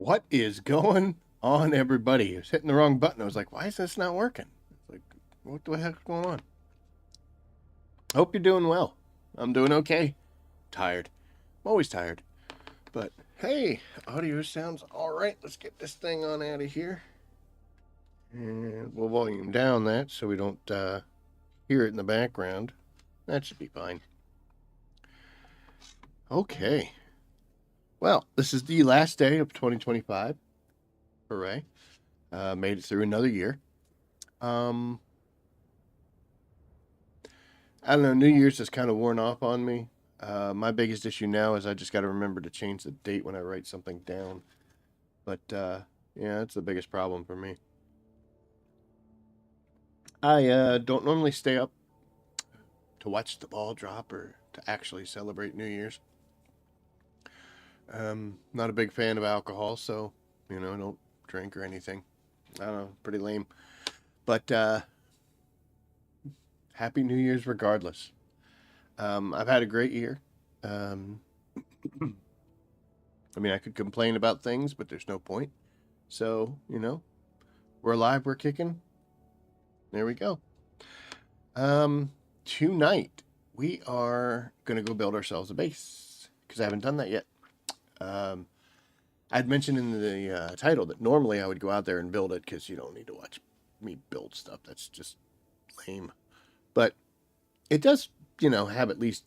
What is going on, everybody? I was hitting the wrong button. I was like, why is this not working? It's like, what the heck's going on? Hope you're doing well. I'm doing okay. Tired. I'm always tired. But hey, audio sounds all right. Let's get this thing on out of here. And we'll volume down that so we don't hear it in the background. That should be fine. Okay. Well, this is the last day of 2025. Hooray. Made it through another year. Um, I don't know. New Year's has kind of worn off on me. My biggest issue now is I just got to remember to change the date when I write something down. But yeah, that's the biggest problem for me. I don't normally stay up to watch the ball drop or to actually celebrate New Year's. Not a big fan of alcohol, so I don't drink or anything. I don't know, pretty lame. But Happy New Year's regardless. I've had a great year. Um, I mean, I could complain about things, but there's no point. So, we're alive, we're kicking. There we go. Tonight, we are going to go build ourselves a base because I haven't done that yet. I'd mentioned in the title that normally I would go out there and build it because you don't need to watch me build stuff. That's just lame. But it does, have at least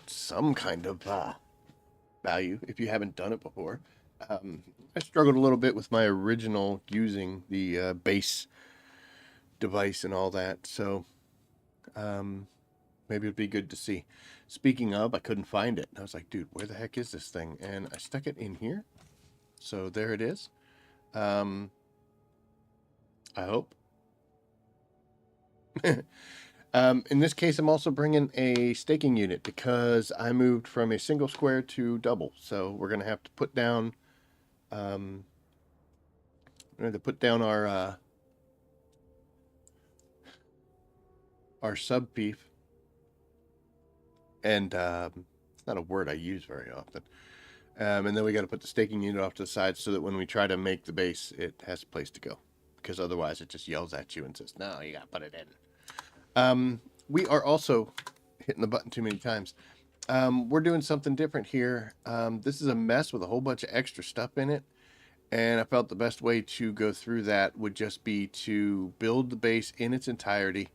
some kind of value if you haven't done it before. I struggled a little bit with my original using the base device and all that, so maybe it'd be good to see. Speaking of, I couldn't find it. I was like, dude, where the heck is this thing? And I stuck it in here. So there it is. I hope. In this case, I'm also bringing a staking unit because I moved from a single square to double. So we're going to have to put down, our sub beef, and it's not a word I use very often. And then we got to put the staking unit off to the side so that when we try to make the base, it has a place to go. Because otherwise, it just yells at you and says, "No, you got to put it in." We are also hitting the button too many times. We're doing something different here. This is a mess with a whole bunch of extra stuff in it. And I felt the best way to go through that would just be to build the base in its entirety.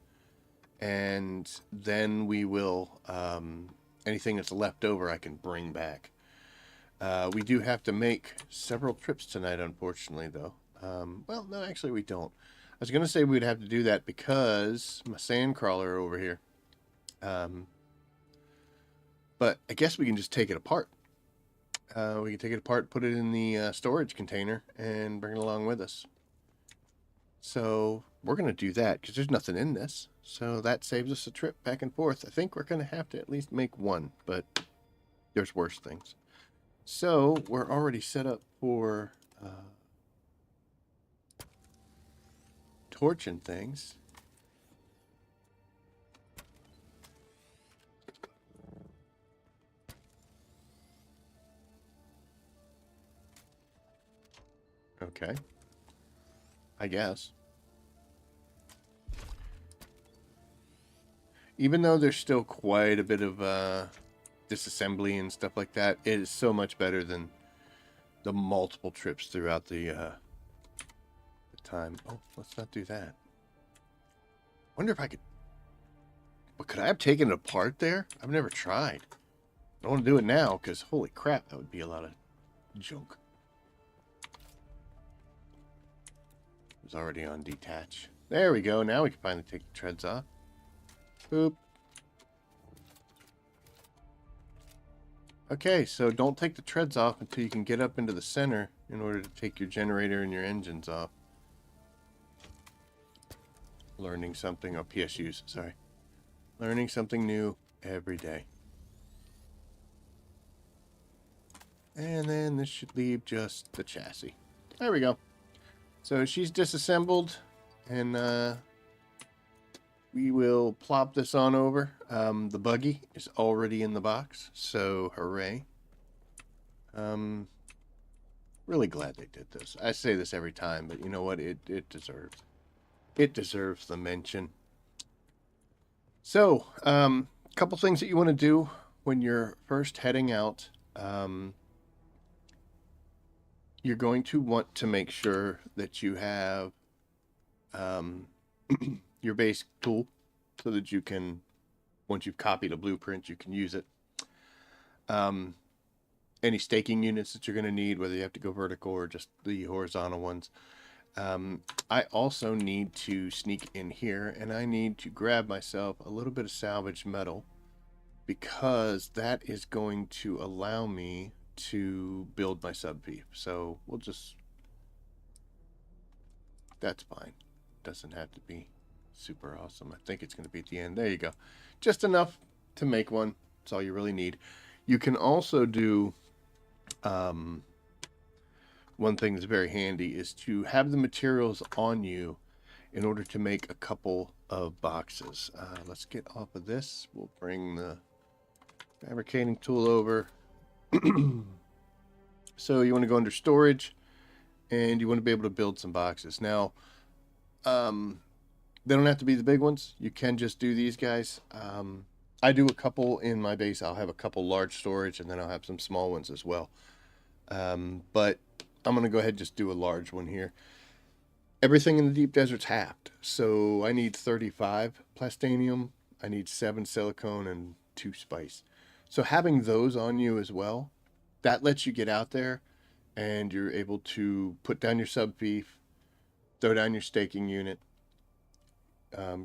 And then we will, anything that's left over, I can bring back. We do have to make several trips tonight, unfortunately, though. Well, no, actually, we don't. I was going to say we'd have to do that because my sand crawler over here. But I guess we can just take it apart. We can take it apart, put it in the storage container, and bring it along with us. So we're going to do that because there's nothing in this. So that saves us a trip back and forth. I think we're going to have to at least make one, but there's worse things. So we're already set up for torch and things. Okay. I guess. Even though there's still quite a bit of disassembly and stuff like that, it is so much better than the multiple trips throughout the time. Oh, let's not do that. Wonder if I could. But could I have taken it apart there? I've never tried. I don't want to do it now because holy crap, that would be a lot of junk. It was already on detach. There we go. Now we can finally take the treads off. Boop. Okay, so don't take the treads off until you can get up into the center in order to take your generator and your engines off. Learning something, oh, PSUs, sorry. Learning something new every day. And then this should leave just the chassis. There we go. So she's disassembled, and we will plop this on over. The buggy is already in the box, so hooray. Really glad they did this. I say this every time, but you know what? It deserves the mention. So, a couple things that you want to do when you're first heading out. You're going to want to make sure that you have um, your base tool so that you can, once you've copied a blueprint, you can use it. Any staking units that you're going to need, whether you have to go vertical or just the horizontal ones. I also need to sneak in here, and I need to grab myself a little bit of salvage metal because that is going to allow me to build my sub-beef. So we'll just, that's fine. Doesn't have to be super awesome. I think it's going to be at the end. There you go. Just enough to make one. That's all you really need. You can also do, one thing that's very handy is to have the materials on you in order to make a couple of boxes. Let's get off of this. We'll bring the fabricating tool over. So you want to go under storage and you want to be able to build some boxes. Now, they don't have to be the big ones. You can just do these guys. I do a couple in my base. I'll have a couple large storage and then I'll have some small ones as well. But I'm going to go ahead and just do a large one here. Everything in the deep desert's halved. So I need 35 plastanium. I need 7 silicone and 2 spice. So having those on you as well, that lets you get out there and you're able to put down your sub-beef, throw down your staking unit,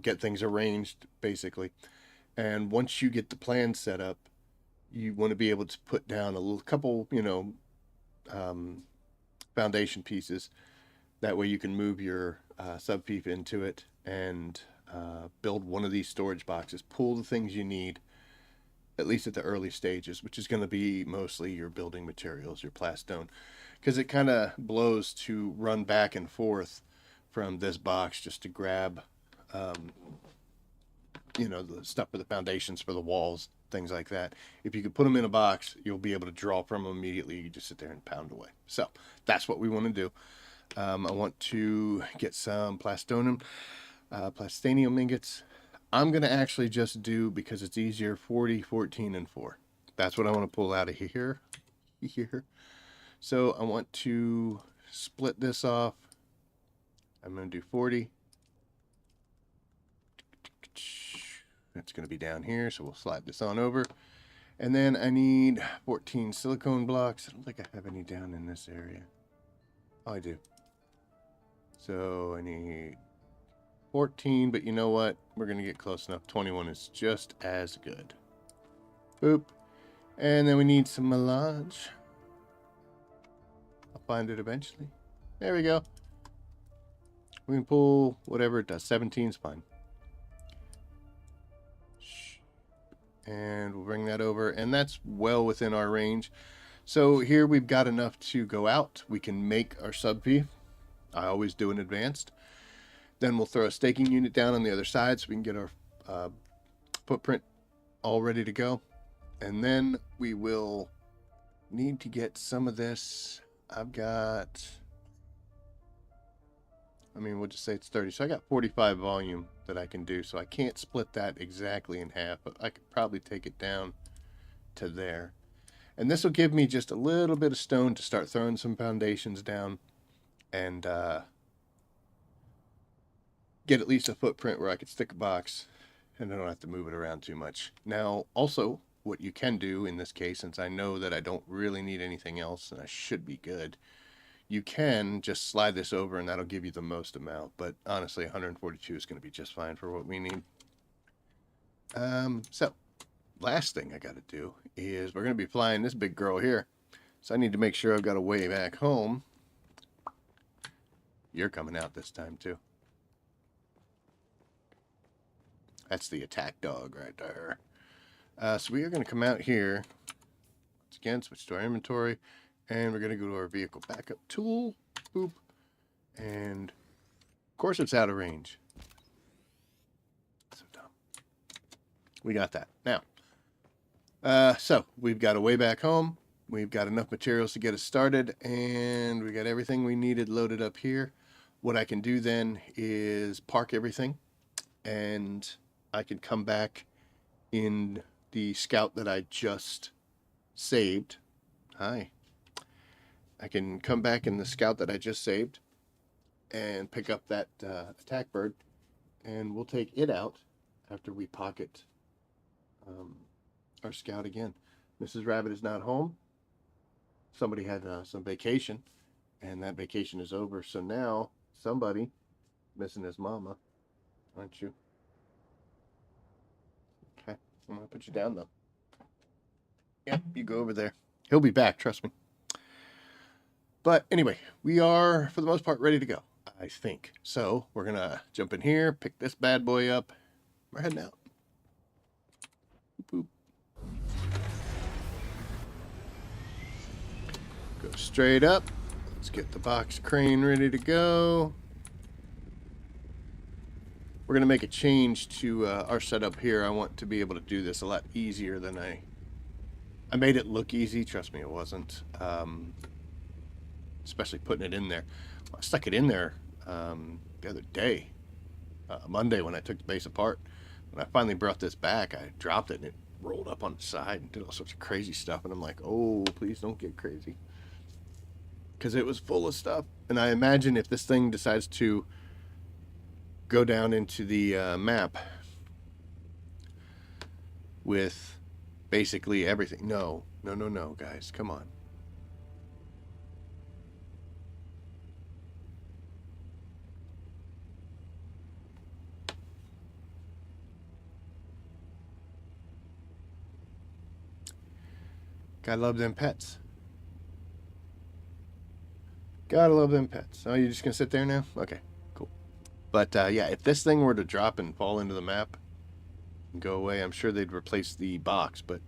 get things arranged basically. And once you get the plan set up, you want to be able to put down a little couple, foundation pieces. That way you can move your sub-beef into it and build one of these storage boxes. Pull the things you need, at least at the early stages, which is going to be mostly your building materials, your plastone. Because it kind of blows to run back and forth from this box just to grab, the stuff for the foundations for the walls, things like that. If you could put them in a box, you'll be able to draw from them immediately. You just sit there and pound away. So that's what we want to do. I want to get some plastanium ingots. I'm going to actually just do, because it's easier, 40, 14, and 4. That's what I want to pull out of here. So I want to split this off. I'm going to do 40. It's going to be down here, so we'll slide this on over. And then I need 14 silicone blocks. I don't think I have any down in this area. Oh, I do. So I need 14, but you know what? We're going to get close enough. 21 is just as good. Boop. And then we need some melange. I'll find it eventually. There we go. We can pull whatever it does. 17 is fine. And we'll bring that over. And that's well within our range. So here we've got enough to go out. We can make our sub-beef. I always do in advanced. Then we'll throw a staking unit down on the other side so we can get our footprint all ready to go. And then we will need to get some of this. We'll just say it's 30. So I got 45 volume that I can do. So I can't split that exactly in half, but I could probably take it down to there. And this will give me just a little bit of stone to start throwing some foundations down and get at least a footprint where I could stick a box and I don't have to move it around too much. Now, also, what you can do in this case, since I know that I don't really need anything else and I should be good, you can just slide this over and that'll give you the most amount. But honestly, 142 is going to be just fine for what we need. So, last thing I got to do is we're going to be flying this big girl here. So I need to make sure I've got a way back home. You're coming out this time too. That's the attack dog right there. So we are going to come out here. Once again, switch to our inventory. And we're going to go to our vehicle backup tool. Boop. And of course it's out of range. So dumb. We got that. Now, so we've got a way back home. We've got enough materials to get us started, and we got everything we needed loaded up here. What I can do then is park everything, and I can come back in the scout that I just saved. Hi. I can come back in the scout that I just saved and pick up that attack bird, and we'll take it out after we pocket our scout again. Mrs. Rabbit is not home. Somebody had some vacation, and that vacation is over. So now somebody missing his mama, aren't you? Okay, I'm gonna put you down though. Yep, you go over there. He'll be back, trust me. But anyway, we are for the most part ready to go, I think. So we're gonna jump in here, pick this bad boy up. We're heading out. Boop, boop. Go straight up. Let's get the box crane ready to go. We're going to make a change to our setup here. I want to be able to do this a lot easier than I made it look easy. Trust me, it wasn't. Especially putting it in there. I stuck it in there the other day, Monday, when I took the base apart. When I finally brought this back, I dropped it and it rolled up on the side and did all sorts of crazy stuff. And I'm like, oh, please don't get crazy. Because it was full of stuff. And I imagine if this thing decides to go down into the map with basically everything. No, guys, come on. Gotta love them pets. Gotta love them pets. Oh, you're just gonna sit there now? Okay, cool. But yeah, if this thing were to drop and fall into the map and go away, I'm sure they'd replace the box, but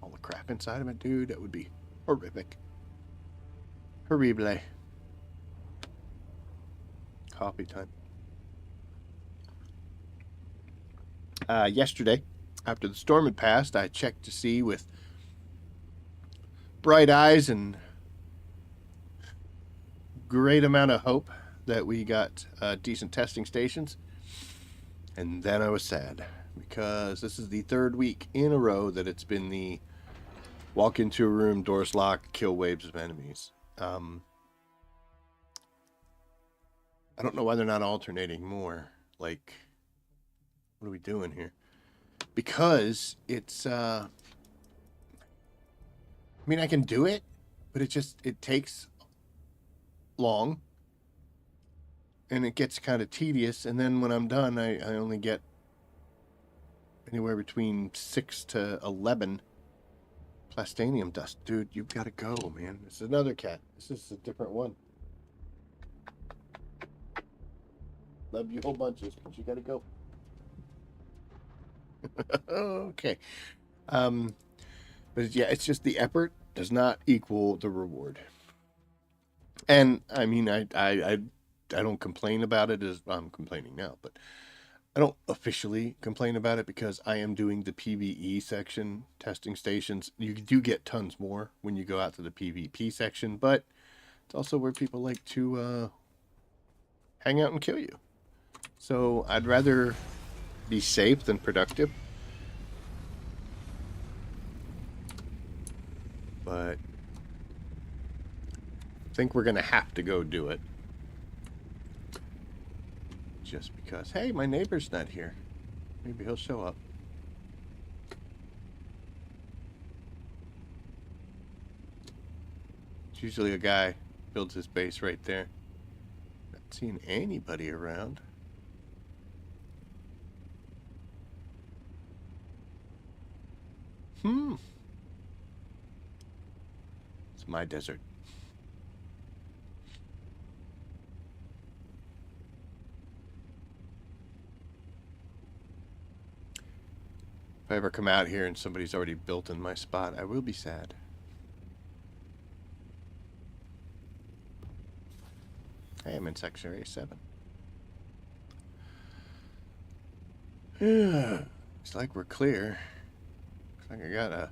all the crap inside of it, dude, that would be horrific. Horrible. Coffee time. Yesterday, after the storm had passed, I checked to see with bright eyes and great amount of hope that we got decent testing stations. And then I was sad because this is the third week in a row that it's been the walk into a room, doors locked, kill waves of enemies. I don't know why they're not alternating more. Like, what are we doing here? Because it's, I mean, I can do it, but it takes long. And it gets kind of tedious. And then when I'm done, I only get anywhere between 6 to 11 Plastanium Dust. Dude, you've got to go, man. This is another cat. This is a different one. Love you whole bunches, but you got to go. Okay. But yeah, it's just the effort does not equal the reward. And I mean, I don't complain about it as I'm complaining now, but I don't officially complain about it because I am doing the PvE section testing stations. You do get tons more when you go out to the PvP section, but it's also where people like to hang out and kill you. So I'd rather be safe than productive. But I think we're going to have to go do it. Just because, hey, my neighbor's not here. Maybe he'll show up. It's usually a guy builds his base right there. Not seeing anybody around. It's my desert. If I ever come out here and somebody's already built in my spot, I will be sad. Hey, I'm in section area 7. It's like we're clear. Looks like I got a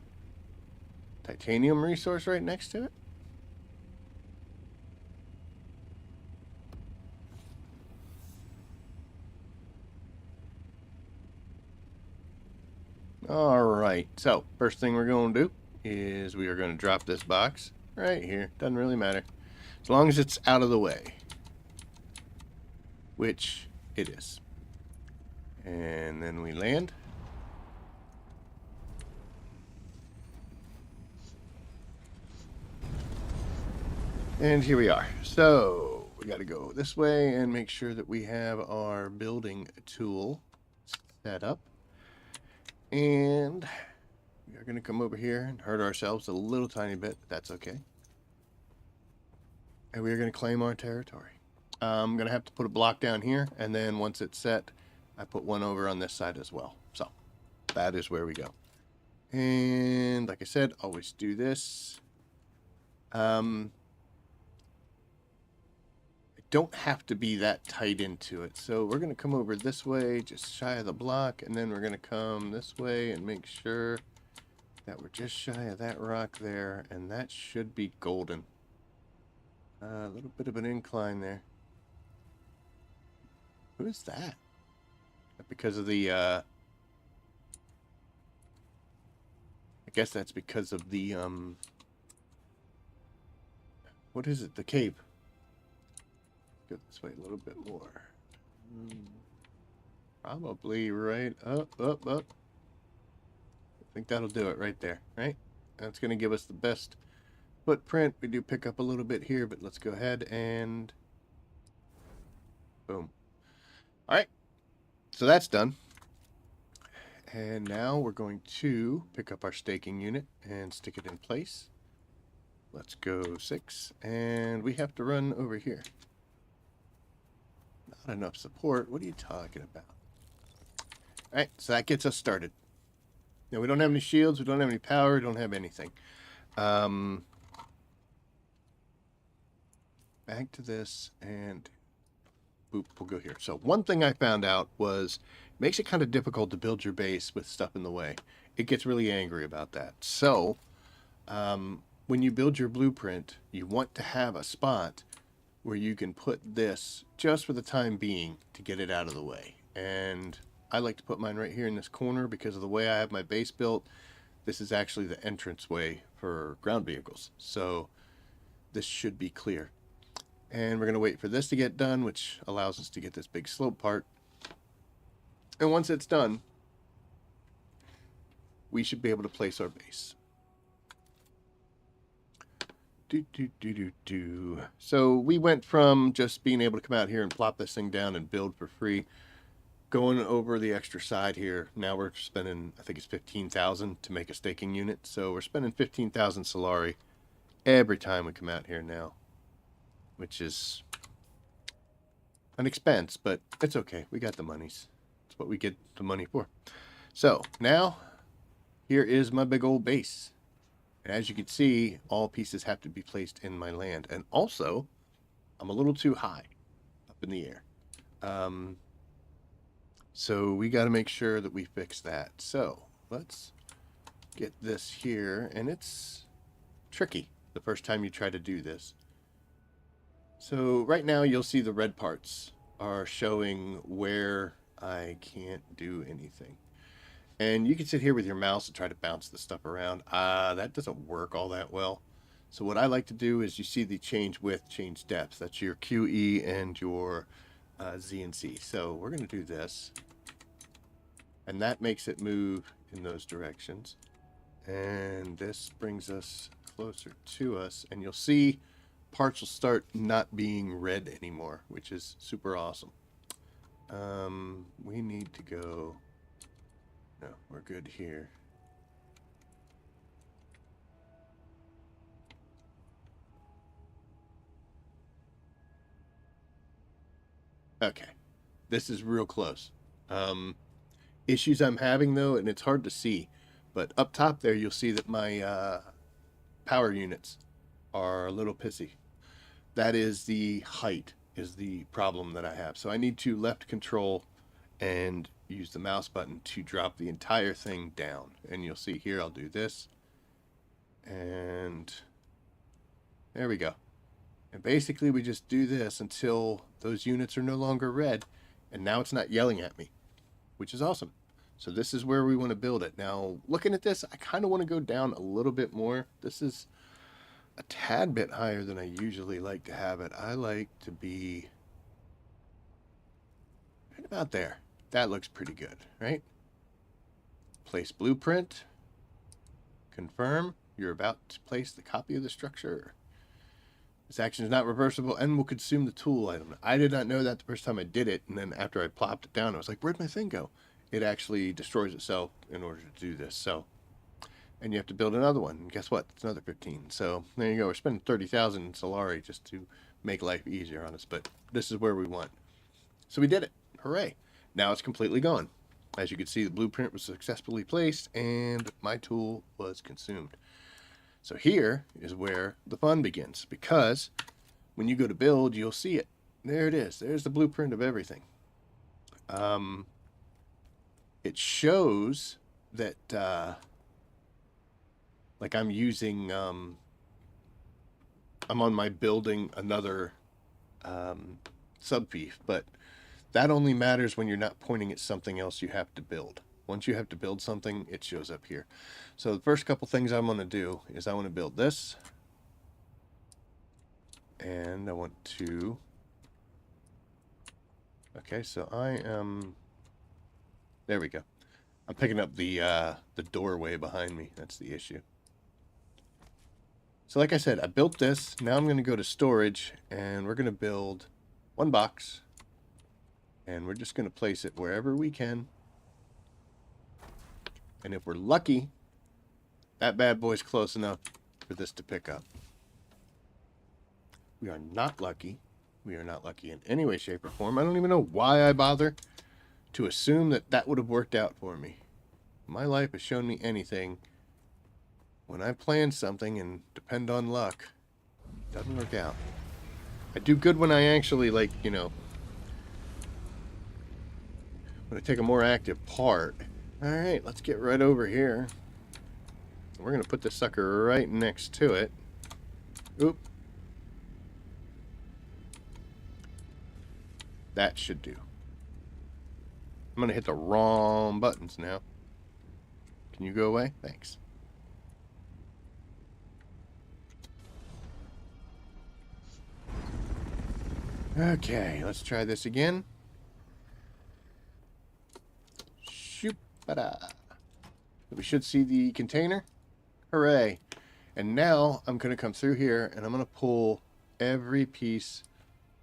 titanium resource right next to it. All right, so first thing we're going to do is we are going to drop this box right here. Doesn't really matter. As long as it's out of the way. Which it is. And then we land. And here we are. So we got to go this way and make sure that we have our building tool set up. And we are going to come over here and hurt ourselves a little tiny bit. That's okay. And we are going to claim our territory. I'm going to have to put a block down here. And then once it's set, I put one over on this side as well. So that is where we go. And like I said, always do this. I don't have to be that tight into it. So we're going to come over this way, just shy of the block. And then we're going to come this way and make sure that we're just shy of that rock there. And that should be golden. A little bit of an incline there. Who is that? Because of the, I guess that's because of the, what is it? The cape. Go this way a little bit more. Probably right up. I think that'll do it right there, right? That's going to give us the best footprint. We do pick up a little bit here, but let's go ahead and boom. All right, so that's done. And now we're going to pick up our staking unit and stick it in place. Let's go 6, and we have to run over here. Not enough support. What are you talking about? All right, so that gets us started. Now, we don't have any shields. We don't have any power. We don't have anything. Back to this, and boop, we'll go here. So one thing I found out was it makes it kind of difficult to build your base with stuff in the way. It gets really angry about that. So when you build your blueprint, you want to have a spot where you can put this just for the time being to get it out of the way. And I like to put mine right here in this corner because of the way I have my base built. This is actually the entrance way for ground vehicles. So this should be clear. And we're going to wait for this to get done, which allows us to get this big slope part. And once it's done, we should be able to place our base. So we went from just being able to come out here and plop this thing down and build for free, going over the extra side here. Now we're spending, I think it's 15,000 to make a staking unit. So we're spending 15,000 Solari every time we come out here now, which is an expense, but it's okay. We got the monies. It's what we get the money for. So now here is my big old base. As you can see, all pieces have to be placed in my land. And also, I'm a little too high up in the air. So we got to make sure that we fix that. So let's get this here. And it's tricky the first time you try to do this. So right now you'll see the red parts are showing where I can't do anything. And you can sit here with your mouse and try to bounce the stuff around. That doesn't work all that well. So what I like to do is you see the change width, change depth. That's your QE and your Z and C. So we're going to do this. And that makes it move in those directions. And this brings us closer to us. And you'll see parts will start not being red anymore, which is super awesome. We need to go... No, we're good here. Okay, this is real close. Issues I'm having though, and it's hard to see, but up top there you'll see that my power units are a little pissy. That is the height is the problem that I have. So I need to left control and use the mouse button to drop the entire thing down. And you'll see here I'll do this. And there we go. And basically we just do this until those units are no longer red. And now it's not yelling at me, which is awesome. So this is where we want to build it. Now, looking at this, I kind of want to go down a little bit more. This is a tad bit higher than I usually like to have it. I like to be right about there. That looks pretty good, right? Place blueprint. Confirm. You're about to place the copy of the structure. This action is not reversible and will consume the tool item. I did not know that the first time I did it, and then after I plopped it down, I was like, where'd my thing go? It actually destroys itself in order to do this. So, and you have to build another one. And guess what? It's another 15. So there you go. We're spending 30,000 in Solari just to make life easier on us. But this is where we want. So we did it. Hooray. Now it's completely gone. As you can see, the blueprint was successfully placed and my tool was consumed. So here is where the fun begins, because when you go to build, you'll see it. There it is. There's the blueprint of everything. It shows that like I'm using I'm on my building another subfief, but that only matters when you're not pointing at something else you have to build. Once you have to build something, it shows up here. So the first couple things I'm going to do is I want to build this. And I want to... Okay, so I am... There we go. I'm picking up the doorway behind me. That's the issue. So like I said, I built this. Now I'm going to go to storage, and we're going to build one box. And we're just going to place it wherever we can. And if we're lucky, that bad boy's close enough for this to pick up. We are not lucky. We are not lucky in any way, shape, or form. I don't even know why I bother to assume that that would have worked out for me. My life has shown me anything. When I plan something and depend on luck, it doesn't work out. I do good when I actually, like, you know, when I take a more active part. Alright, let's get right over here. We're going to put this sucker right next to it. Oop. That should do. I'm going to hit the wrong buttons now. Can you go away? Thanks. Okay, let's try this again. Shoop-a-da. We should see the container. Hooray. And now I'm going to come through here and I'm going to pull every piece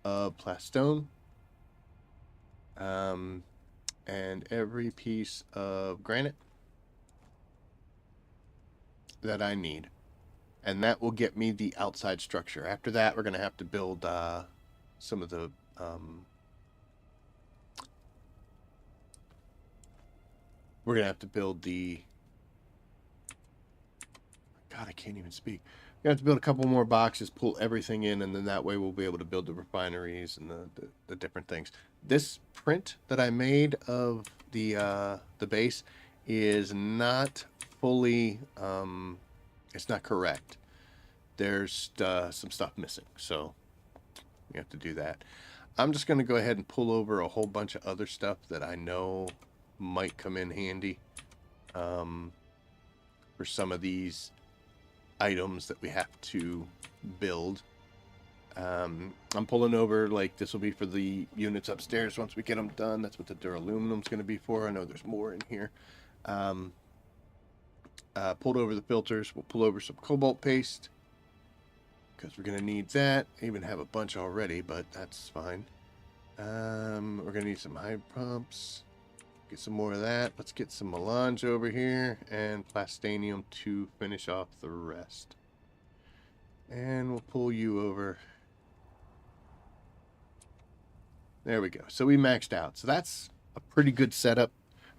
of plastone and every piece of granite that I need. And that will get me the outside structure. After that, we're going to have to build some of the we're going to have to build the... God, I can't even speak. We have to build a couple more boxes, pull everything in, and then that way we'll be able to build the refineries and the different things. This print that I made of the base is not fully, it's not correct. There's some stuff missing, so we have to do that. I'm just going to go ahead and pull over a whole bunch of other stuff that I know might come in handy for some of these items that we have to build. I'm pulling over, like, this will be for the units upstairs once we get them done. That's what the duraluminum's going to be for. I know there's more in here. Pulled over the filters. We'll pull over some cobalt paste because we're going to need that. I even have a bunch already, but that's fine. We're going to need some hydro pumps. Get some more of that. Let's get some melange over here and plastanium to finish off the rest. And we'll pull you over. There we go. So we maxed out. So that's a pretty good setup.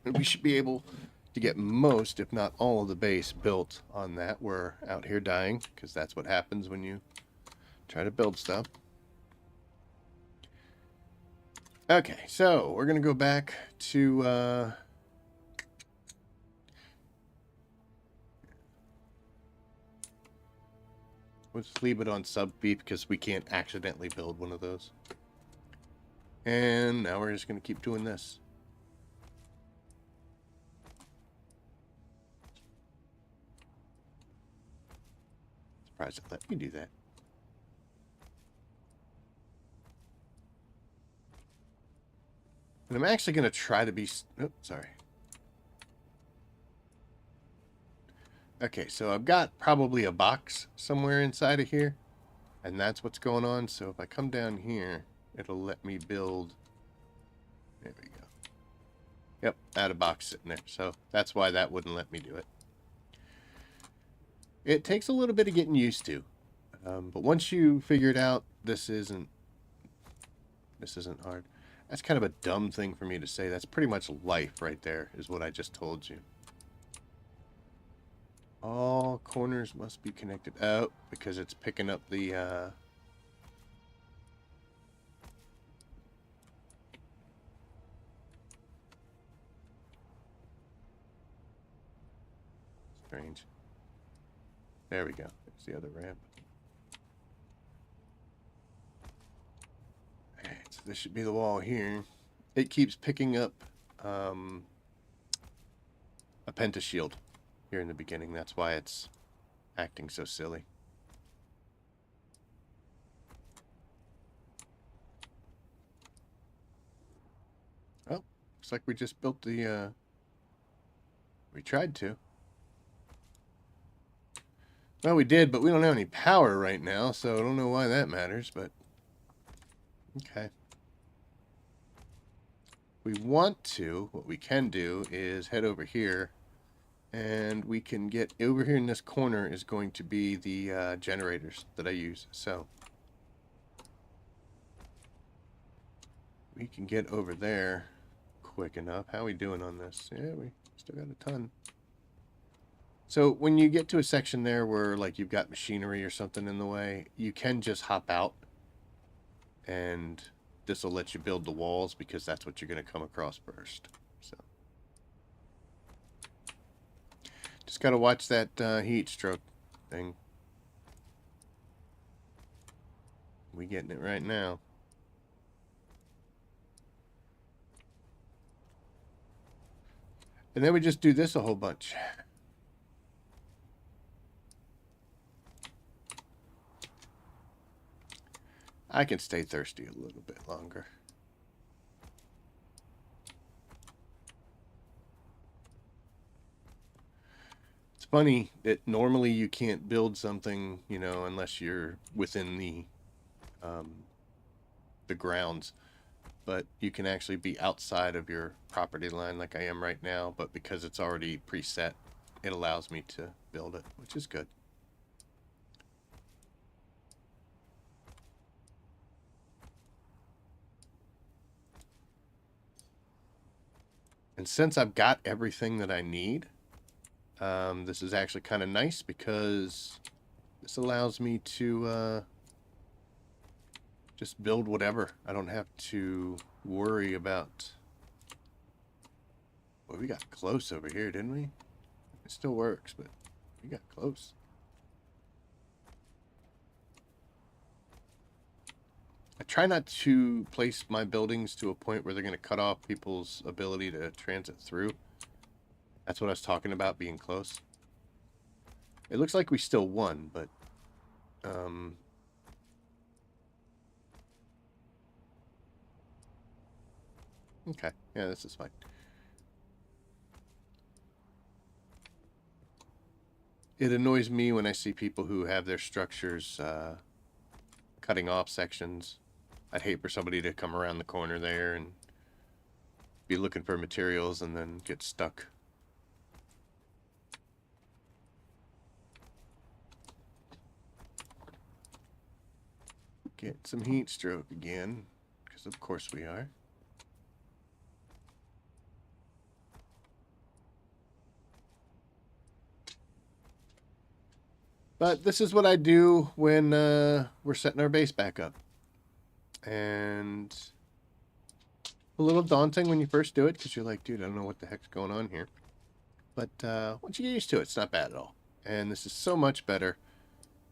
And we should be able to get most, if not all, of the base built on that. We're out here dying because that's what happens when you try to build stuff. Okay, so we're going to go back to We'll just leave it on sub B because we can't accidentally build one of those. And now we're just going to keep doing this. Surprised it let me do that. And I'm actually going to try to be... Oh, sorry. Okay, so I've got probably a box somewhere inside of here. And that's what's going on. So if I come down here, it'll let me build... There we go. Yep, I had a box sitting there. So that's why that wouldn't let me do it. It takes a little bit of getting used to. But once you figure it out, this isn't hard. That's kind of a dumb thing for me to say. That's pretty much life right there, is what I just told you. All corners must be connected. Oh, because it's picking up the... Strange. There we go. There's the other ramp. Alright, so this should be the wall here. It keeps picking up a pentashield here in the beginning. That's why it's acting so silly. Oh, looks like we just built the... We tried to. Well, we did, but we don't have any power right now, so I don't know why that matters, but... Okay. We want to, what we can do is head over here, and we can get over here in this corner is going to be the generators that I use, so... We can get over there quick enough. How are we doing on this? Yeah, we still got a ton. So when you get to a section there where like you've got machinery or something in the way, you can just hop out and this will let you build the walls because that's what you're going to come across first. So just got to watch that heat stroke thing. We getting it right now. And then we just do this a whole bunch. I can stay thirsty a little bit longer. It's funny that normally you can't build something, you know, unless you're within the grounds. But you can actually be outside of your property line like I am right now. But because it's already preset, it allows me to build it, which is good. And since I've got everything that I need, this is actually kind of nice because this allows me to just build whatever. I don't have to worry about... Well, we got close over here, didn't we? It still works, but we got close. I try not to place my buildings to a point where they're going to cut off people's ability to transit through. That's what I was talking about, being close. It looks like we still won, but... Okay, yeah, this is fine. It annoys me when I see people who have their structures cutting off sections. I'd hate for somebody to come around the corner there and be looking for materials and then get stuck. Get some heat stroke again, because of course we are. But this is what I do when we're setting our base back up. And a little daunting when you first do it, because you're like, dude, I don't know what the heck's going on here. But once you get used to it, it's not bad at all. And this is so much better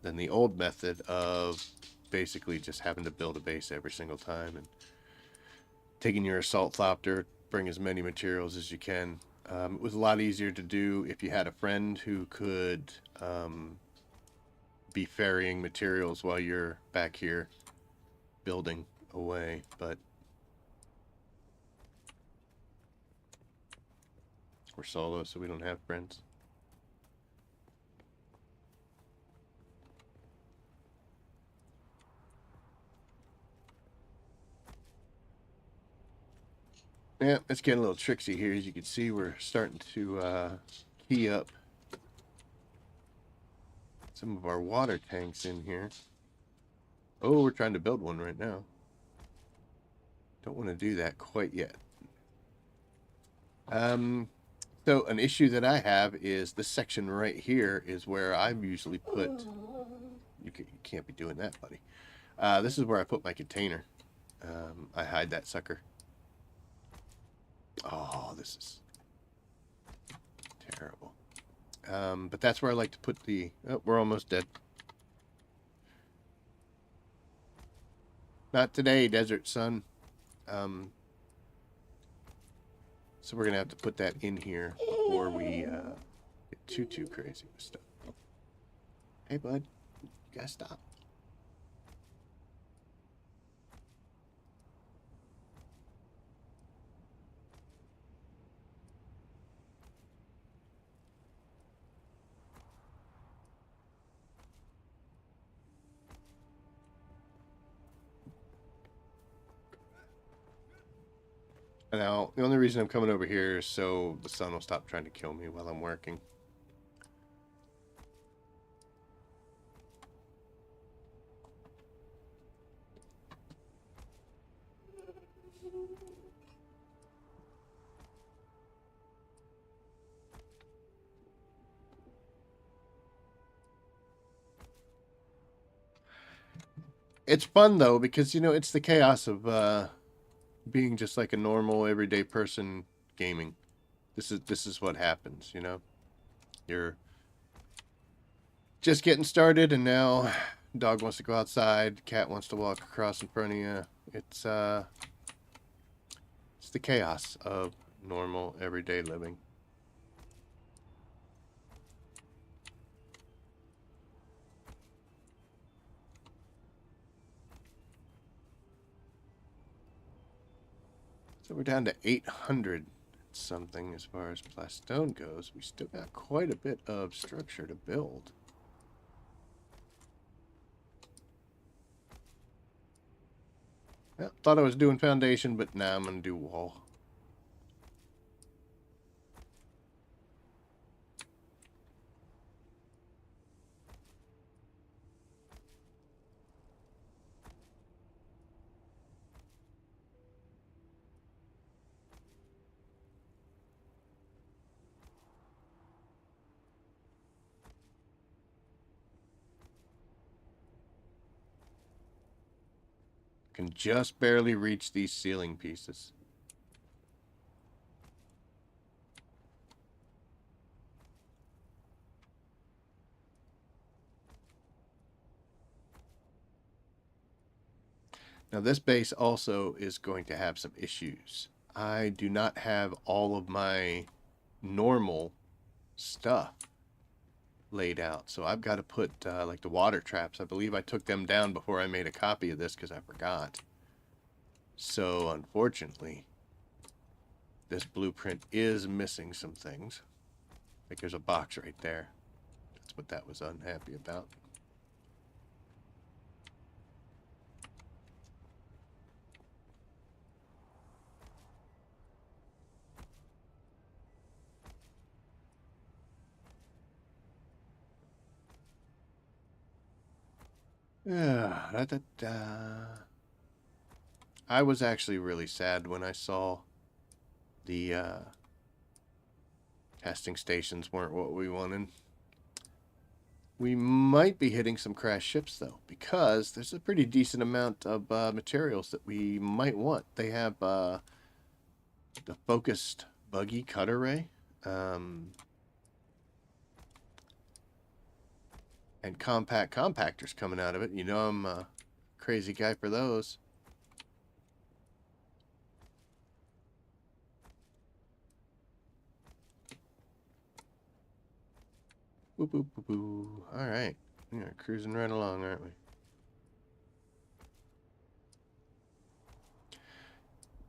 than the old method of basically just having to build a base every single time and taking your assault flopter, bring as many materials as you can. It was a lot easier to do if you had a friend who could be ferrying materials while you're back here building away, but we're solo, so we don't have friends. Yeah, it's getting a little tricksy here. As you can see, we're starting to key up some of our water tanks in here. Oh, we're trying to build one right now. Don't want to do that quite yet. So an issue that I have is this section right here is where I usually put... You can't be doing that, buddy. This is where I put my container. I hide that sucker. Oh, this is terrible. But that's where I like to put the... Oh, we're almost dead. Not today, Desert Sun. So we're going to have to put that in here before we get too crazy with stuff. Hey, bud. You gotta stop. Now, the only reason I'm coming over here is so the sun will stop trying to kill me while I'm working. It's fun, though, because, you know, it's the chaos of being just like a normal, everyday person gaming. This is what happens, you know? You're just getting started, and now dog wants to go outside, cat wants to walk across in front of you. It's the chaos of normal, everyday living. So we're down to 800 something as far as Plastone goes. We still got quite a bit of structure to build. Well, thought I was doing foundation, but now I'm going to do wall. Can just barely reach these ceiling pieces. Now this base also is going to have some issues. I do not have all of my normal stuff laid out, so I've got to put like the water traps. I believe I took them down before I made a copy of this because I forgot. So unfortunately, this blueprint is missing some things. Like there's a box right there. That's what that was unhappy about. I was actually really sad when I saw the testing stations weren't what we wanted. We might be hitting some crash ships, though, because there's a pretty decent amount of materials that we might want. They have the focused buggy cutter ray. And compact compactors coming out of it. You know I'm a crazy guy for those. Boop, boop, boop, boop. All right. We're cruising right along, aren't we?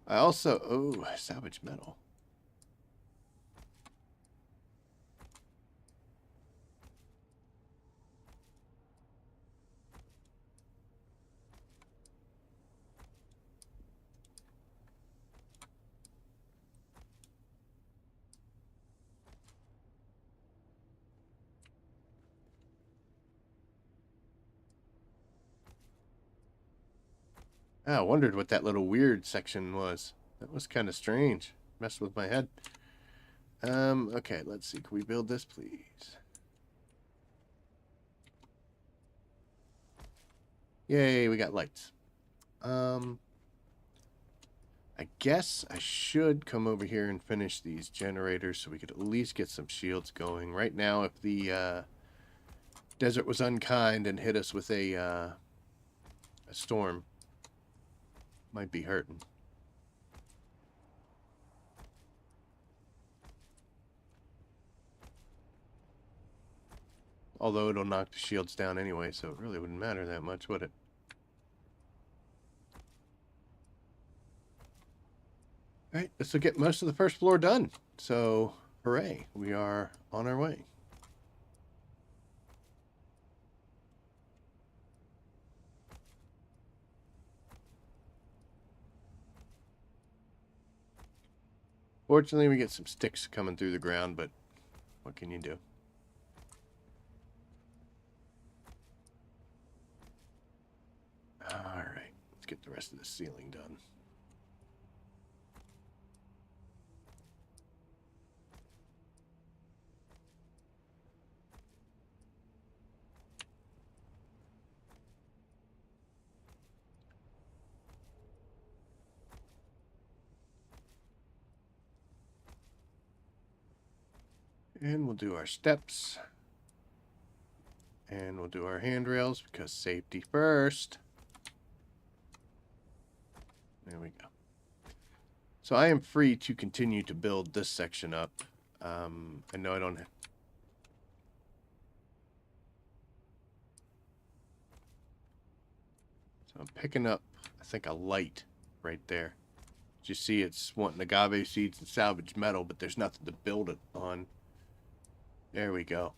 I also... Oh, salvage metal. I wondered what that little weird section was. That was kind of strange. Messed with my head. Okay, let's see. Can we build this, please? Yay, we got lights. I guess I should come over here and finish these generators so we could at least get some shields going. Right now, if the desert was unkind and hit us with a storm, might be hurting. Although it'll knock the shields down anyway, so it really wouldn't matter that much, would it? Alright, this will get most of the first floor done. So, hooray, we are on our way. Fortunately, we get some sticks coming through the ground, but what can you do? Alright, let's get the rest of the ceiling done. And we'll do our steps. And we'll do our handrails because safety first. There we go. So I am free to continue to build this section up. I know I don't have... So I'm picking up, I think, a light right there. You see it's wanting agave seeds and salvage metal, but there's nothing to build it on. There we go.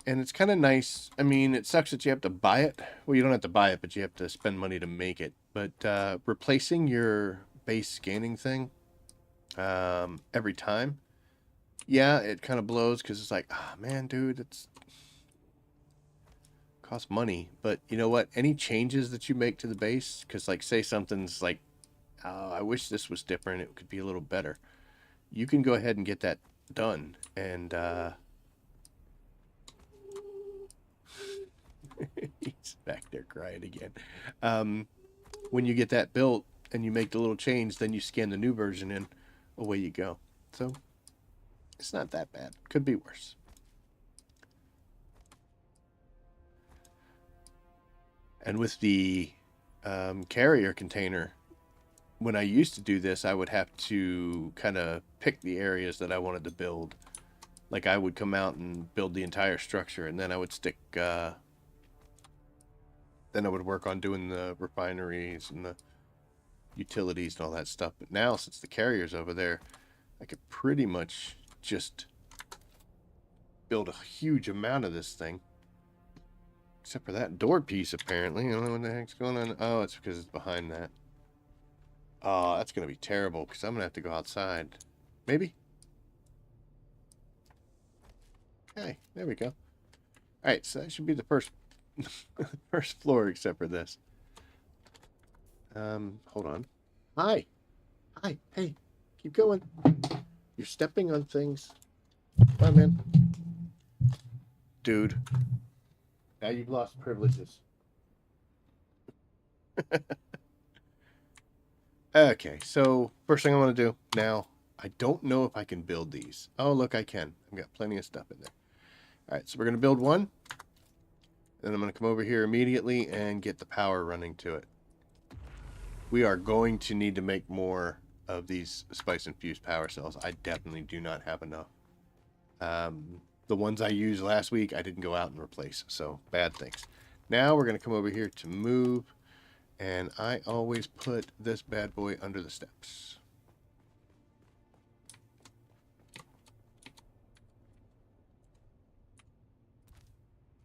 And it's kind of nice. I mean, it sucks that you have to buy it. Well, you don't have to buy it, but you have to spend money to make it. But replacing your base scanning thing every time, yeah, it kind of blows because it's like, ah, oh, man, dude, it's costs money. But you know what? Any changes that you make to the base, because like say something's like, oh, I wish this was different. It could be a little better. You can go ahead and get that done. And he's back there crying again. When you get that built and you make the little change, then you scan the new version in. Away you go. So it's not that bad. Could be worse. And with the carrier container, when I used to do this, I would have to kind of pick the areas that I wanted to build. Like I would come out and build the entire structure, and then I would stick... then I would work on doing the refineries and the utilities and all that stuff. But now, since the carrier's over there, I could pretty much just build a huge amount of this thing. Except for that door piece, apparently. I don't know what the heck's going on. Oh, it's because it's behind that. Oh, that's going to be terrible, because I'm going to have to go outside. Maybe? Okay, there we go. Alright, so that should be the first first floor, except for this. Hold on. Hi. Hi. Hey. Keep going. You're stepping on things. Come on, man. Dude. Now you've lost privileges. Okay, so first thing I want to do now, I don't know if I can build these. Oh, look, I can. I've got plenty of stuff in there. All right, so we're going to build one. Then I'm going to come over here immediately and get the power running to it. We are going to need to make more of these spice-infused power cells. I definitely do not have enough. The ones I used last week, I didn't go out and replace, so bad things. Now we're going to come over here to move, and I always put this bad boy under the steps.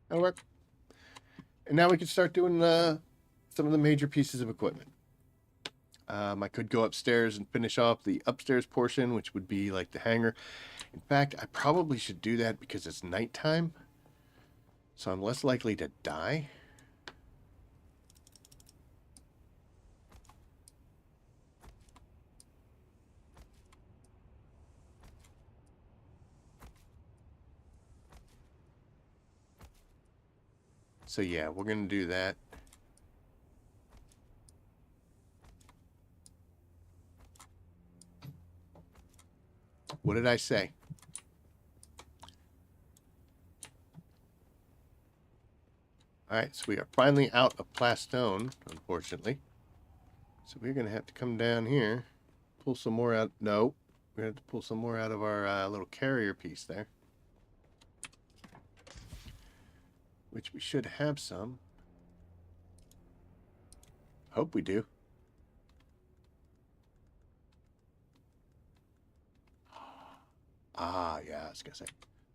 That'll work. And now we can start doing some of the major pieces of equipment. I could go upstairs and finish off the upstairs portion, which would be like the hangar. In fact, I probably should do that because it's nighttime, so I'm less likely to die. So yeah, we're going to do that. What did I say? Alright, so we are finally out of plastone, unfortunately. So we're going to have to come down here, pull some more out. No, we're going to have to pull some more out of our little carrier piece there. Which we should have some. Hope we do. Ah, yeah, I was going to say.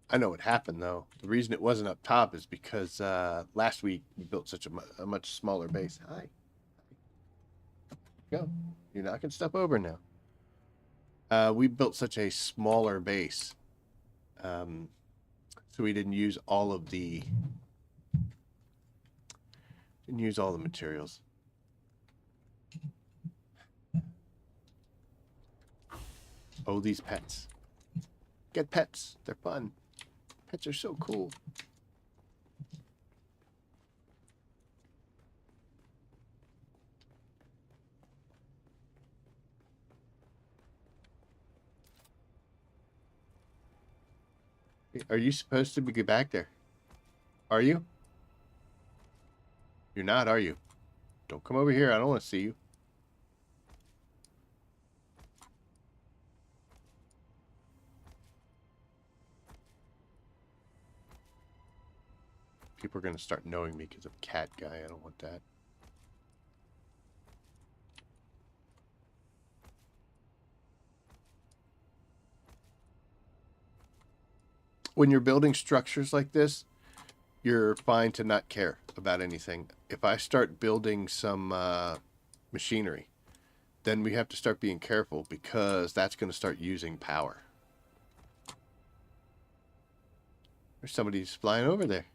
I know what happened, though. The reason it wasn't up top is because last week we built such a much smaller base. Hi. Go. You're knocking stuff over now. We built such a smaller base. So we didn't use all of the... Didn't use all the materials. Oh, these pets. Get pets. They're fun. Pets are so cool. Are you supposed to be back there? Are you? You're not, are you? Don't come over here. I don't want to see you. People are going to start knowing me because of cat guy. I don't want that. When you're building structures like this, you're fine to not care about anything. If I start building some machinery, then we have to start being careful because that's going to start using power. There's somebody flying over there.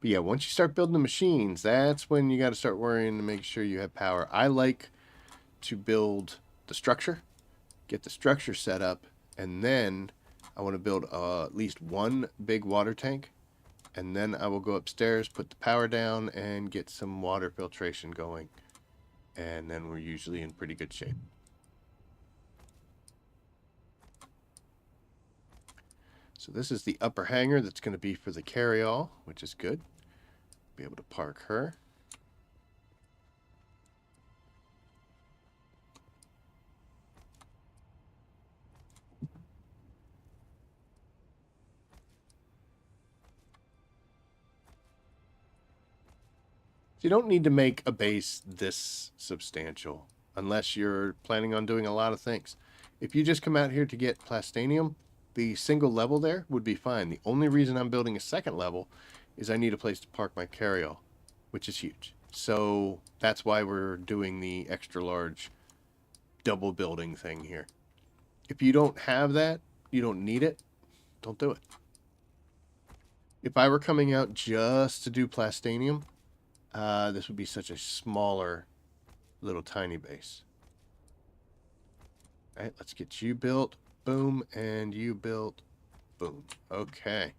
But yeah, once you start building the machines, that's when you got to start worrying to make sure you have power. I like to build the structure, get the structure set up, and then I want to build at least one big water tank, and then I will go upstairs, put the power down, and get some water filtration going. And then we're usually in pretty good shape. So this is the upper hangar that's going to be for the carry-all, which is good. Be able to park her. You don't need to make a base this substantial unless you're planning on doing a lot of things. If you just come out here to get plastanium, the single level there would be fine. The only reason I'm building a second level is I need a place to park my carry-all, which is huge. So that's why we're doing the extra large double building thing here. If you don't have that, you don't need it, don't do it. If I were coming out just to do plastanium, this would be such a smaller little tiny base. All right, let's get you built. Boom, and you built. Boom. Okay.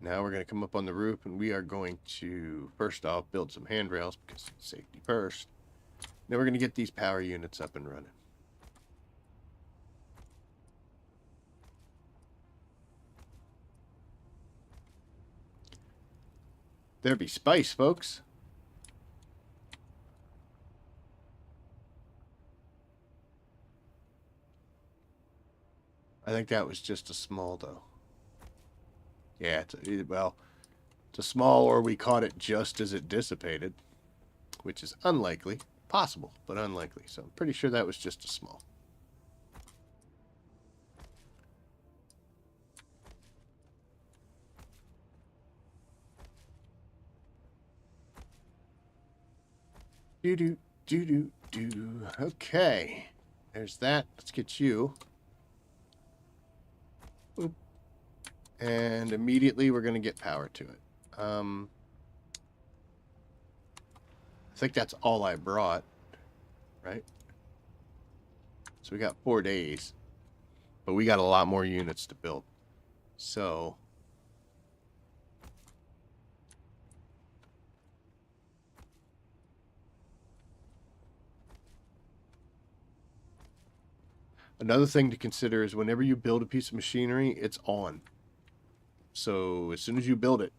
Now we're going to come up on the roof, and we are going to, first off, build some handrails, because safety first. Then we're going to get these power units up and running. There be spice, folks. I think that was just a small, though. Yeah, well, it's a small, or we caught it just as it dissipated, which is unlikely. Possible, but unlikely. So I'm pretty sure that was just a small. Do. Okay. There's that. Let's get you. Oop. And immediately we're going to get power to it. I think that's all I brought, right? So we got 4 days, but we got a lot more units to build. So another thing to consider is whenever you build a piece of machinery, it's on. So as soon as you build it,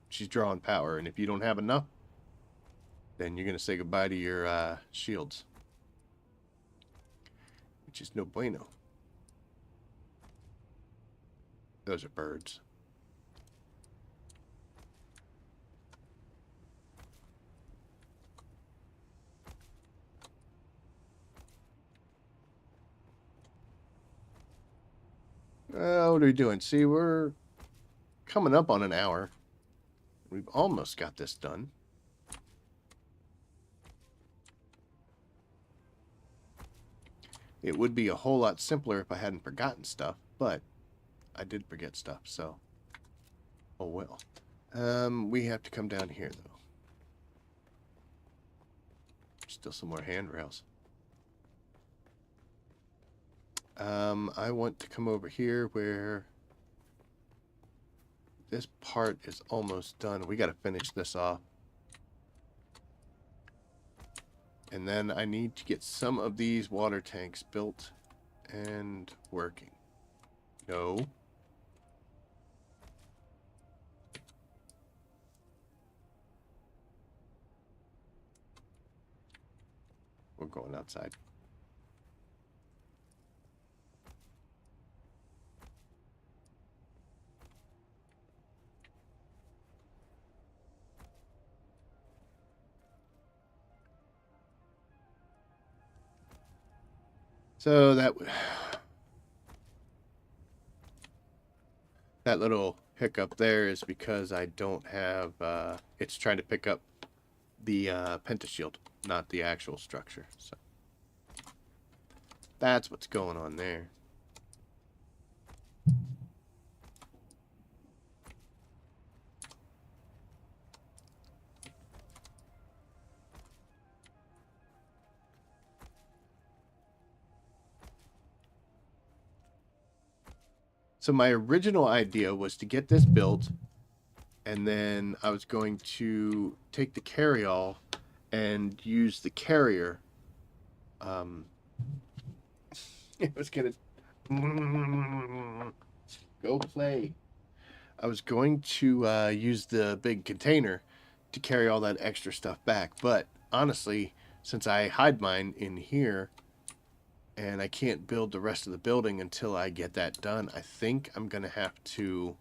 she's drawing power. And if you don't have enough, then you're going to say goodbye to your shields, which is no bueno. Those are birds. What are we doing? See, we're coming up on an hour. We've almost got this done. It would be a whole lot simpler if I hadn't forgotten stuff, but I did forget stuff, so oh well. We have to come down here, though. Still some more handrails. I want to come over here where this part is almost done. We got to finish this off. And then I need to get some of these water tanks built and working. No. We're going outside. So that little hiccup there is because I don't have, it's trying to pick up the pentashield, not the actual structure. So that's what's going on there. So my original idea was to get this built, and then I was going to take the carryall and use the carrier. It was gonna go play. I was going to use the big container to carry all that extra stuff back, but honestly, since I hide mine in here, and I can't build the rest of the building until I get that done, I think I'm gonna have to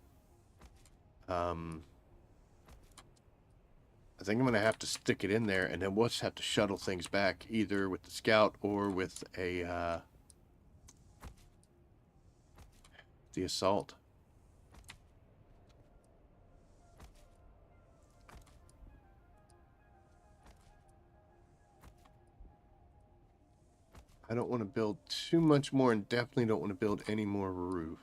stick it in there, and then we'll just have to shuttle things back either with the scout or with a the assault. I don't want to build too much more, and definitely don't want to build any more roof.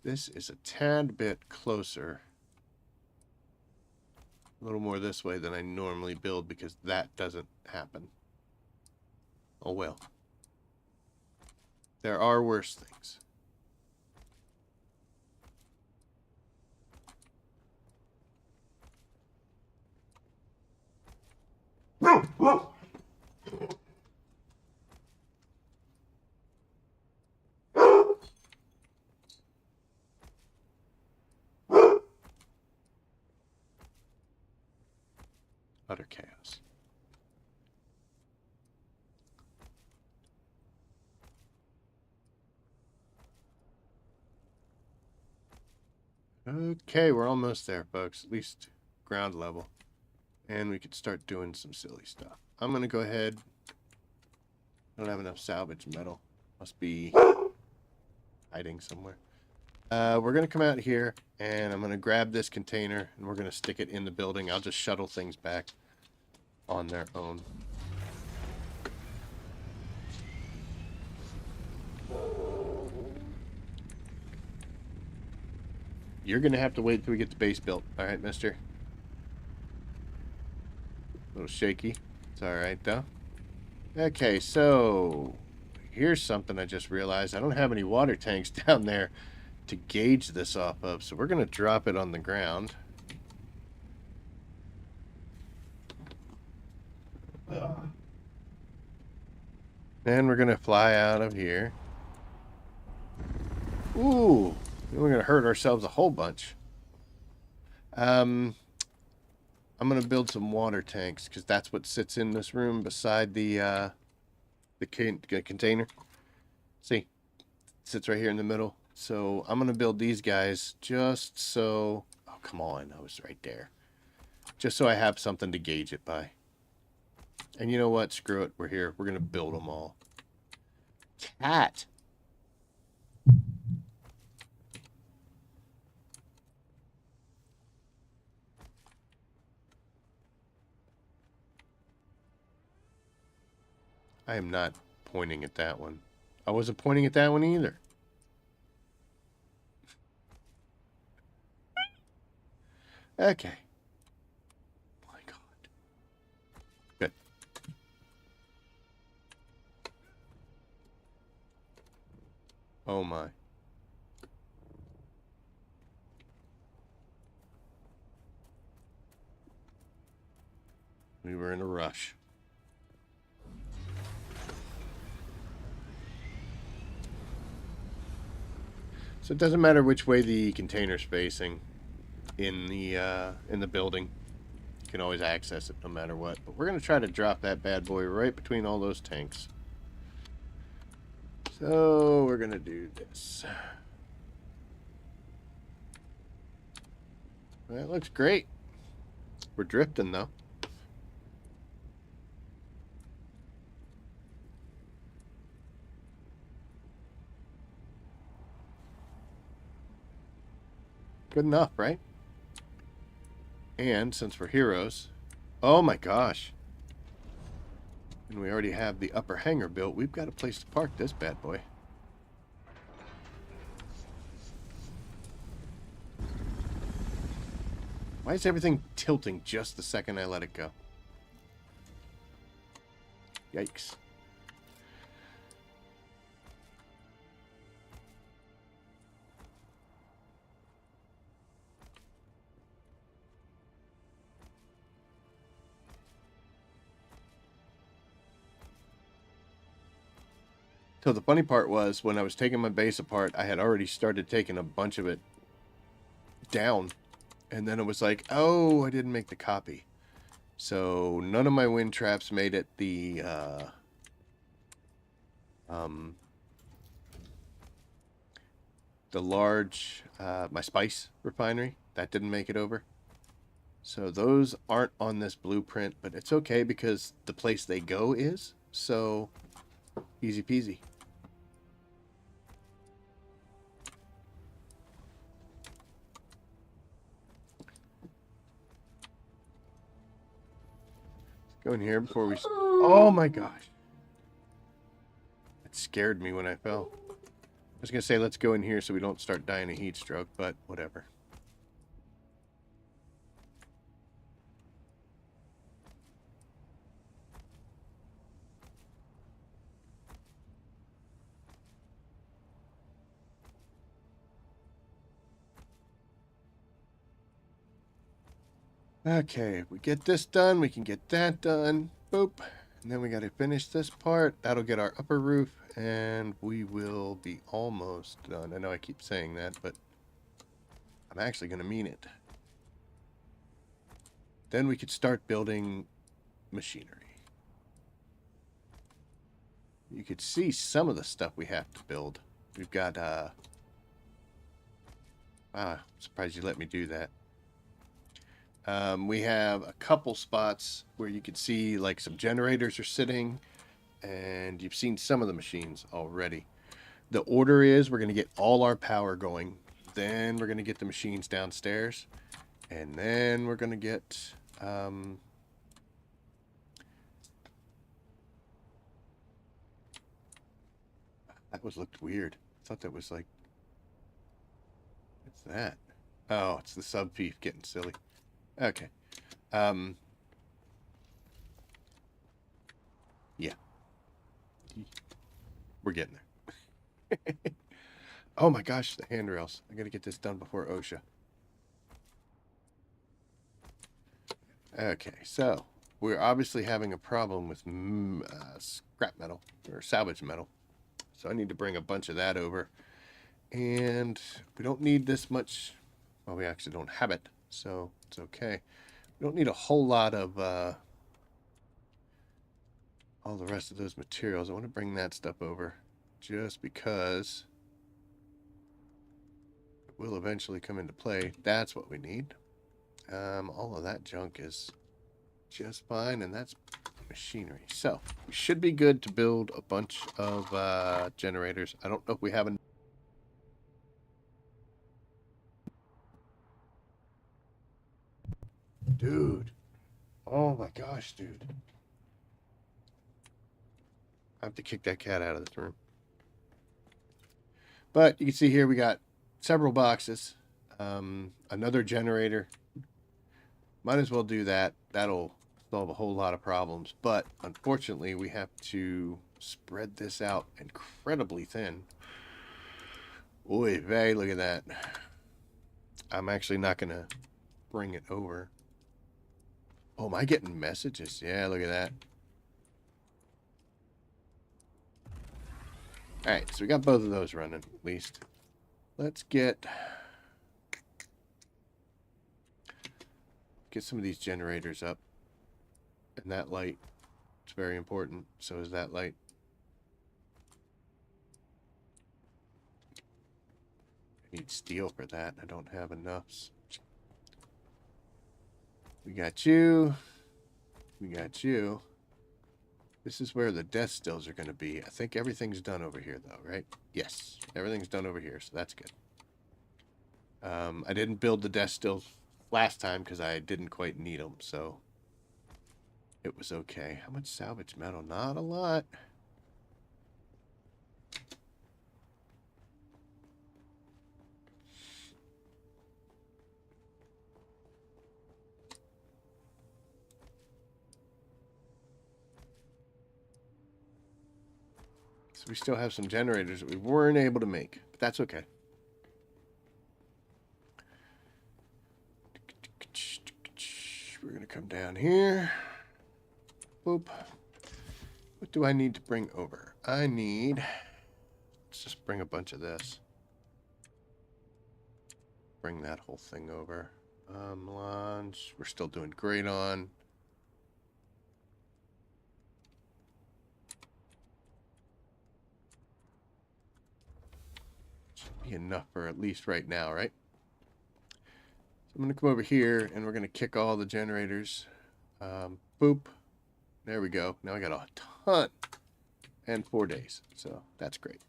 This is a tad bit closer. A little more this way than I normally build because that doesn't happen. Oh well. There are worse things. Utter chaos. Okay, we're almost there, folks. At least ground level. And we could start doing some silly stuff. I'm going to go ahead. I don't have enough salvage metal. Must be hiding somewhere. We're going to come out here, and I'm going to grab this container, and we're going to stick it in the building. I'll just shuttle things back on their own. You're going to have to wait till we get the base built. All right, mister? A little shaky. It's all right, though. Okay, so here's something I just realized. I don't have any water tanks down there to gauge this off of, so we're going to drop it on the ground. Then we're going to fly out of here. Ooh, we're going to hurt ourselves a whole bunch. I'm going to build some water tanks because that's what sits in this room beside the container. See, it sits right here in the middle. So I'm going to build these guys just so... Oh, come on. I was right there. Just so I have something to gauge it by. And you know what? Screw it. We're here. We're going to build them all. Cat. I am not pointing at that one. I wasn't pointing at that one either. Okay. My God. Good. Oh my. We were in a rush. So it doesn't matter which way the container's facing in the building. You can always access it no matter what. But we're going to try to drop that bad boy right between all those tanks. So we're going to do this. That looks great. We're drifting though. Good enough, right? And since we're heroes, oh my gosh. And we already have the upper hangar built, we've got a place to park this bad boy. Why is everything tilting just the second I let it go? Yikes. So the funny part was, when I was taking my base apart, I had already started taking a bunch of it down. And then it was like, oh, I didn't make the copy. So none of my wind traps made it. The large, my spice refinery, that didn't make it over. So those aren't on this blueprint, but it's okay because the place they go is. So easy peasy. Go in here before we... Oh my gosh. It scared me when I fell. was going to say let's go in here so we don't start dying of heat stroke, but whatever. Okay, we get this done, we can get that done. Boop. And then we got to finish this part. That'll get our upper roof, and we will be almost done. I know I keep saying that, but I'm actually going to mean it. Then we could start building machinery. You could see some of the stuff we have to build. We've got, wow, I'm surprised you let me do that. We have a couple spots where you can see like some generators are sitting, and you've seen some of the machines already. The order is we're going to get all our power going, then we're going to get the machines downstairs, and then we're going to get that looked weird. I thought that was like, what's that? Oh, it's the sub thief getting silly. Okay. Yeah. We're getting there. Oh my gosh, the handrails. I gotta get this done before OSHA. Okay, so we're obviously having a problem with scrap metal or salvage metal. So I need to bring a bunch of that over. And we don't need this much. Well, we actually don't have it, so it's okay. We don't need a whole lot of all the rest of those materials. I want to bring that stuff over just because it will eventually come into play. That's what we need. All of that junk is just fine, and that's machinery. So we should be good to build a bunch of generators. I don't know if we have enough. Dude. Oh my gosh, dude. I have to kick that cat out of this room. But you can see here we got several boxes. Another generator. Might as well do that. That'll solve a whole lot of problems. But unfortunately, we have to spread this out incredibly thin. Oy vey, look at that. I'm actually not going to bring it over. Oh, am I getting messages? Yeah, look at that. Alright, so we got both of those running, at least. Let's get some of these generators up. And that light, it's very important. So is that light. I need steel for that. I don't have enough. We got you. We got you. This is where the death stills are going to be. I think everything's done over here, though, right? Yes, everything's done over here, so that's good. I didn't build the death stills last time because I didn't quite need them, so it was okay. How much salvage metal? Not a lot. So we still have some generators that we weren't able to make, but that's okay. We're going to come down here. Boop. What do I need to bring over? I need... Let's just bring a bunch of this. Bring that whole thing over. Melange. We're still doing great on. Should be enough for at least right now, right? So I'm going to come over here, and we're going to kick all the generators. Boop. There we go. Now I got a ton. And 4 days. So that's great.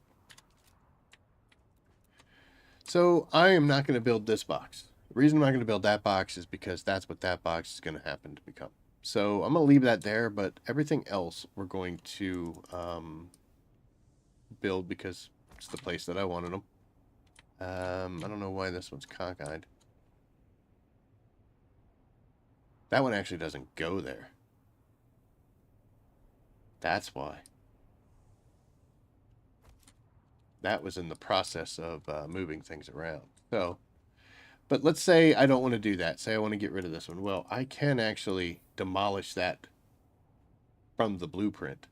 So I am not going to build this box. The reason I'm not going to build that box is because that's what that box is going to happen to become. So I'm going to leave that there, but everything else we're going to build because It's the place that I wanted them. I don't know why this one's cockeyed. That one actually doesn't go there. That's why. That was in the process of moving things around. So, but let's say I don't want to do that. Say I want to get rid of this one. Well, I can actually demolish that from the blueprint.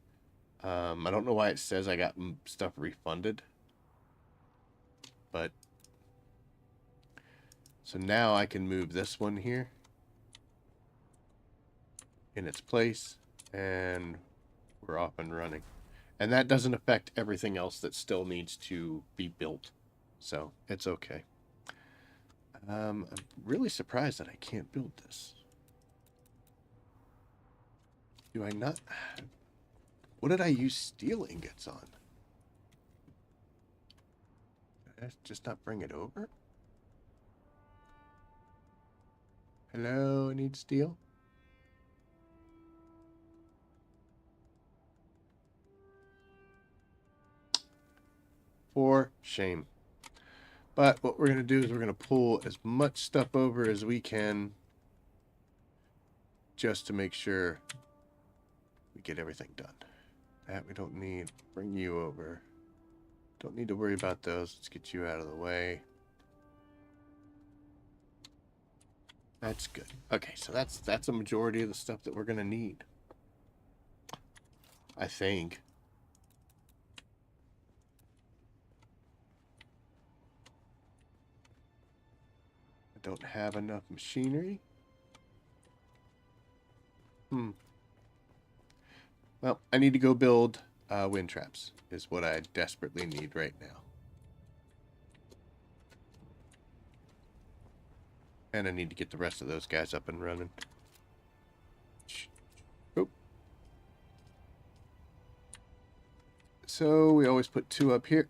I don't know why it says I got stuff refunded. But, so now I can move this one here in its place, and we're off and running. And that doesn't affect everything else that still needs to be built. So, it's okay. I'm really surprised that I can't build this. Do I not? What did I use steel ingots on? Did I just not bring it over? Hello, I need steel. For shame. But what we're going to do is we're going to pull as much stuff over as we can just to make sure we get everything done. That we don't need. Bring you over. Don't need to worry about those. Let's get you out of the way. That's good. Okay, so that's a majority of the stuff that we're going to need. I think. I don't have enough machinery. Well, I need to go build wind traps is what I desperately need right now. And I need to get the rest of those guys up and running. Oh. So we always put 2 up here.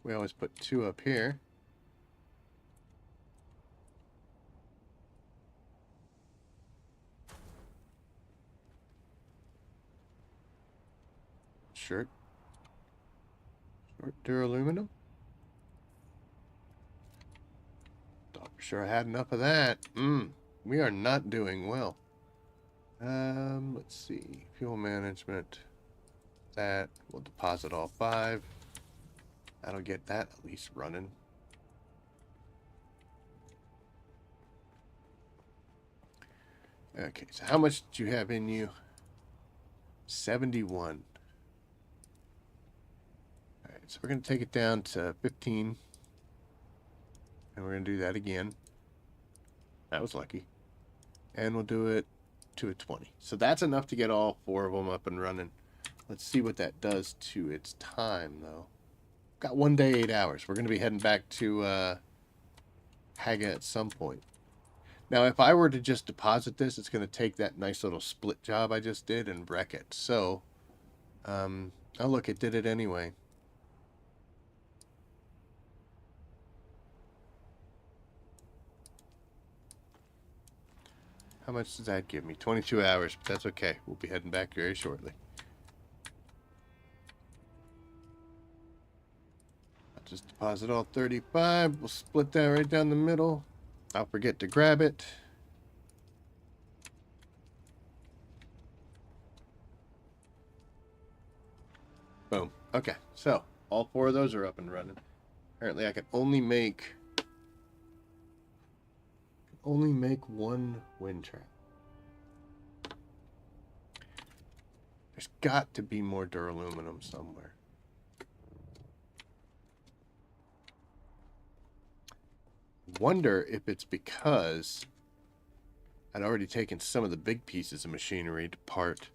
We always put 2 up here. Short duraluminum. Thought for sure I had enough of that. We are not doing well. Let's see. Fuel management. That. We'll deposit all 5. That'll get that at least running. Okay, so how much do you have in you? 71. Alright, so we're going to take it down to 15. And we're going to do that again. That was lucky. And we'll do it to a 20. So that's enough to get all 4 of them up and running. Let's see what that does to its time, though. Got 1 day, 8 hours. We're going to be heading back to Hagga at some point. Now, if I were to just deposit this, it's going to take that nice little split job I just did and wreck it. So, oh, look, it did it anyway. How much does that give me? 22 hours, but that's okay. We'll be heading back very shortly. I'll just deposit all 35. We'll split that right down the middle. I'll forget to grab it. Boom. Okay, so all 4 of those are up and running. Apparently I can only make 1 wind trap. There's got to be more duraluminum somewhere. Wonder if it's because I'd already taken some of the big pieces of machinery apart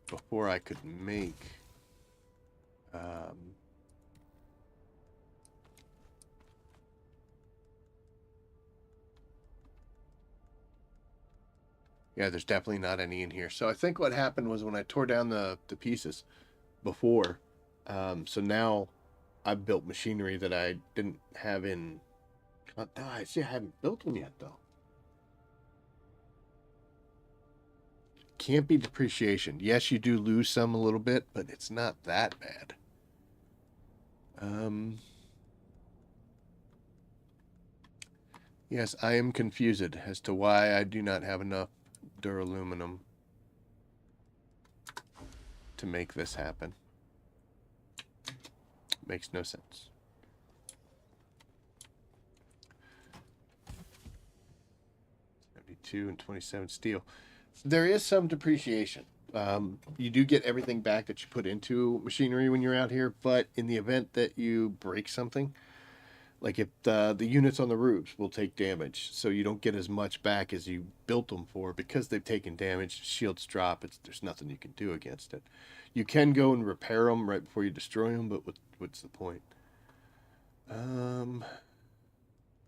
before I could make yeah, there's definitely not any in here. So I think what happened was when I tore down the pieces before, so now I've built machinery that I didn't have in. Oh, I see I haven't built them yet, though. can't be depreciation. Yes, you do lose some a little bit, but it's not that bad. Yes, I am confused as to why I do not have enough duraluminum to make this happen. Makes no sense. 72 and 27 steel. There is some depreciation. You do get everything back that you put into machinery when you're out here, but in the event that you break something, like if the units on the roofs will take damage, so you don't get as much back as you built them for because they've taken damage. Shields drop. There's nothing you can do against it. You can go and repair them right before you destroy them, but what's the point?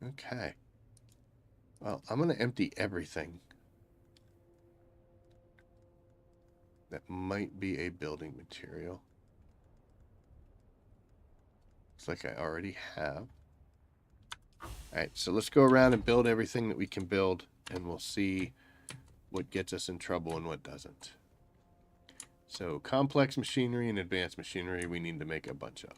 Okay. Well, I'm gonna empty everything. That might be a building material. Looks like I already have. Alright, so let's go around and build everything that we can build, and we'll see what gets us in trouble and what doesn't. So, complex machinery and advanced machinery we need to make a bunch of.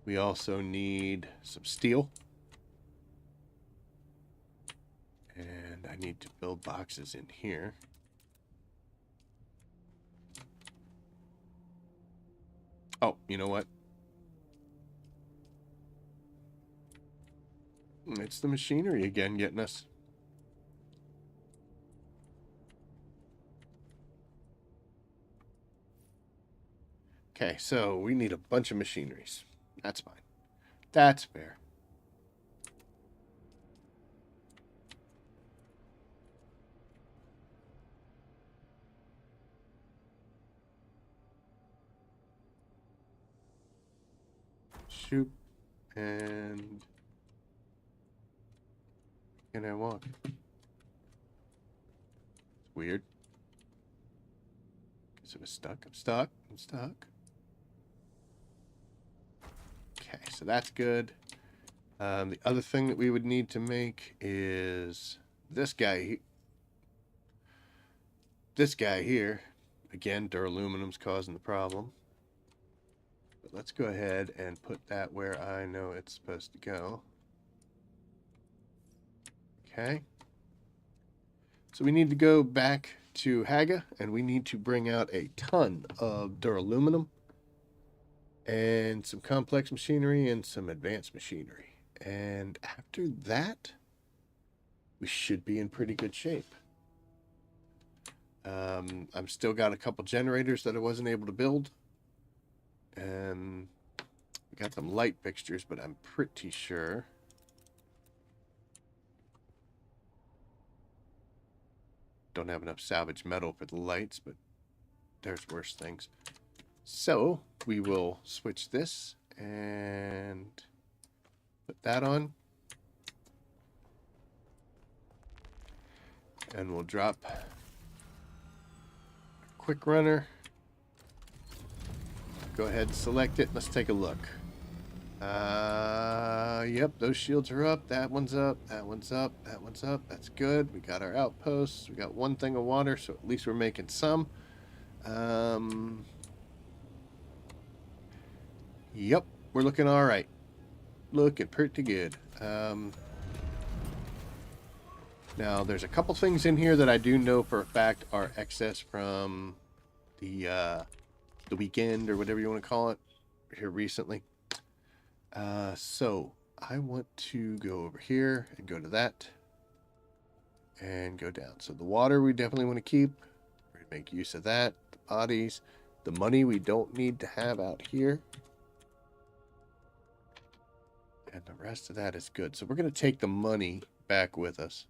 We also need some steel. And I need to build boxes in here. Oh, you know what? It's the machinery again getting us. Okay, so we need a bunch of machineries. That's fine. That's fair. Shoot. And can I walk? It's weird. Guess it was stuck. I'm stuck. I'm stuck. Okay, so that's good. The other thing that we would need to make is this guy. This guy here. Again, duraluminum's causing the problem. But let's go ahead and put that where I know it's supposed to go. Okay. So we need to go back to Hagga, and we need to bring out a ton of duraluminum and some complex machinery and some advanced machinery. And after that, we should be in pretty good shape. I'm still got a couple generators that I wasn't able to build. And we got some light fixtures, but I'm pretty sure don't have enough salvage metal for the lights, but there's worse things. So we will switch this and put that on. And we'll drop a quick runner. Go ahead and select it. Let's take a look. Yep, those shields are up. That one's up. That one's up. That one's up. That's good. We got our outposts. We got one thing of water, so at least we're making some. Yep, we're looking all right. Looking pretty good. Now, there's a couple things in here that I do know for a fact are excess from the weekend or whatever you want to call it here recently. So I want to go over here and go to that and go down. So the water we definitely want to keep. We're going to make use of that. The bodies, the money we don't need to have out here. And the rest of that is good. So we're going to take the money back with us.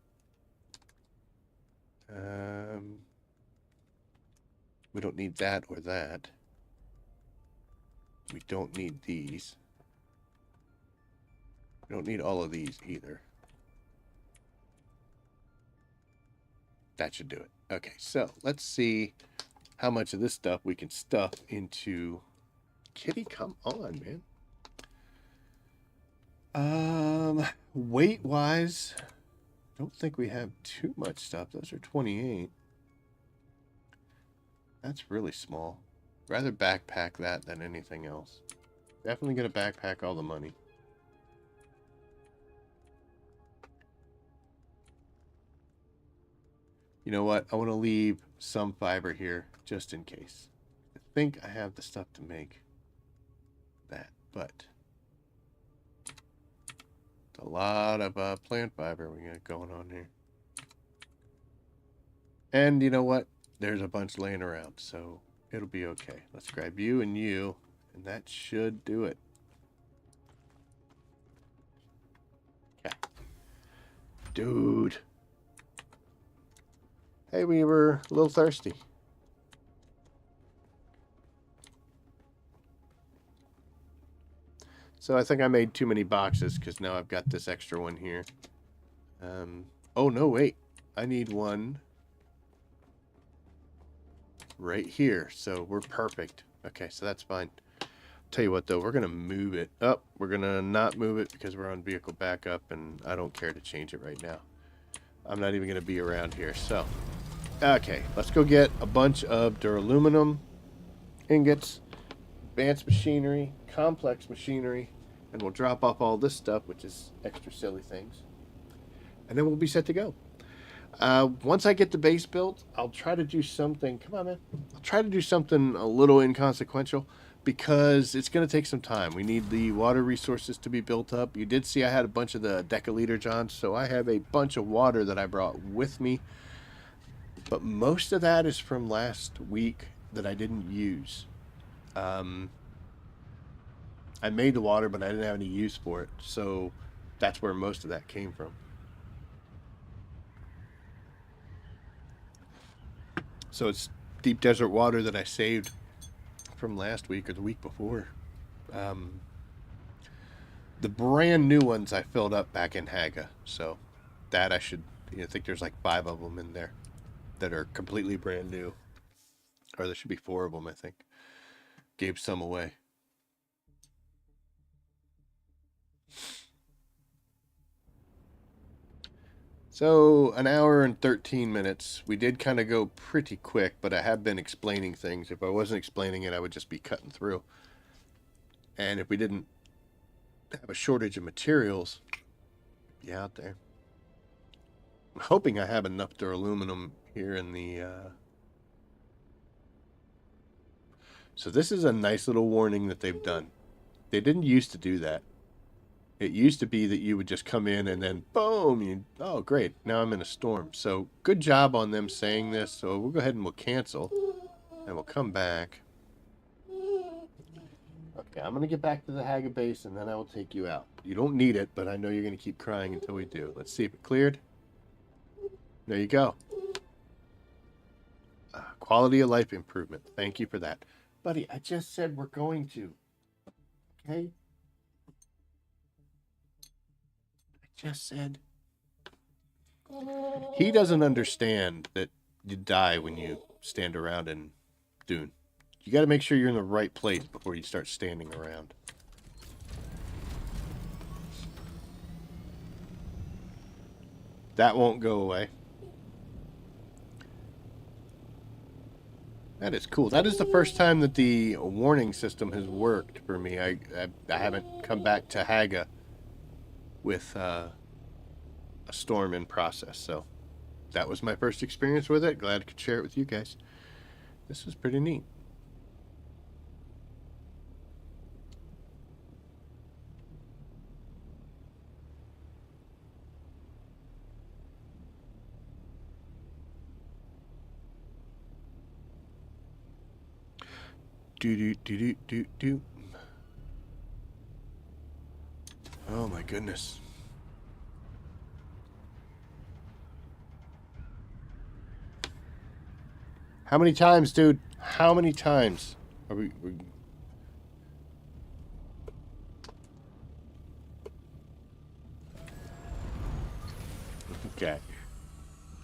We don't need that or that. We don't need these. We don't need all of these either. That should do it. Okay, so let's see how much of this stuff we can stuff into. Kitty, come on, man. Weight wise, don't think we have too much stuff. Those are 28. That's really small. Rather backpack that than anything else. Definitely gonna backpack all the money. You know what? I want to leave some fiber here just in case. I think I have the stuff to make that, but it's a lot of plant fiber we got going on here. And you know what? There's a bunch laying around, so it'll be okay. Let's grab you, and that should do it. Okay. Dude. Hey, we were a little thirsty. So I think I made too many boxes because now I've got this extra one here. Oh, no, wait. I need one right here. So we're perfect. Okay, so that's fine. Tell you what, though, we're going to move it up. We're going to not move it because we're on vehicle backup, and I don't care to change it right now. I'm not even going to be around here. So, okay, let's go get a bunch of duraluminum ingots, advanced machinery, complex machinery, and we'll drop off all this stuff, which is extra silly things. And then we'll be set to go. Once I get the base built, I'll try to do something. Come on, man. I'll try to do something a little inconsequential because it's going to take some time. We need the water resources to be built up. You did see I had a bunch of the deciliter johns, so I have a bunch of water that I brought with me. But most of that is from last week that I didn't use. I made the water, but I didn't have any use for it. So that's where most of that came from. So it's deep desert water that I saved from last week or the week before. The brand new ones I filled up back in Hagga. So that I should, I think there's like 5 of them in there that are completely brand new. Or there should be 4 of them, I think. Gave some away. So, an hour and 13 minutes. We did kind of go pretty quick, but I have been explaining things. If I wasn't explaining it, I would just be cutting through. And if we didn't have a shortage of materials, yeah, out there. I'm hoping I have enough duraluminum here in the... So this is a nice little warning that they've done. They didn't used to do that. It used to be that you would just come in and then boom, oh great, now I'm in a storm. So good job on them saying this. So we'll go ahead and we'll cancel and we'll come back. Okay, I'm going to get back to the Hagga base and then I will take you out. You don't need it, but I know you're going to keep crying until we do. Let's see if it cleared. There you go. Quality of life improvement. Thank you for that. Buddy, I just said we're going to. Okay? Just said. He doesn't understand that you die when you stand around in Dune. You got to make sure you're in the right place before you start standing around. That won't go away. That is cool. That is the first time that the warning system has worked for me. I haven't come back to Hagga with a storm in process, so that was my first experience with it. Glad I could share it with you guys. This was pretty neat. Do. Oh my goodness. How many times, dude? How many times are we... Okay.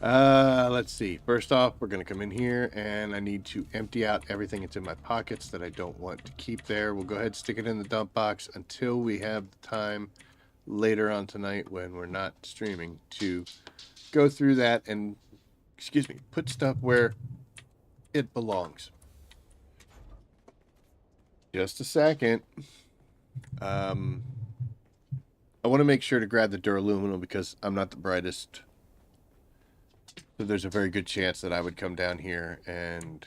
Let's see. First off, we're going to come in here and I need to empty out everything that's in my pockets that I don't want to keep there. We'll go ahead and stick it in the dump box until we have the time later on tonight when we're not streaming to go through that and, excuse me, put stuff where it belongs. Just a second. I want to make sure to grab the duraluminum because I'm not the brightest. So there's a very good chance that I would come down here and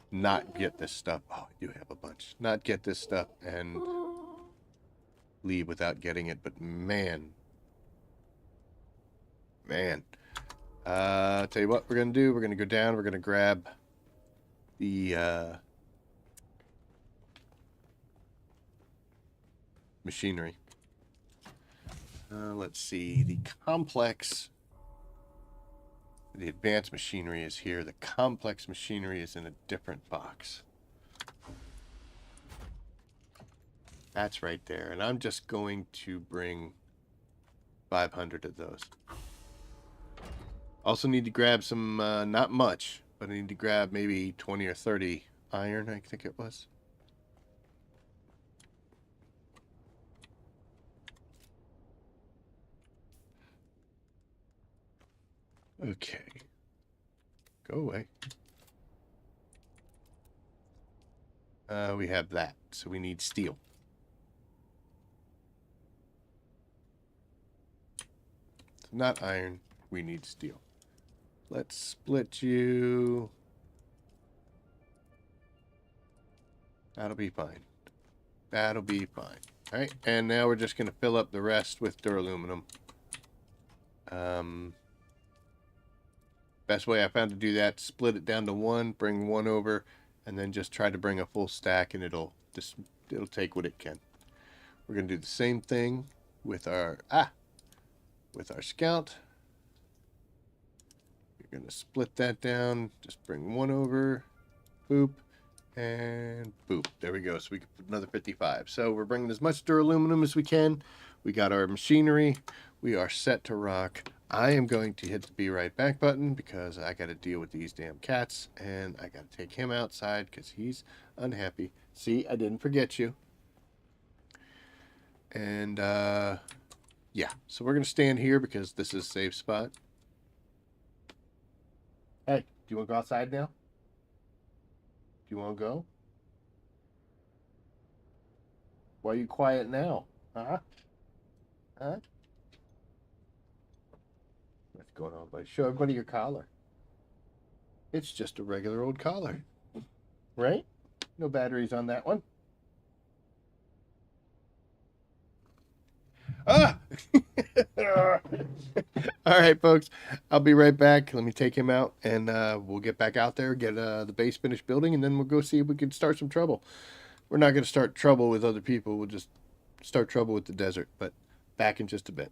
not get this stuff. Oh, I do have a bunch. Not get this stuff and leave without getting it. But man. I'll tell you what we're going to do. We're going to go down. We're going to grab the machinery. Let's see. The complex... The advanced machinery is here. The complex machinery is in a different box. That's right there. And I'm just going to bring 500 of those. Also need to grab some, not much, but I need to grab maybe 20 or 30 iron, I think it was. Okay. Go away. We have that, so we need steel. So not iron, we need steel. Let's split you. That'll be fine. That'll be fine. All right, and now we're just going to fill up the rest with duraluminum. Best way I found to do that, split it down to one, bring one over, and then just try to bring a full stack, and it'll take what it can. We're going to do the same thing with our scout. You're going to split that down, just bring one over, boop, and boop. There we go. So we can put another 55. So we're bringing as much duraluminum as we can. We got our machinery. We are set to rock. I am going to hit the be right back button because I got to deal with these damn cats, and I got to take him outside because he's unhappy. See, I didn't forget you. And yeah, so we're going to stand here because this is a safe spot. Hey, do you want to go outside now? Do you want to go? Why are you quiet now? Huh? Huh? What's going on, buddy? Show everybody your collar. It's just a regular old collar. Right? No batteries on that one. Ah! All right, folks. I'll be right back. Let me take him out, and we'll get back out there, get the base finished building, and then we'll go see if we can start some trouble. We're not going to start trouble with other people. We'll just start trouble with the desert, but back in just a bit.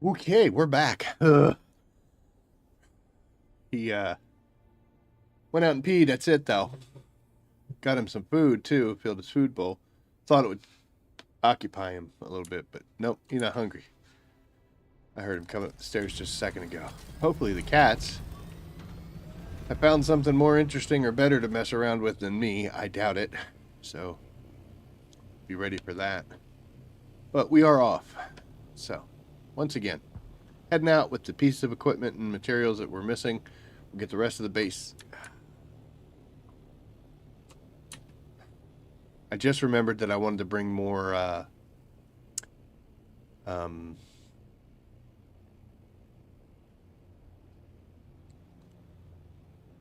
Okay, we're back. He went out and peed. That's it, though. Got him some food too. Filled his food bowl. Thought it would occupy him a little bit, but nope, he's not hungry. I heard him coming up the stairs just a second ago. Hopefully the cats have found something more interesting or better to mess around with than me. I doubt it. So be ready for that. But we are off. So once again, heading out with the pieces of equipment and materials that we're missing. We'll get the rest of the base. I just remembered that I wanted to bring more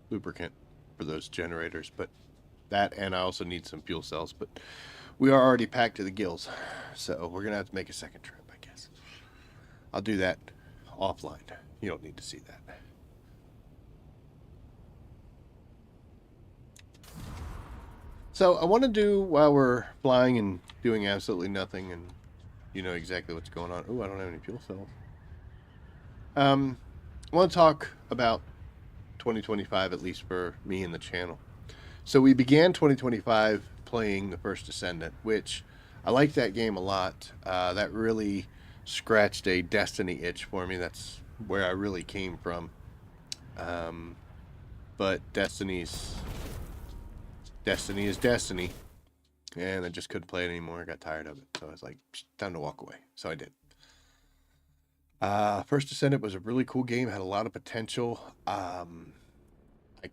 lubricant for those generators, but that, and I also need some fuel cells, but we are already packed to the gills, so we're gonna have to make a second trip, I guess. I'll do that offline. You don't need to see that. So I want to do, while we're flying and doing absolutely nothing, and you know exactly what's going on. Oh, I don't have any fuel cells. I want to talk about 2025, at least for me and the channel. So we began 2025 playing the First Descendant, which I like that game a lot. That really scratched a Destiny itch for me. That's where I really came from. But Destiny is Destiny, and I just couldn't play it anymore. I got tired of it, so I was like, time to walk away. So I did. First Descendant was a really cool game. Had a lot of potential. I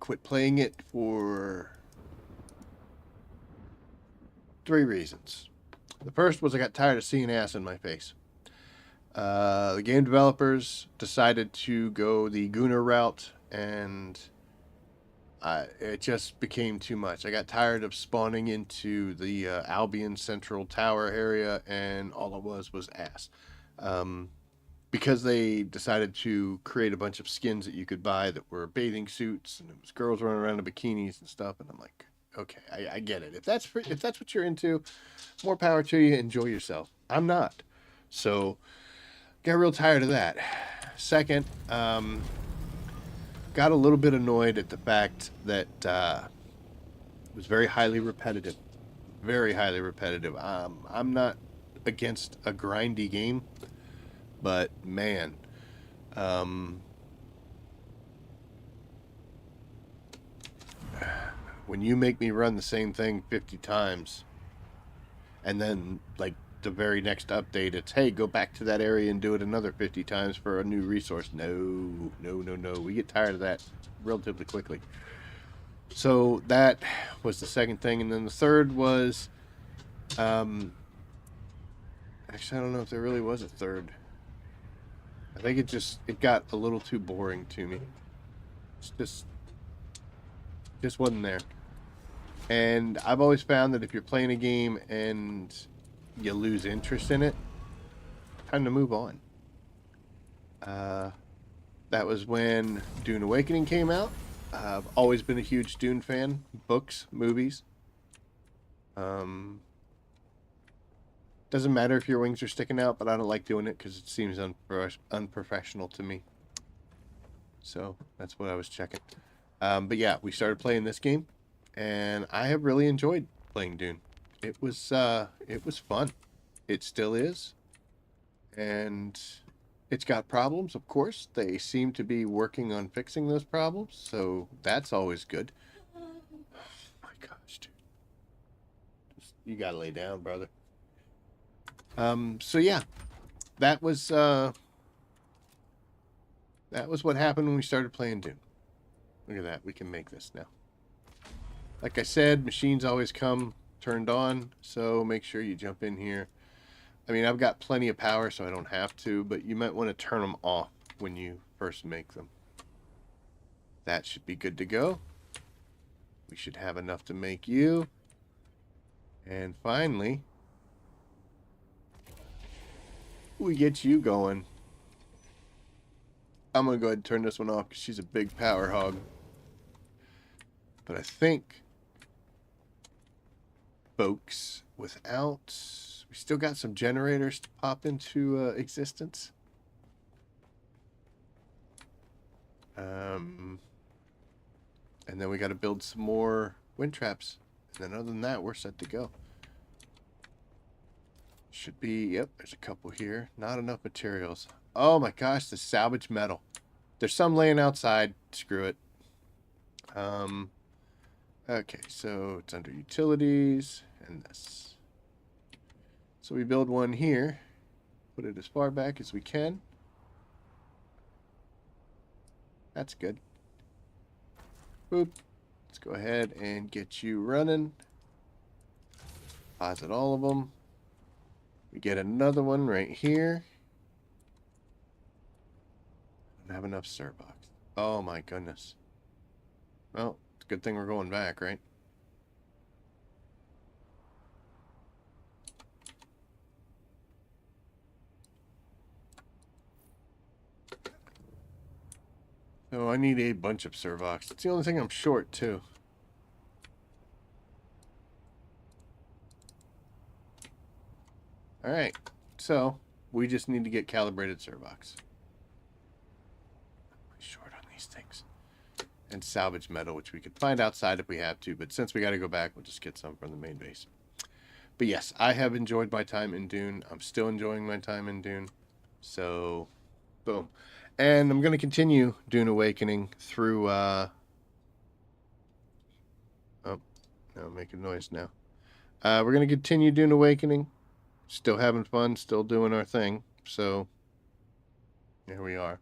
quit playing it for 3 reasons. The first was I got tired of seeing ass in my face. The game developers decided to go the Gunnar route, and it just became too much. I got tired of spawning into the Albion Central Tower area, and all it was ass. Because they decided to create a bunch of skins that you could buy that were bathing suits, and it was girls running around in bikinis and stuff, and I'm like, okay, I get it. If that's what you're into, more power to you. Enjoy yourself. I'm not. So got real tired of that. Second, got a little bit annoyed at the fact that it was very highly repetitive. Very highly repetitive. I'm not against a grindy game, but man, when you make me run the same thing 50 times, and then like the very next update, it's, hey, go back to that area and do it another 50 times for a new resource. No. We get tired of that relatively quickly. So that was the second thing. And then the third was, actually, I don't know if there really was a third. I think it got a little too boring to me. It's just wasn't there. And I've always found that if you're playing a game and you lose interest in it, time to move on. That was when Dune Awakening came out. I've always been a huge Dune fan. Books, movies. Doesn't matter if your wings are sticking out, but I don't like doing it because it seems unprofessional to me. So that's what I was checking. But yeah, we started playing this game, and I have really enjoyed playing Dune. It was fun. It still is. And it's got problems, of course. They seem to be working on fixing those problems, so that's always good. Oh my gosh, dude. You gotta lay down, brother. So yeah, that was what happened when we started playing Dune. Look at that. We can make this now. Like I said, machines always come turned on, so make sure you jump in here. I mean, I've got plenty of power, so I don't have to, but you might want to turn them off when you first make them. That should be good to go. We should have enough to make you. And finally, we get you going. I'm going to go ahead and turn this one off because she's a big power hog. But I think, folks, we still got some generators to pop into existence. And then we got to build some more wind traps. And then other than that, we're set to go. Should be, yep, there's a couple here. Not enough materials. Oh my gosh, the salvage metal. There's some laying outside. Screw it. Okay, so it's under utilities and this. So we build one here. Put it as far back as we can. That's good. Boop. Let's go ahead and get you running. Deposit all of them. We get another one right here. Don't have enough Servox. Oh my goodness. Well, it's a good thing we're going back, right? So I need a bunch of Servox. It's the only thing I'm short, too. Alright, so we just need to get calibrated Servox. Pretty short on these things. And salvage metal, which we could find outside if we have to, but since we got to go back, we'll just get some from the main base. But yes, I have enjoyed my time in Dune. I'm still enjoying my time in Dune. So, boom. And I'm going to continue Dune Awakening through, oh, no, making noise now. We're going to continue Dune Awakening. Still having fun, still doing our thing. So, here we are.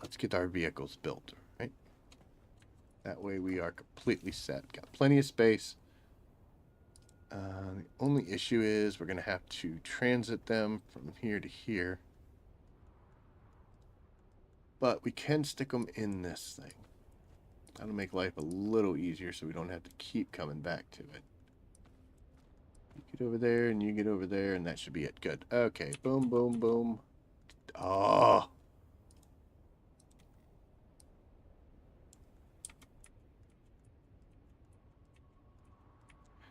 Let's get our vehicles built, right? That way we are completely set. Got plenty of space. The only issue is we're going to have to transit them from here to here. But we can stick them in this thing. That'll make life a little easier so we don't have to keep coming back to it. You get over there and you get over there and that should be it. Good. Okay. Boom, boom, boom. Oh.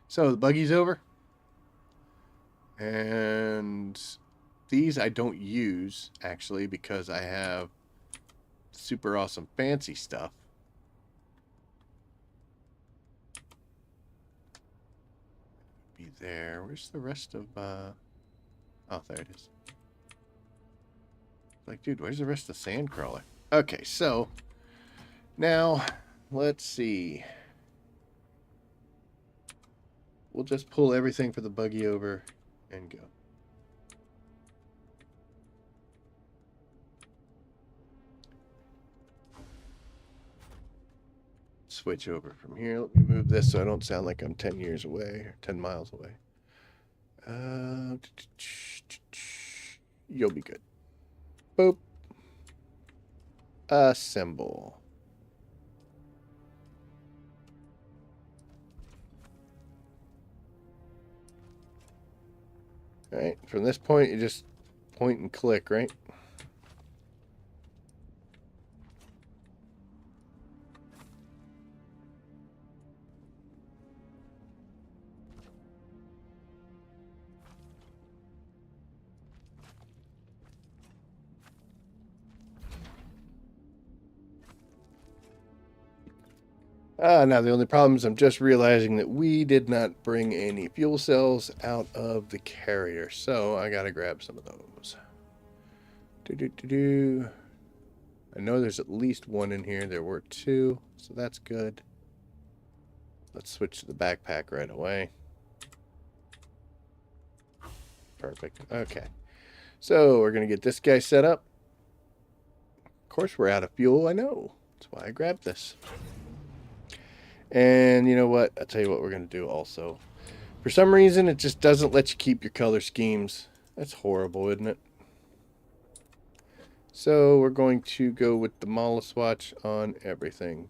So the buggy's over. And these I don't use, actually, because I have super awesome fancy stuff. Be there. Where's the rest of, oh, there it is. Like, dude, where's the rest of the Sandcrawler? Okay, so now let's see. We'll just pull everything for the buggy over and go. Switch over from here. Let me move this so I don't sound like I'm 10 years away or 10 miles away. You'll be good. Boop. Assemble. All right, from this point, you just point and click, right? Now the only problem is I'm just realizing that we did not bring any fuel cells out of the carrier, so I gotta grab some of those. I know there's at least one in here. There were two, so that's good. Let's switch to the backpack right away. Perfect. Okay. So we're gonna get this guy set up. Of course, we're out of fuel. I know. That's why I grabbed this. And you know what? I'll tell you what we're going to do also. For some reason, it just doesn't let you keep your color schemes. That's horrible, isn't it? So we're going to go with the Mala swatch on everything.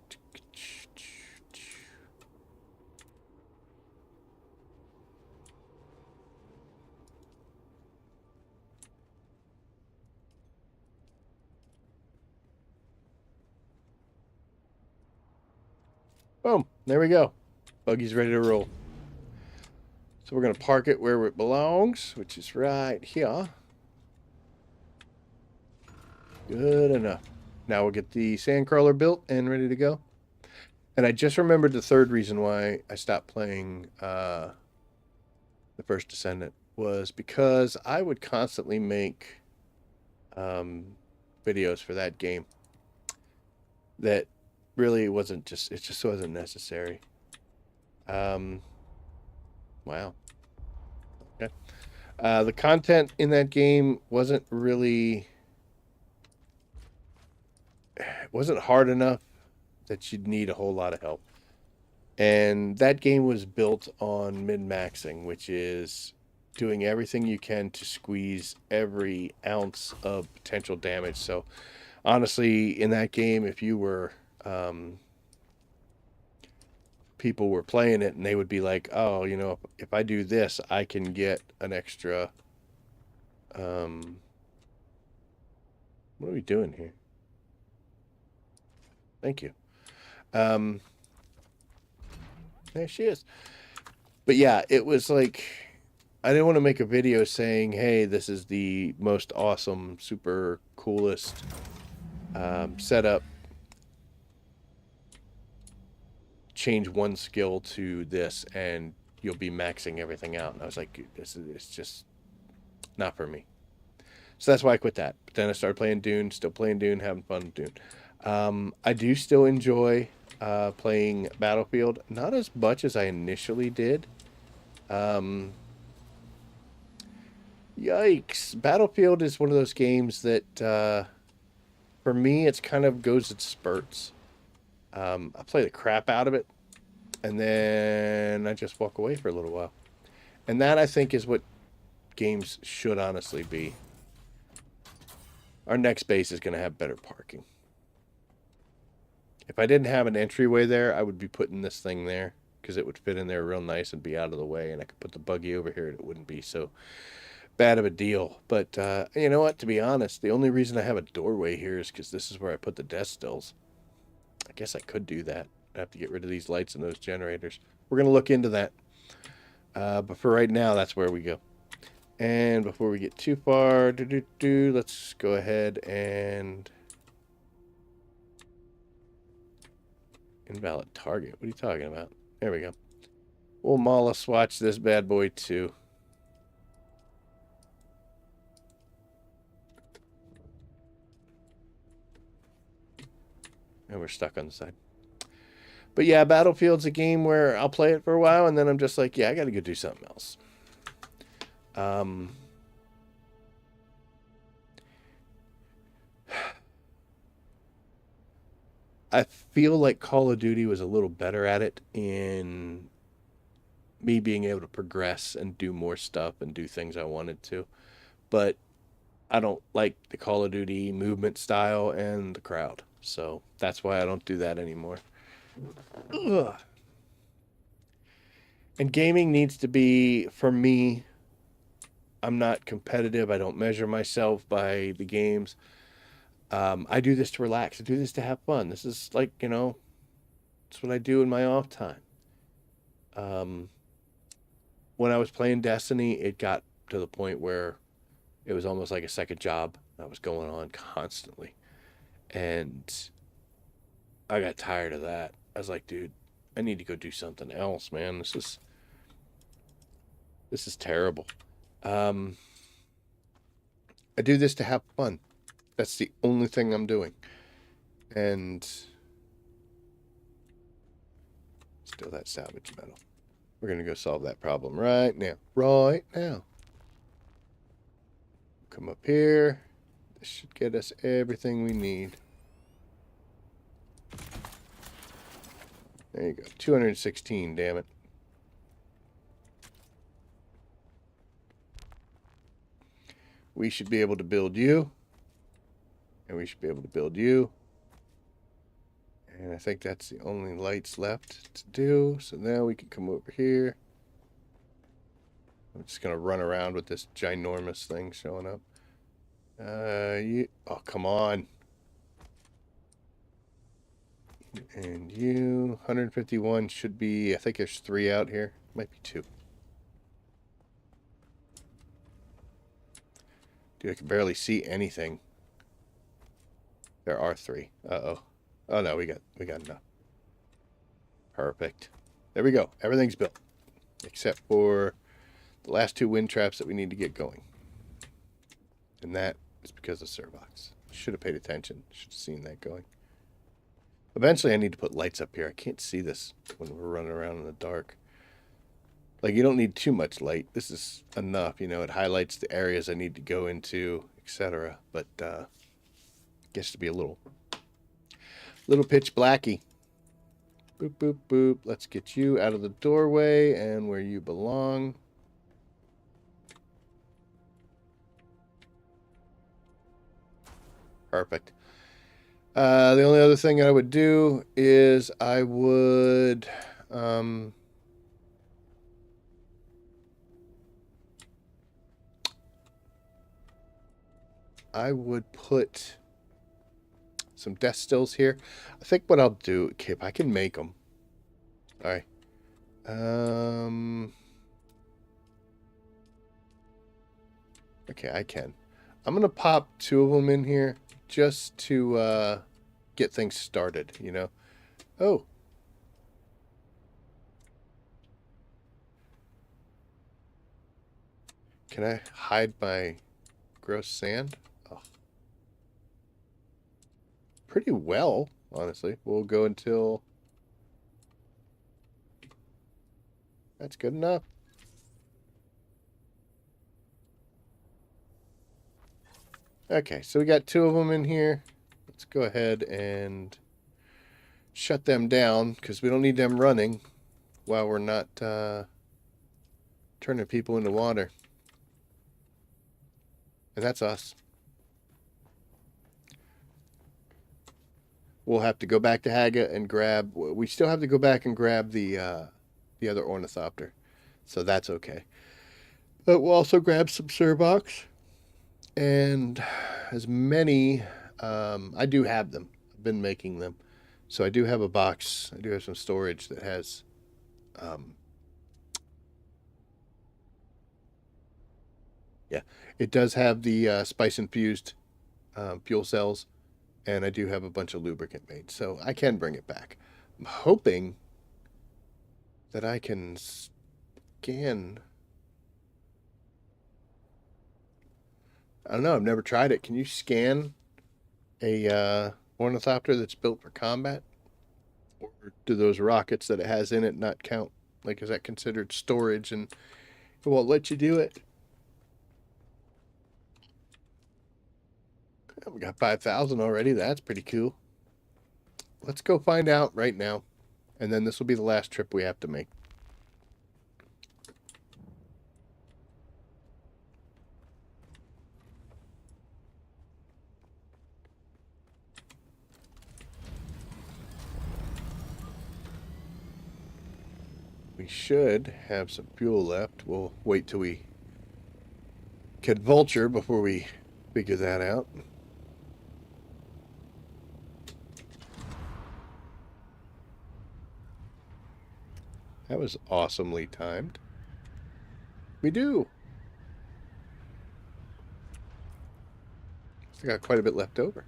Boom. There we go. Buggy's ready to roll. So we're going to park it where it belongs, which is right here. Good enough. Now we'll get the sandcrawler built and ready to go. And I just remembered the third reason why I stopped playing the First Descendant was because I would constantly make videos for that game that really wasn't just, it just wasn't necessary. Wow. Okay. The content in that game wasn't really, it wasn't hard enough that you'd need a whole lot of help. And that game was built on min-maxing, which is doing everything you can to squeeze every ounce of potential damage. So honestly, in that game, if you were people were playing it and they would be like, oh, you know, if I do this, I can get an extra what are we doing here? Thank you. There she is. But yeah, it was like I didn't want to make a video saying, hey, this is the most awesome, super coolest setup. Change one skill to this and you'll be maxing everything out. And I was like, this is, it's just not for me. So that's why I quit that. But then I started playing Dune, still playing Dune, having fun with Dune. I do still enjoy playing Battlefield, not as much as I initially did. Yikes. Battlefield is one of those games that, for me, it's kind of goes in spurts. I play the crap out of it, and then I just walk away for a little while. And that, I think, is what games should honestly be. Our next base is going to have better parking. If I didn't have an entryway there, I would be putting this thing there because it would fit in there real nice and be out of the way, and I could put the buggy over here and it wouldn't be so bad of a deal. But you know what? To be honest, the only reason I have a doorway here is because this is where I put the desk stills. I guess I could do that. I have to get rid of these lights and those generators. We're going to look into that. But for right now, that's where we go. And before we get too far, let's go ahead and invalid target. What are you talking about? There we go. We'll Mala swatch this bad boy too. And we're stuck on the side. But yeah, Battlefield's a game where I'll play it for a while and then I'm just like, yeah, I got to go do something else. I feel like Call of Duty was a little better at it in me being able to progress and do more stuff and do things I wanted to. But I don't like the Call of Duty movement style and the crowd. So that's why I don't do that anymore. Ugh. And gaming needs to be, for me, I'm not competitive. I don't measure myself by the games. I do this to relax. I do this to have fun. This is like, you know, it's what I do in my off time. When I was playing Destiny, it got to the point where it was almost like a second job that was going on constantly. And I got tired of that. I was like, dude, I need to go do something else, man. This is terrible. I do this to have fun. That's the only thing I'm doing. And still that salvage metal. We're going to go solve that problem right now. Right now. Come up here. This should get us everything we need. There you go. 216, damn it. We should be able to build you. And we should be able to build you. And I think that's the only lights left to do. So now we can come over here. I'm just going to run around with this ginormous thing showing up. Oh, come on. And you, 151 should be, I think there's 3 out here. Might be 2. Dude, I can barely see anything. There are 3. Uh-oh. Oh no, we got enough. Perfect. There we go. Everything's built. Except for the last 2 wind traps that we need to get going. And that is because of Servox. Should have paid attention. Should have seen that going. Eventually I need to put lights up here. I can't see this when we're running around in the dark. Like, you don't need too much light. This is enough, you know. It highlights the areas I need to go into, etc. But gets to be a little pitch blacky. Boop, boop, boop. Let's get you out of the doorway and where you belong. Perfect. The only other thing I would do is I would put some death stills here. I think what I'll do, okay, if I can make them. All right. Okay, I can. I'm going to pop 2 of them in here just to get things started, you know. Oh. Can I hide my gross sand? Oh. Pretty well, honestly. We'll go until... That's good enough. Okay, so we got 2 of them in here. Let's go ahead and shut them down because we don't need them running while we're not turning people into water. And that's us. We'll have to go back to Hagga and grab... We still have to go back and grab the other ornithopter. So that's okay. But we'll also grab some Servox. And as many... I do have them. I've been making them. So I do have a box. I do have some storage that has... yeah, it does have the spice-infused fuel cells. And I do have a bunch of lubricant made. So I can bring it back. I'm hoping that I can scan... I don't know. I've never tried it. Can you scan a ornithopter that's built for combat? Or do those rockets that it has in it not count? Like, is that considered storage and it won't let you do it? We got 5,000 already. That's pretty cool. Let's go find out right now. And then this will be the last trip we have to make. We should have some fuel left. We'll wait till we get Vulture before we figure that out. That was awesomely timed. We do. Still got quite a bit left over.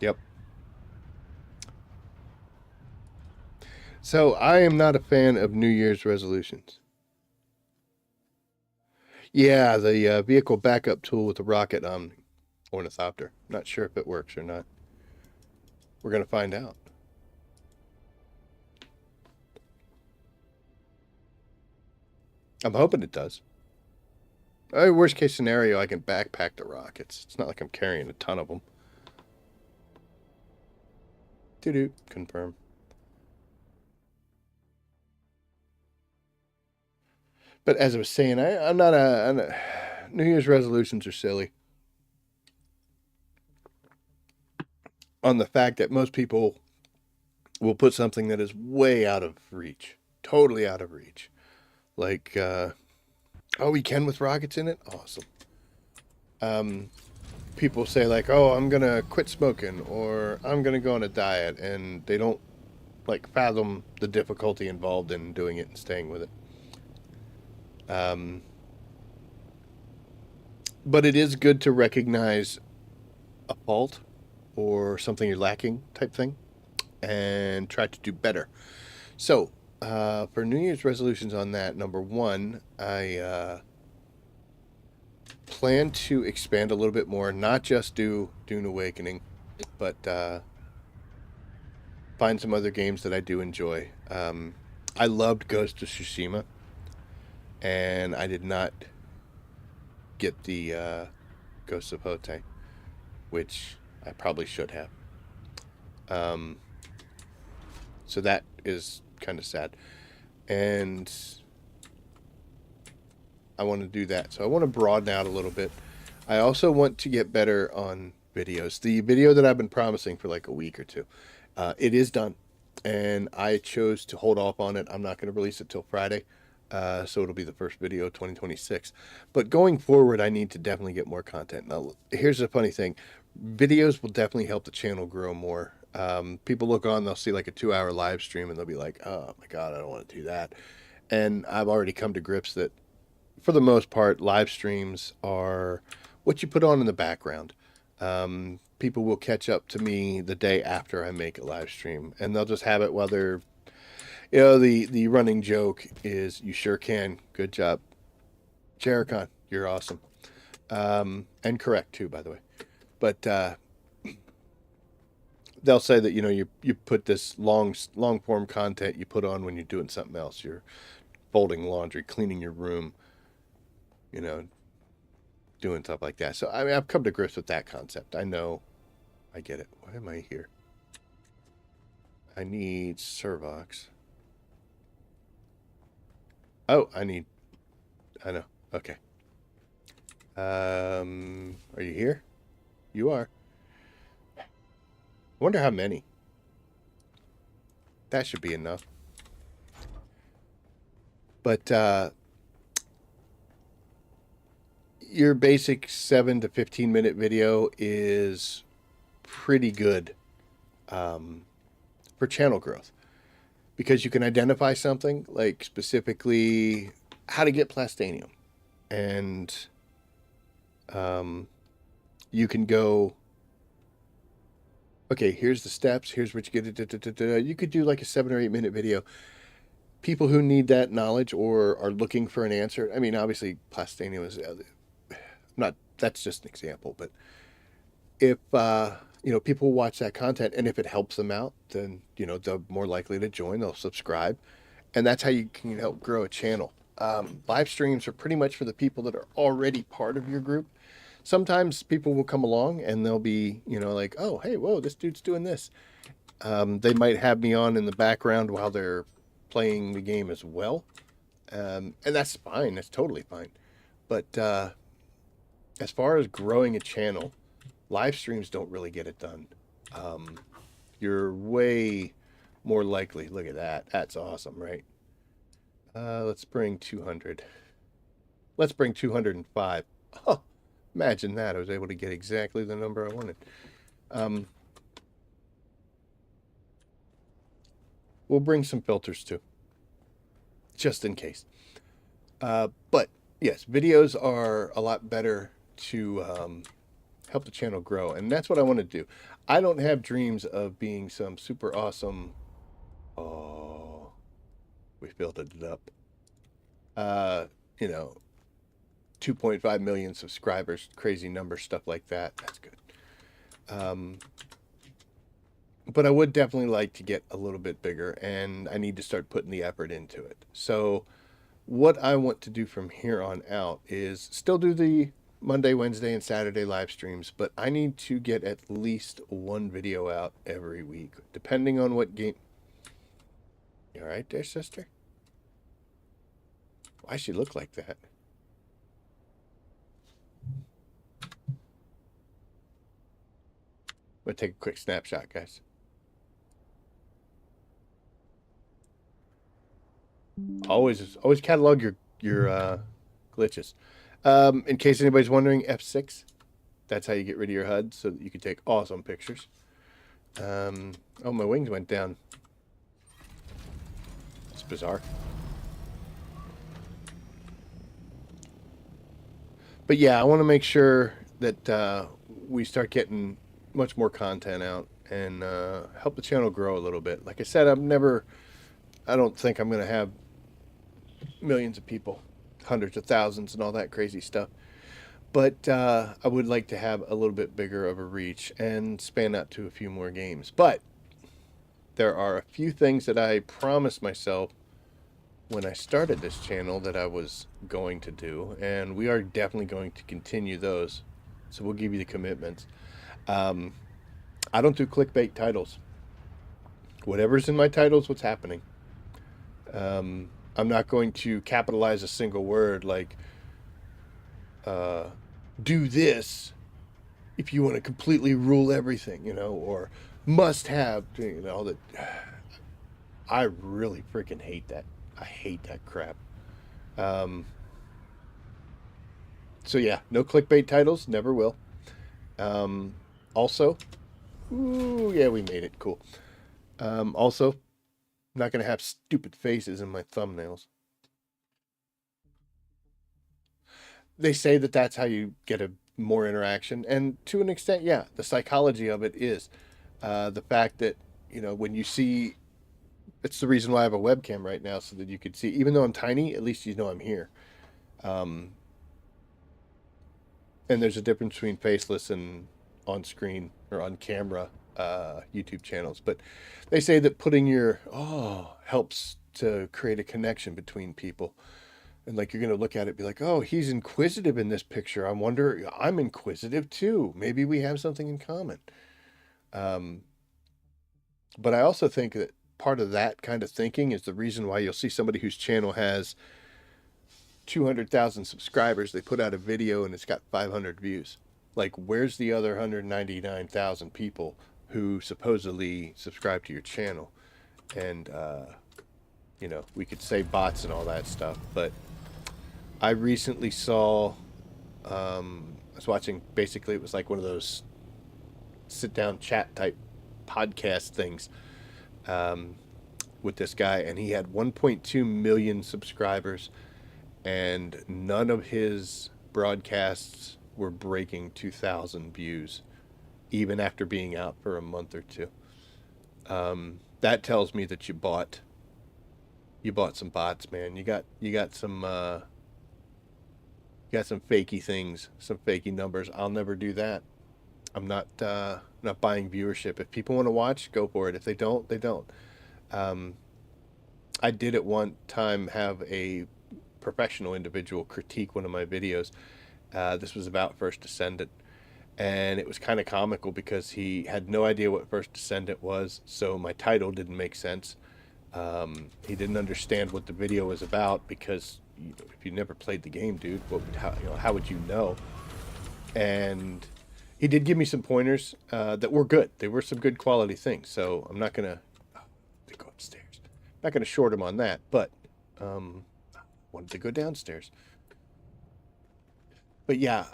Yep. So I am not a fan of New Year's resolutions. Yeah, the vehicle backup tool with the rocket ornithopter. Not sure if it works or not. We're going to find out. I'm hoping it does. Worst case scenario, I can backpack the rockets. It's not like I'm carrying a ton of them. Doo-doo. Confirm. But as I was saying, I'm not a... New Year's resolutions are silly. on the fact that most people will put something that is way out of reach, totally out of reach. Like, oh, we can with rockets in it? Awesome. People say, like, oh, I'm going to quit smoking or I'm going to go on a diet, and they don't, like, fathom the difficulty involved in doing it and staying with it. But it is good to recognize a fault or something you're lacking type thing and try to do better. So, for New Year's resolutions on that, number one, I plan to expand a little bit more, not just do Dune Awakening, but find some other games that I do enjoy. I loved Ghost of Tsushima, and I did not get the Ghost of Hote, which I probably should have. Um, so that is kind of sad. And I want to do that. So I want to broaden out a little bit. I also want to get better on videos. The video that I've been promising for like a week or two, it is done. And I chose to hold off on it. I'm not going to release it till Friday. So it'll be the first video of 2026. But going forward, I need to definitely get more content. Now, here's the funny thing. Videos will definitely help the channel grow more. People look on, they'll see like a 2-hour live stream, and they'll be like, oh my God, I don't want to do that. And I've already come to grips that for the most part, live streams are what you put on in the background. People will catch up to me the day after I make a live stream, and they'll just have it while they're, the running joke is, you sure can. Good job. Jericon, you're awesome. And correct, too, by the way. But they'll say that, you put this long form content you put on when you're doing something else. You're folding laundry, cleaning your room, doing stuff like that. So, I mean, I've come to grips with that concept. I know. I get it. Why am I here? I need Servox. Oh, I know. Okay. Are you here? You are. I wonder how many. That should be enough. But, your basic 7 to 15 minute video is pretty good for channel growth, because you can identify something, like specifically how to get plastanium, and you can go, okay, here's the steps, here's what you get. You could do like a 7 or 8 minute video. People who need that knowledge or are looking for an answer, I mean, obviously plastanium is not, that's just an example, but if people watch that content, and if it helps them out, then they're more likely to join, they'll subscribe, and that's how you can help grow a channel. Live streams are pretty much for the people that are already part of your group. Sometimes people will come along and they'll be like, oh, hey, whoa, this dude's doing this. They might have me on in the background while they're playing the game as well, and that's fine, that's totally fine. But as far as growing a channel, live streams don't really get it done. You're way more likely. Look at that. That's awesome, right? Let's bring 200. Let's bring 205. Oh, imagine that. I was able to get exactly the number I wanted. We'll bring some filters too, just in case. But yes, videos are a lot better to help the channel grow, and that's what I want to do. I don't have dreams of being some super awesome, oh, we filled it up, 2.5 million subscribers, crazy number, stuff like that. That's good. But I would definitely like to get a little bit bigger, and I need to start putting the effort into it. So what I want to do from here on out is still do the Monday, Wednesday, and Saturday live streams, but I need to get at least one video out every week, depending on what game. You all right there, sister? Why she look like that? But take a quick snapshot, guys. Always catalog your glitches. In case anybody's wondering, F6. That's how you get rid of your HUD, so that you can take awesome pictures. Oh, my wings went down. It's bizarre. But yeah, I want to make sure that we start getting much more content out and help the channel grow a little bit. Like I said, I don't think I'm going to have millions of people, hundreds of thousands, and all that crazy stuff. But I would like to have a little bit bigger of a reach and span out to a few more games. But there are a few things that I promised myself when I started this channel that I was going to do, and we are definitely going to continue those. So we'll give you the commitments. I don't do clickbait titles. Whatever's in my titles, what's happening. I'm not going to capitalize a single word like do this if you want to completely rule everything, or must have, that. I really freaking hate that. I hate that crap. So yeah, no clickbait titles, never will. Also, ooh, yeah, we made it. Cool. Also, I'm not going to have stupid faces in my thumbnails. They say that that's how you get a more interaction, and to an extent, yeah, the psychology of it is the fact that when you see, it's the reason why I have a webcam right now, so that you could see, even though I'm tiny, at least I'm here. And there's a difference between faceless and on screen or on camera YouTube channels, but they say that putting your helps to create a connection between people. And like, you're going to look at it and be like, oh, he's inquisitive in this picture. I wonder, I'm inquisitive too. Maybe we have something in common. But I also think that part of that kind of thinking is the reason why you'll see somebody whose channel has 200,000 subscribers. They put out a video and it's got 500 views. Like, where's the other 199,000 people who supposedly subscribe to your channel? And, we could say bots and all that stuff, but I recently saw, I was watching, basically it was like one of those sit down chat type podcast things with this guy, and he had 1.2 million subscribers, and none of his broadcasts were breaking 2,000 views, even after being out for a month or two. That tells me that you bought some bots, man. You got some fakey things, some fakey numbers. I'll never do that. I'm not buying viewership. If people want to watch, go for it. If they don't, they don't. I did at one time have a professional individual critique one of my videos. This was about First Descendant, and it was kind of comical because he had no idea what First Descendant was, so my title didn't make sense. He didn't understand what the video was about because if you never played the game, dude, how would you know? And he did give me some pointers that were good. They were some good quality things. So I'm not gonna go upstairs. Not gonna short him on that, but wanted to go downstairs. But yeah,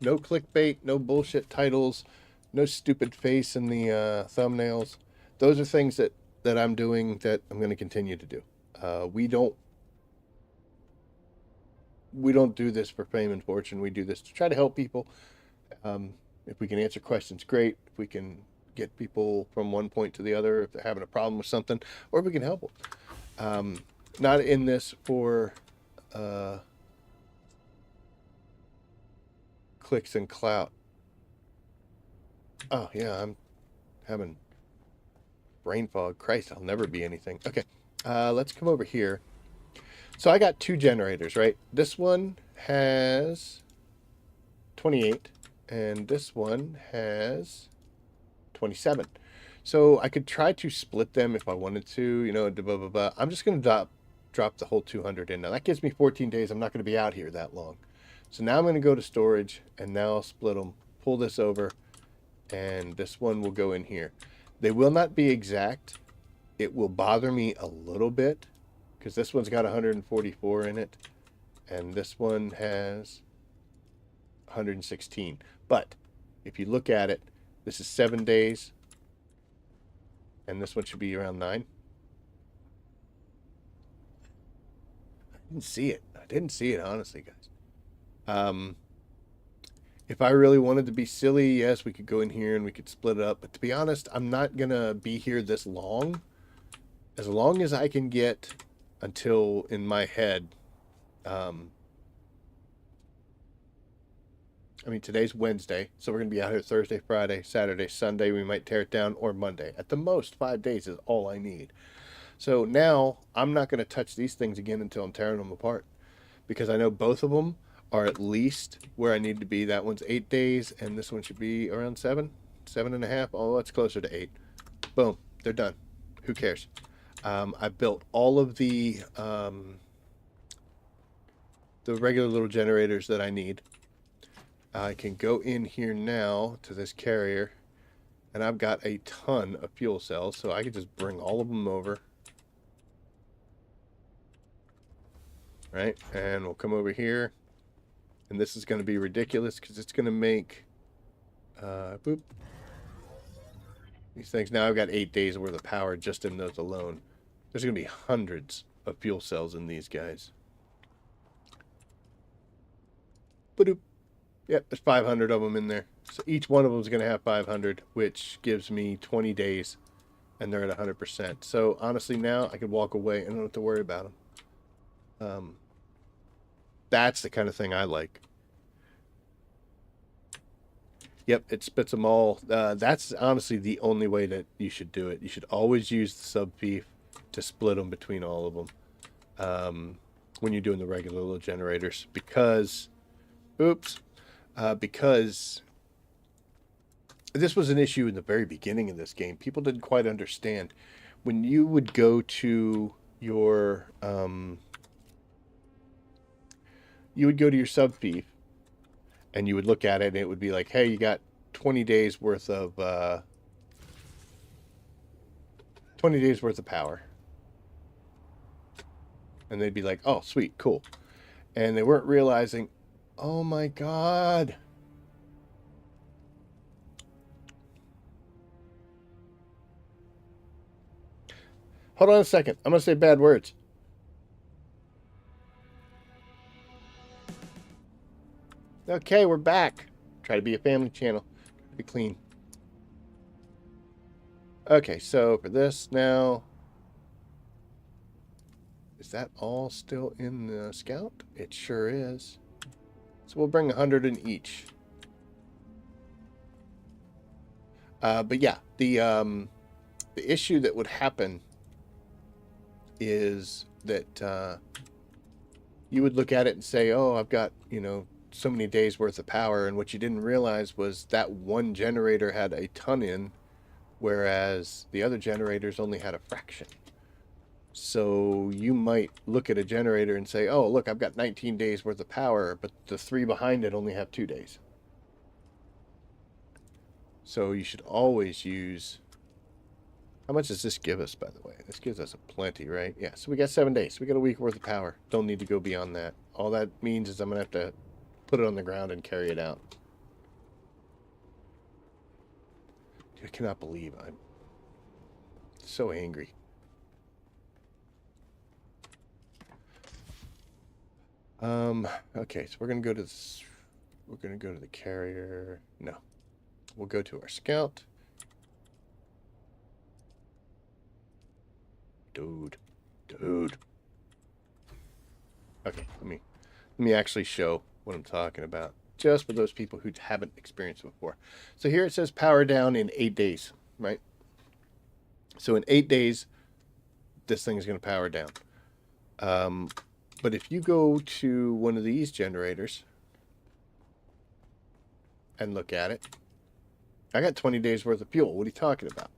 no clickbait, no bullshit titles, no stupid face in the thumbnails. Those are things that I'm doing, that I'm going to continue to do. We don't do this for fame and fortune. We do this to try to help people. If we can answer questions, great. If we can get people from one point to the other, if they're having a problem with something, or if we can help them. Not in this for clicks and clout. Oh yeah, I'm having brain fog. Christ, I'll never be anything. Okay, let's come over here. So I got two generators, right? This one has 28, and this one has 27. So I could try to split them if I wanted to, blah, blah, blah. I'm just going to drop the whole 200 in. Now, that gives me 14 days. I'm not going to be out here that long. So now I'm going to go to storage, and now I'll split them, pull this over, and this one will go in here. They will not be exact. It will bother me a little bit because this one's got 144 in it, and this one has 116. But if you look at it, this is 7 days, and this one should be around 9. I didn't see it. I didn't see it, honestly, guys. If I really wanted to be silly, yes, we could go in here and we could split it up. But to be honest, I'm not going to be here this long. As long as I can get until, in my head, I mean, today's Wednesday, so we're going to be out here Thursday, Friday, Saturday, Sunday. We might tear it down, or Monday. At the most, 5 days is all I need. So now I'm not going to touch these things again until I'm tearing them apart, because I know both of them are at least where I need to be. That one's 8 days, and this one should be around 7.5. Oh, it's closer to 8. Boom, they're done. Who cares? I built all of the regular little generators that I need. I can go in here now to this carrier, and I've got a ton of fuel cells, so I can just bring all of them over. Right, and we'll come over here, and this is going to be ridiculous because it's going to make boop, these things. Now I've got 8 days worth of power just in those alone. There's going to be hundreds of fuel cells in these guys. Ba-doop. Yep, there's 500 of them in there. So each one of them is going to have 500, which gives me 20 days, and they're at 100%. So honestly, now I could walk away and don't have to worry about them. That's the kind of thing I like. Yep, it spits them all. That's honestly the only way that you should do it. You should always use the sub-beef to split them between all of them when you're doing the regular little generators. Because, because this was an issue in the very beginning of this game. People didn't quite understand. When you would go to your sub-beef, and you would look at it, and it would be like, hey, you got 20 days worth of 20 days worth of power. And they'd be like, oh, sweet, cool. And they weren't realizing, oh my God. Hold on a second. I'm going to say bad words. Okay, we're back. Try to be a family channel. Try to be clean. Okay, so for this now, is that all still in the scout? It sure is. So we'll bring 100 in each. But yeah, the issue that would happen is that you would look at it and say, oh, I've got, so many days worth of power, and what you didn't realize was that one generator had a ton in, whereas the other generators only had a fraction. So you might look at a generator and say, oh, look, I've got 19 days worth of power, but the 3 behind it only have 2 days. So you should always use... How much does this give us, by the way? This gives us a plenty, right? Yeah, so we got 7 days. We got a week worth of power. Don't need to go beyond that. All that means is I'm going to have to put it on the ground and carry it out. Dude, I cannot believe I'm so angry. Okay, so we're going to go to this. We're going to go to the carrier. No. We'll go to our scout. Dude. Okay, let me actually show what I'm talking about, just for those people who haven't experienced it before. So here it says power down in 8 days, right? So in 8 days, this thing is going to power down. But if you go to one of these generators and look at it, I got 20 days worth of fuel. What are you talking about?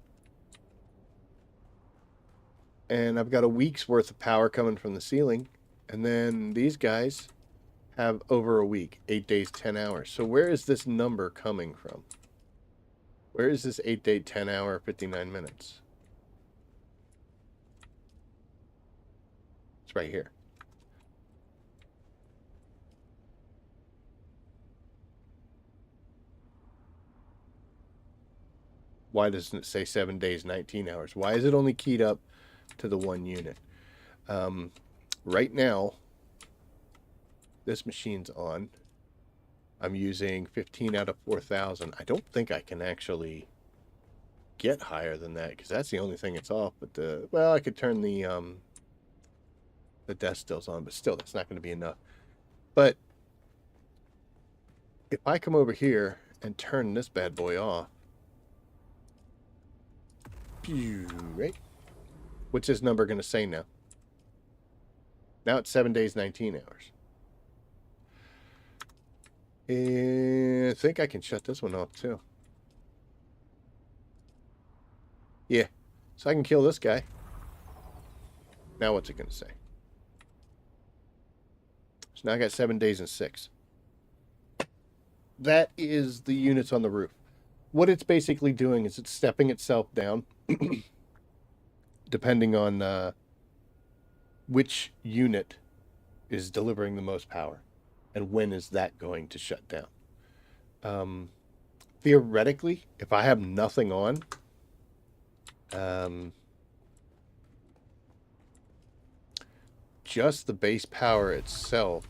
And I've got a week's worth of power coming from the ceiling. And then these guys have over a week, 8 days, 10 hours. So where is this number coming from? Where is this 8 day, 10 hour, 59 minutes? It's right here. Why doesn't it say 7 days, 19 hours? Why is it only keyed up to the one unit? Right now, this machine's on. I'm using 15 out of 4,000. I don't think I can actually get higher than that because that's the only thing it's off. But well, I could turn the desk stills on, but still, that's not going to be enough. But if I come over here and turn this bad boy off, right? What's this number going to say now? Now it's 7 days, 19 hours. And I think I can shut this one off too. Yeah. So I can kill this guy. Now what's it going to say? So now I got 7 days and 6. That is the units on the roof. What it's basically doing is it's stepping itself down depending on which unit is delivering the most power and when is that going to shut down. Theoretically, if I have nothing on, just the base power itself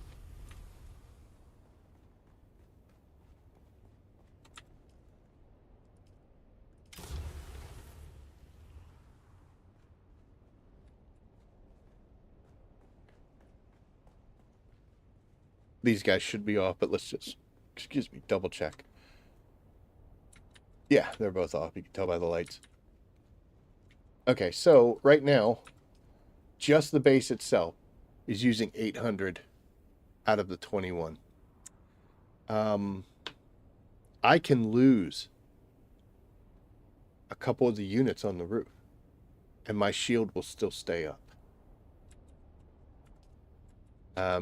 these guys should be off, but let's just, excuse me, double check. Yeah, they're both off. You can tell by the lights. Okay, so right now, just the base itself is using 800 out of the 21. I can lose a couple of the units on the roof, and my shield will still stay up.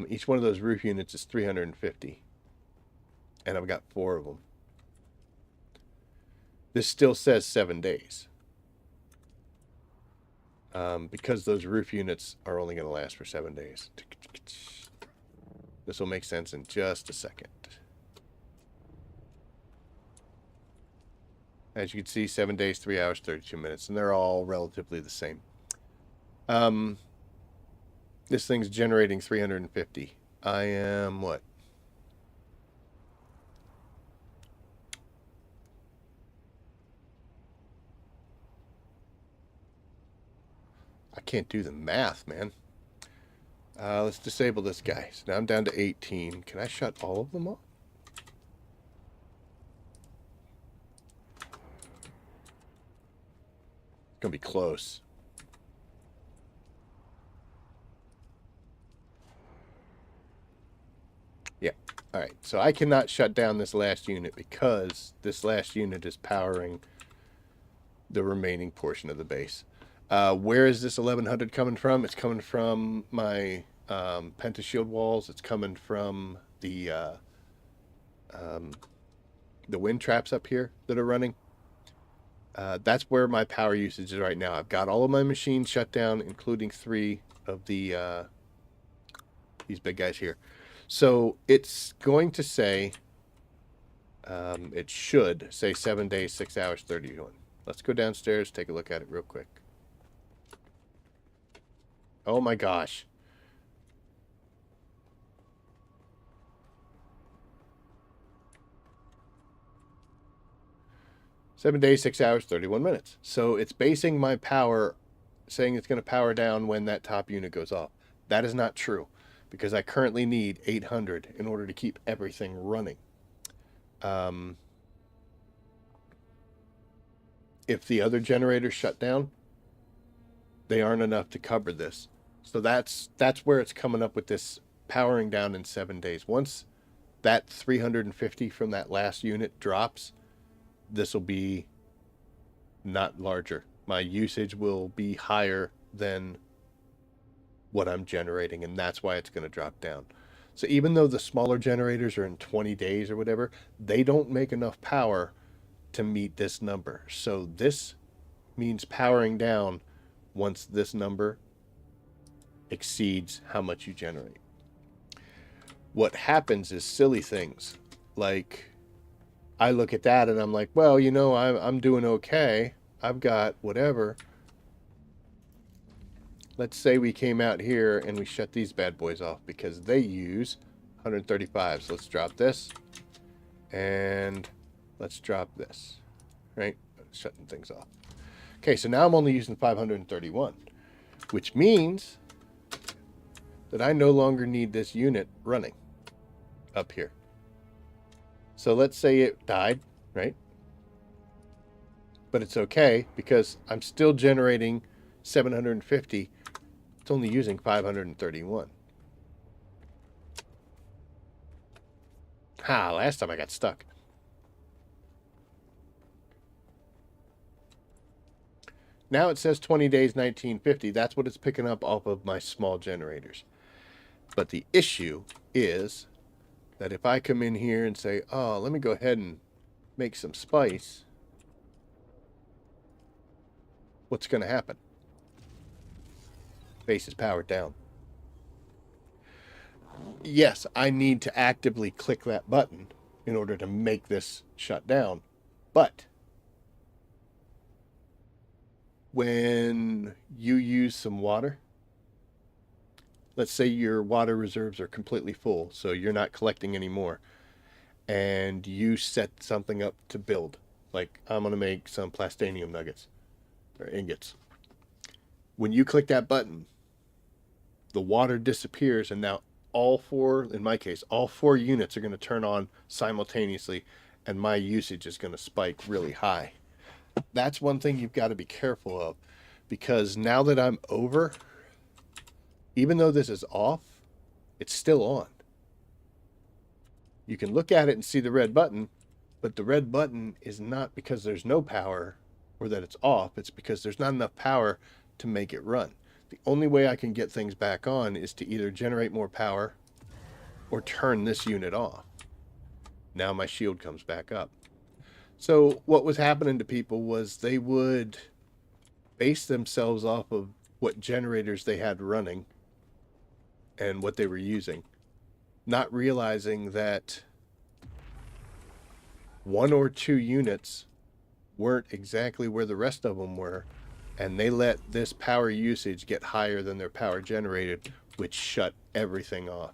Each one of those roof units is 350, and I've got 4 of them. This still says 7 days. Because those roof units are only going to last for 7 days. This will make sense in just a second. As you can see, 7 days, 3 hours, 32 minutes, and they're all relatively the same. This thing's generating 350. I am what? I can't do the math, man. Let's disable this guy. So now I'm down to 18. Can I shut all of them off? It's gonna be close. Yeah. All right. So I cannot shut down this last unit because this last unit is powering the remaining portion of the base. Where is this 1100 coming from? It's coming from my Penta shield walls. It's coming from the wind traps up here that are running. That's where my power usage is right now. I've got all of my machines shut down, including 3 of the these big guys here. So it's going to say, it should say 7 days, 6 hours, 31. Let's go downstairs, take a look at it real quick. Oh my gosh. Seven days, 6 hours, 31 minutes. So it's basing my power, saying it's going to power down when that top unit goes off. That is not true, because I currently need 800 in order to keep everything running. If the other generators shut down, they aren't enough to cover this. So that's where it's coming up with this powering down in 7 days. Once that 350 from that last unit drops, this will be not larger. My usage will be higher than what I'm generating, and that's why it's going to drop down. So even though the smaller generators are in 20 days or whatever, they don't make enough power to meet this number. So this means powering down once this number exceeds how much you generate. What happens is silly things like I look at that and I'm like, well, you know, I'm doing okay. I've got whatever. Let's say we came out here and we shut these bad boys off because they use 135. So let's drop this and let's drop this, right? Shutting things off. Okay, so now I'm only using 531, which means that I no longer need this unit running up here. So let's say it died, right? But it's okay because I'm still generating 750. It's only using 531. Ha, last time I got stuck. Now it says 20 days, 1950. That's what it's picking up off of my small generators. But the issue is that if I come in here and say, oh, let me go ahead and make some spice, what's going to happen? Base is powered down. Yes, I need to actively click that button in order to make this shut down. But when you use some water, let's say your water reserves are completely full, so you're not collecting any more, and you set something up to build. Like, I'm going to make some plastanium nuggets or ingots. When you click that button, the water disappears, and now all four, in my case, all four units are going to turn on simultaneously, and my usage is going to spike really high. That's one thing you've got to be careful of, because now that I'm over, even though this is off, it's still on. You can look at it and see the red button, but the red button is not because there's no power or that it's off. It's because there's not enough power to make it run. The only way I can get things back on is to either generate more power or turn this unit off. Now my shield comes back up. So what was happening to people was they would base themselves off of what generators they had running and what they were using, not realizing that one or two units weren't exactly where the rest of them were, and they let this power usage get higher than their power generated, which shut everything off.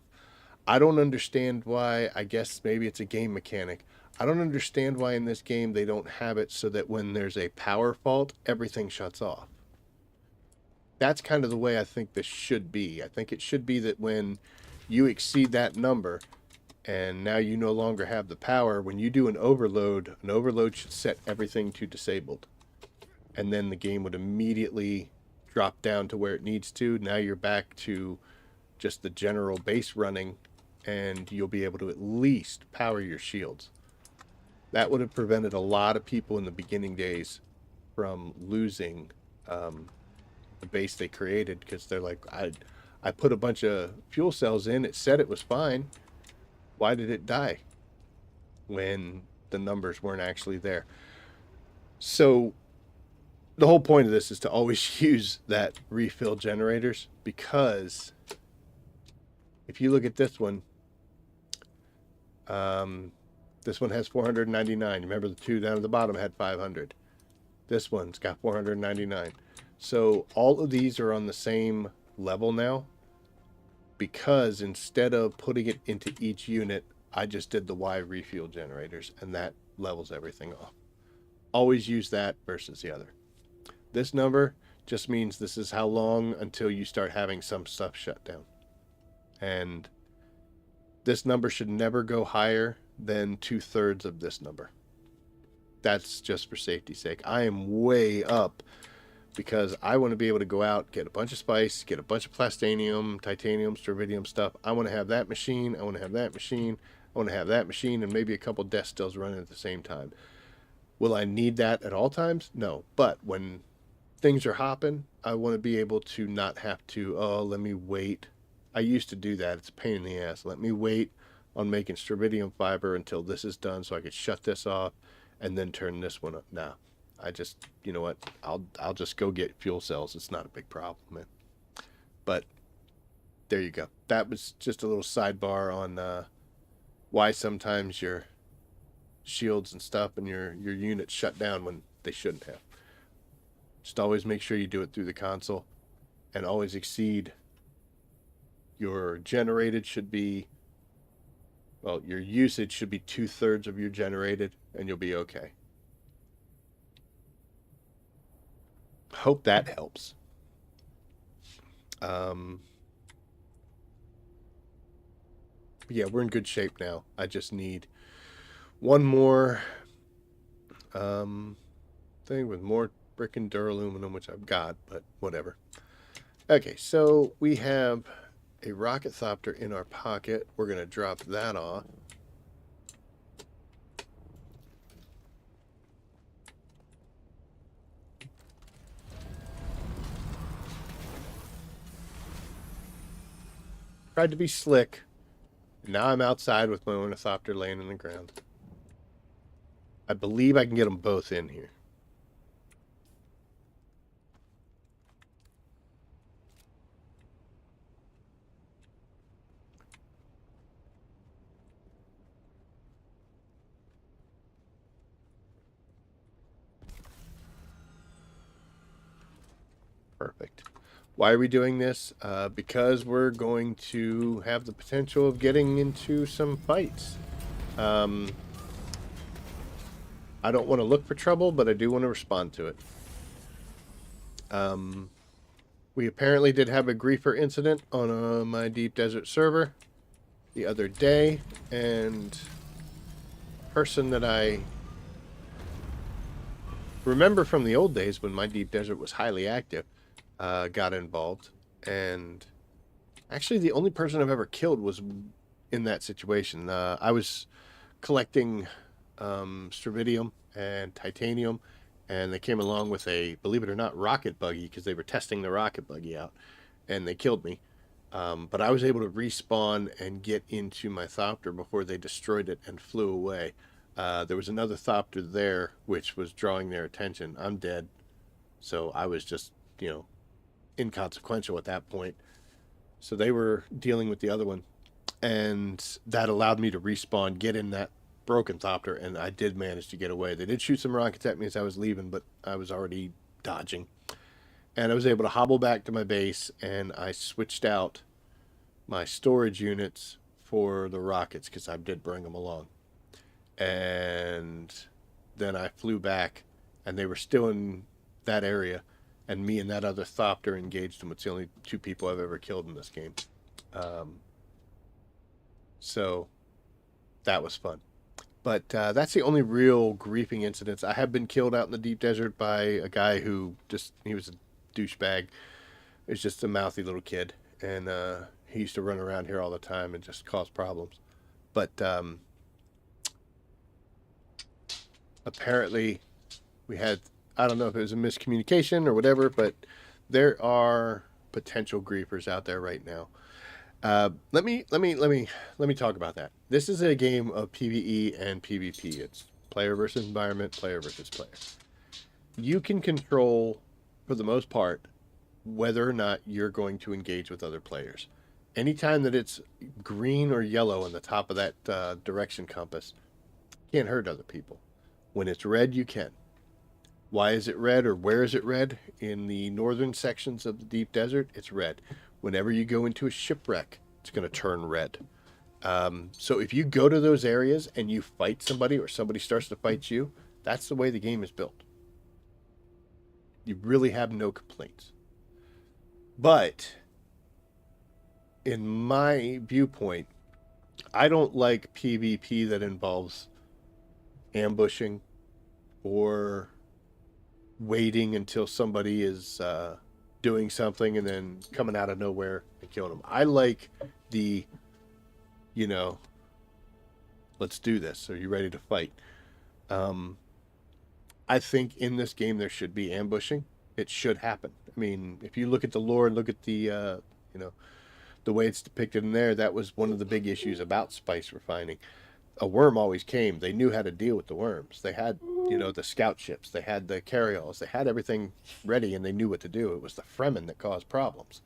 I don't understand why. I guess maybe it's a game mechanic. I don't understand why in this game they don't have it so that when there's a power fault, everything shuts off. That's kind of the way I think this should be. I think it should be that when you exceed that number and now you no longer have the power, when you do an overload should set everything to disabled. And then the game would immediately drop down to where it needs to. Now you're back to just the general base running, and you'll be able to at least power your shields. That would have prevented a lot of people in the beginning days from losing the base they created, because they're like, I put a bunch of fuel cells in, it said it was fine. Why did it die when the numbers weren't actually there? So the whole point of this is to always use that refill generators, because if you look at this one has 499. Remember the two down at the bottom had 500. This one's got 499. So all of these are on the same level now, because instead of putting it into each unit, I just did the Y refuel generators, and that levels everything off. Always use that versus the other. This number just means this is how long until you start having some stuff shut down. And this number should never go higher than 2/3 of this number. That's just for safety's sake. I am way up because I want to be able to go out, get a bunch of spice, get a bunch of plastanium, titanium, strontium stuff. I want to have that machine. I want to have that machine. I want to have that machine, and maybe a couple death stills running at the same time. Will I need that at all times? No. But when things are hopping, I want to be able to not have to, oh, let me wait I used to do that. It's a pain in the ass. Let me wait on making strontium fiber until this is done so I could shut this off and then turn this one up. Now, I just, you know what? I'll just go get fuel cells. It's not a big problem, man. But there you go. That was just a little sidebar on why sometimes your shields and stuff and your units shut down when they shouldn't have. Just always make sure you do it through the console, and always exceed your generated should be, well, your usage should be 2/3 of your generated, and you'll be okay. Hope that helps. Yeah, we're in good shape now. I just need one more thing with more brick and duraluminum, which I've got, but whatever. Okay, so we have a rocket thopter in our pocket. We're going to drop that off. Tried to be slick. Now I'm outside with my ornithopter laying in the ground. I believe I can get them both in here. Perfect. Why are we doing this? Because we're going to have the potential of getting into some fights. I don't want to look for trouble, but I do want to respond to it. We apparently did have a griefer incident on my Deep Desert server the other day, and a person that I remember from the old days when my Deep Desert was highly active got involved, and actually the only person I've ever killed was in that situation. I was collecting strontium and titanium, and they came along with a, believe it or not, rocket buggy, because they were testing the rocket buggy out, and they killed me. But I was able to respawn and get into my thopter before they destroyed it and flew away. There was another thopter there which was drawing their attention. I'm dead, so I was just, you know, inconsequential at that point. So they were dealing with the other one, and that allowed me to respawn, get in that broken thopter, and I did manage to get away. They did shoot some rockets at me as I was leaving, but I was already dodging, and I was able to hobble back to my base, and I switched out my storage units for the rockets because I did bring them along. And then I flew back, and they were still in that area, and me and that other thopter engaged them. It's the only two people I've ever killed in this game. So that was fun. But that's the only real griefing incidents. I have been killed out in the deep desert by a guy who just, he was a douchebag. He was just a mouthy little kid. And he used to run around here all the time and just cause problems. But apparently we had, I don't know if it was a miscommunication or whatever, but there are potential griefers out there right now. Let me talk about that. This is a game of PvE and PvP. It's player versus environment, player versus player. You can control, for the most part, whether or not you're going to engage with other players. Anytime that it's green or yellow on the top of that direction compass, you can't hurt other people. When it's red, you can. Why is it red, or where is it red? In the northern sections of the deep desert, it's red. Whenever you go into a shipwreck, it's going to turn red. So if you go to those areas and you fight somebody, or somebody starts to fight you, that's the way the game is built. You really have no complaints. But in my viewpoint, I don't like PvP that involves ambushing or waiting until somebody is doing something and then coming out of nowhere and killing them. I like the, you know, let's do this. Are you ready to fight? I think in this game there should be ambushing. It should happen. I mean, if you look at the lore and look at the, you know, the way it's depicted in there, that was one of the big issues about spice refining. A worm always came. They knew how to deal with the worms. They had, the scout ships. They had the carryalls. They had everything ready, and they knew what to do. It was the Fremen that caused problems.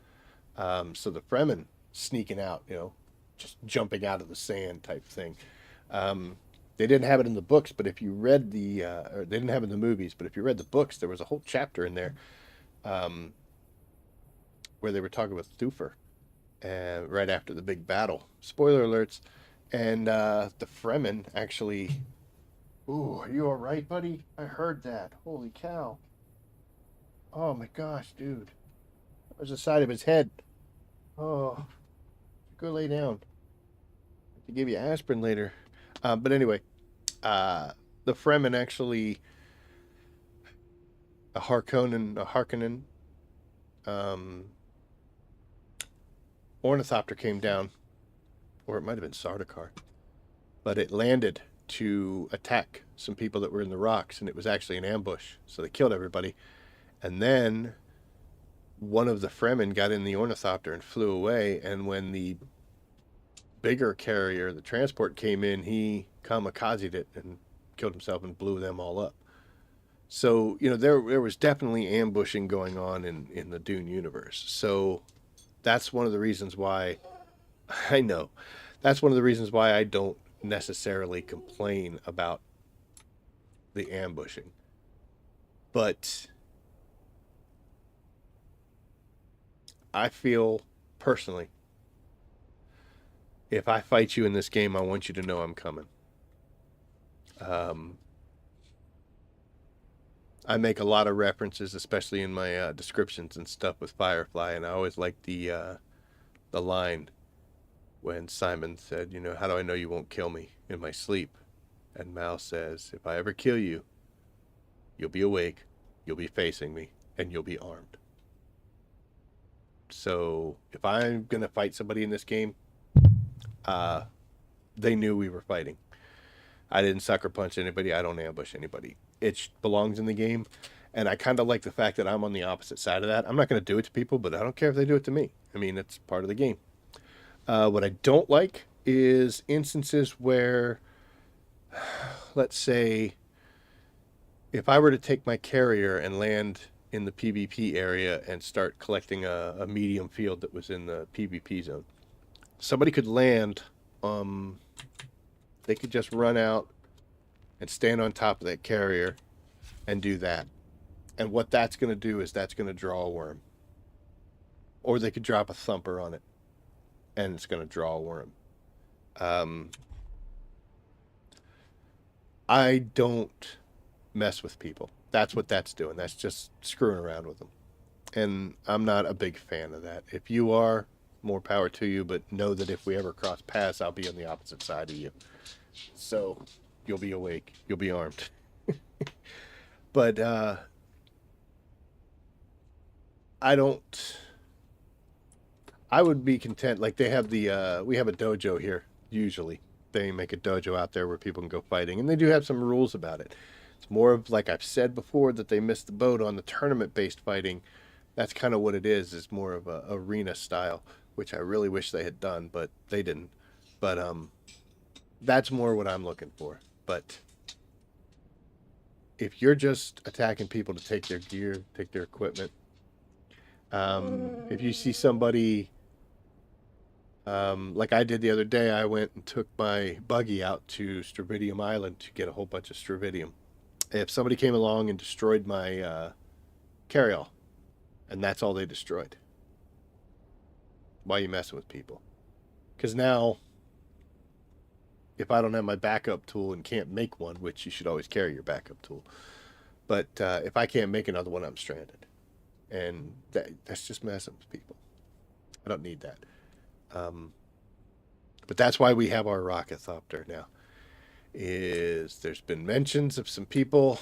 So the Fremen sneaking out, just jumping out of the sand type thing. They didn't have it in the books, but if you read or they didn't have it in the movies, but if you read the books, there was a whole chapter in there where they were talking with Thufir right after the big battle. Spoiler alerts. And the Fremen actually. Ooh, are you all right, buddy? I heard that. Holy cow. Oh my gosh, dude. That was the side of his head. Oh, go lay down. To give you aspirin later. But anyway, the Fremen actually, a Harkonnen, ornithopter came down, or it might have been Sardaukar, but it landed to attack some people that were in the rocks, and it was actually an ambush. So they killed everybody, and then one of the Fremen got in the ornithopter and flew away. And when the bigger carrier, the transport, came in, he kamikazed it and killed himself and blew them all up. So there was definitely ambushing going on in the Dune universe. So that's one of the reasons why I know. That's one of the reasons why I don't necessarily complain about the ambushing. But I feel personally, if I fight you in this game, I want you to know I'm coming. I make a lot of references, especially in my descriptions and stuff with Firefly, and I always like the line when Simon said, how do I know you won't kill me in my sleep? And Mal says, if I ever kill you, you'll be awake, you'll be facing me, and you'll be armed. So if I'm going to fight somebody in this game, they knew we were fighting. I didn't sucker punch anybody. I don't ambush anybody. It belongs in the game. And I kind of like the fact that I'm on the opposite side of that. I'm not going to do it to people, but I don't care if they do it to me. I mean, it's part of the game. What I don't like is instances where, let's say, if I were to take my carrier and land in the PvP area and start collecting a medium field that was in the PvP zone, somebody could land, they could just run out and stand on top of that carrier and do that. And what that's going to do is that's going to draw a worm. Or they could drop a thumper on it and it's going to draw a worm. I don't mess with people. That's what that's doing. That's just screwing around with them. And I'm not a big fan of that. If you are, more power to you, but know that if we ever cross paths, I'll be on the opposite side of you. So you'll be awake. You'll be armed. But I would be content. Like they have we have a dojo here, usually. They make a dojo out there where people can go fighting. And they do have some rules about it. It's more of, like I've said before, that they missed the boat on the tournament-based fighting. That's kind of what it is. It's more of a arena style, which I really wish they had done, but they didn't. But that's more what I'm looking for. But if you're just attacking people to take their gear, take their equipment, if you see somebody, like I did the other day, I went and took my buggy out to Stravidium Island to get a whole bunch of Stravidium. If somebody came along and destroyed my carryall, and that's all they destroyed, why are you messing with people? Because now, if I don't have my backup tool and can't make one, which you should always carry your backup tool, but if I can't make another one, I'm stranded. And that's just messing with people. I don't need that. But that's why we have our Rockethopter now. There's been mentions of some people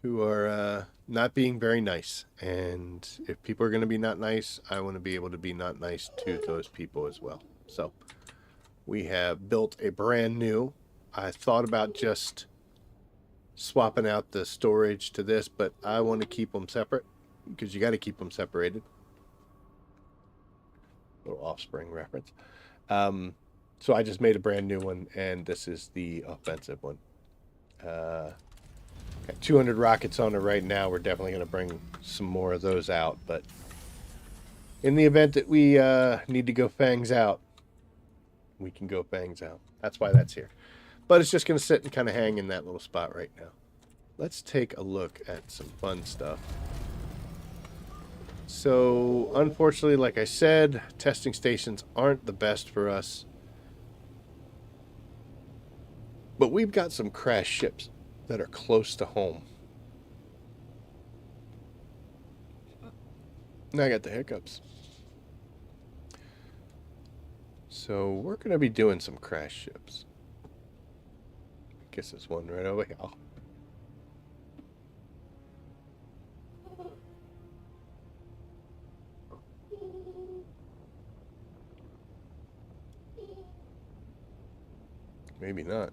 who are not being very nice. And if people are going to be not nice, I want to be able to be not nice to those people as well. So we have built a brand new. I thought about just swapping out the storage to this, but I want to keep them separate because you got to keep them separated. Little Offspring reference. So I just made a brand new one, and this is the offensive one. Got 200 rockets on it right now. We're definitely going to bring some more of those out, but in the event that we need to go fangs out, we can go fangs out. That's why that's here. But it's just going to sit and kind of hang in that little spot right now. Let's take a look at some fun stuff. So, unfortunately, like I said, testing stations aren't the best for us. But we've got some crashed ships that are close to home. And I got the hiccups. So, we're going to be doing some crash ships. I guess there's one right over here. Oh. Maybe not.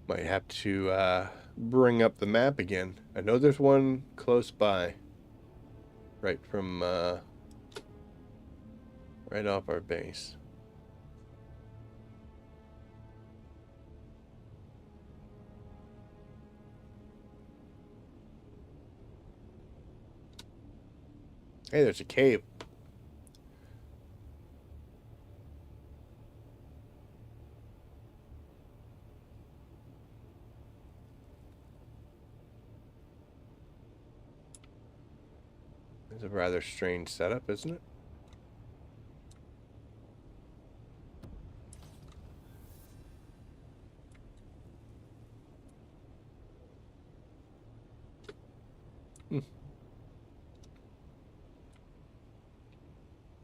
Might have to bring up the map again. I know there's one close by. Right from, right off our base. Hey, there's a cave. It's a rather strange setup, isn't it?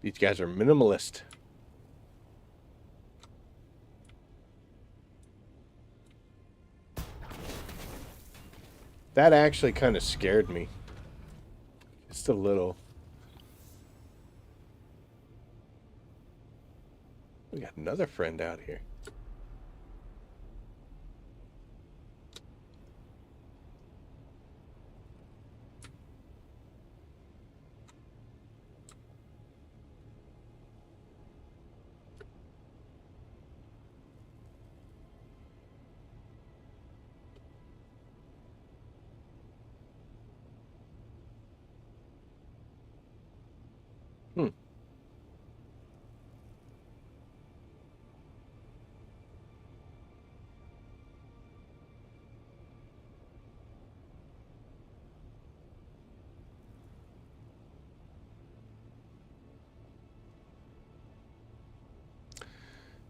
These guys are minimalist. That actually kind of scared me. Just a little. We got another friend out here.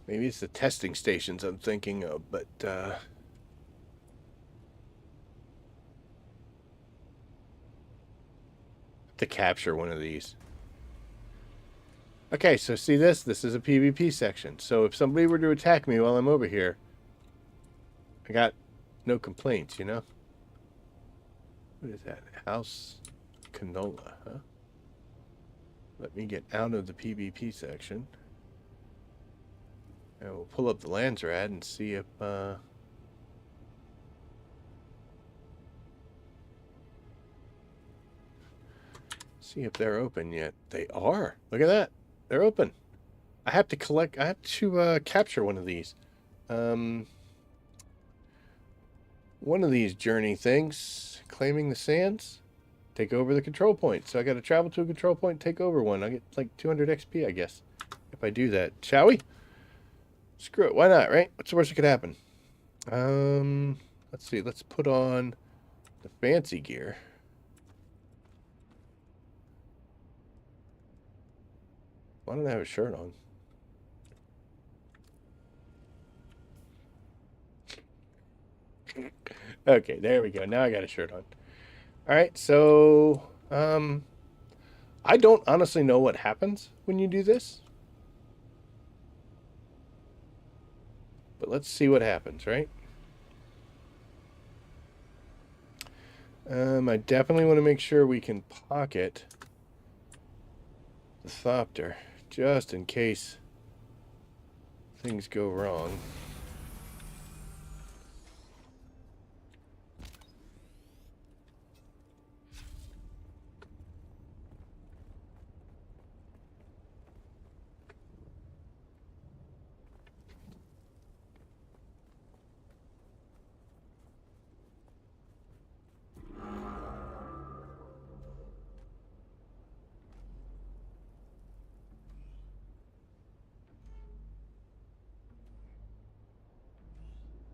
Maybe it's the testing stations I'm thinking of, but to capture one of these. Okay, so see this? This is a PvP section. So if somebody were to attack me while I'm over here, I got no complaints, you know? What is that? House Canola, huh? Let me get out of the PvP section. And we'll pull up the Landsrad and see if they're open yet. They are. Look at that. They're open. I have to capture one of these. One of these journey things. Claiming the sands. Take over the control point. So I got to travel to a control point, take over one. I get like 200 XP, I guess, if I do that. Shall we? Screw it. Why not, right? What's the worst that could happen? Let's see. Let's put on the fancy gear. Why don't I have a shirt on? Okay, there we go. Now I got a shirt on. All right, so I don't honestly know what happens when you do this. But let's see what happens, right? I definitely want to make sure we can pocket the Thopter, just in case things go wrong.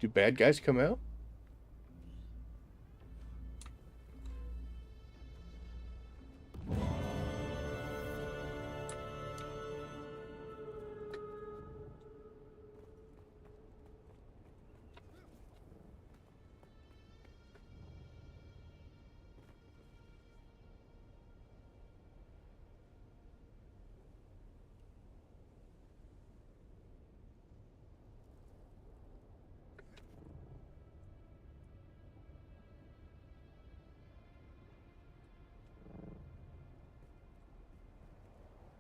Do bad guys come out?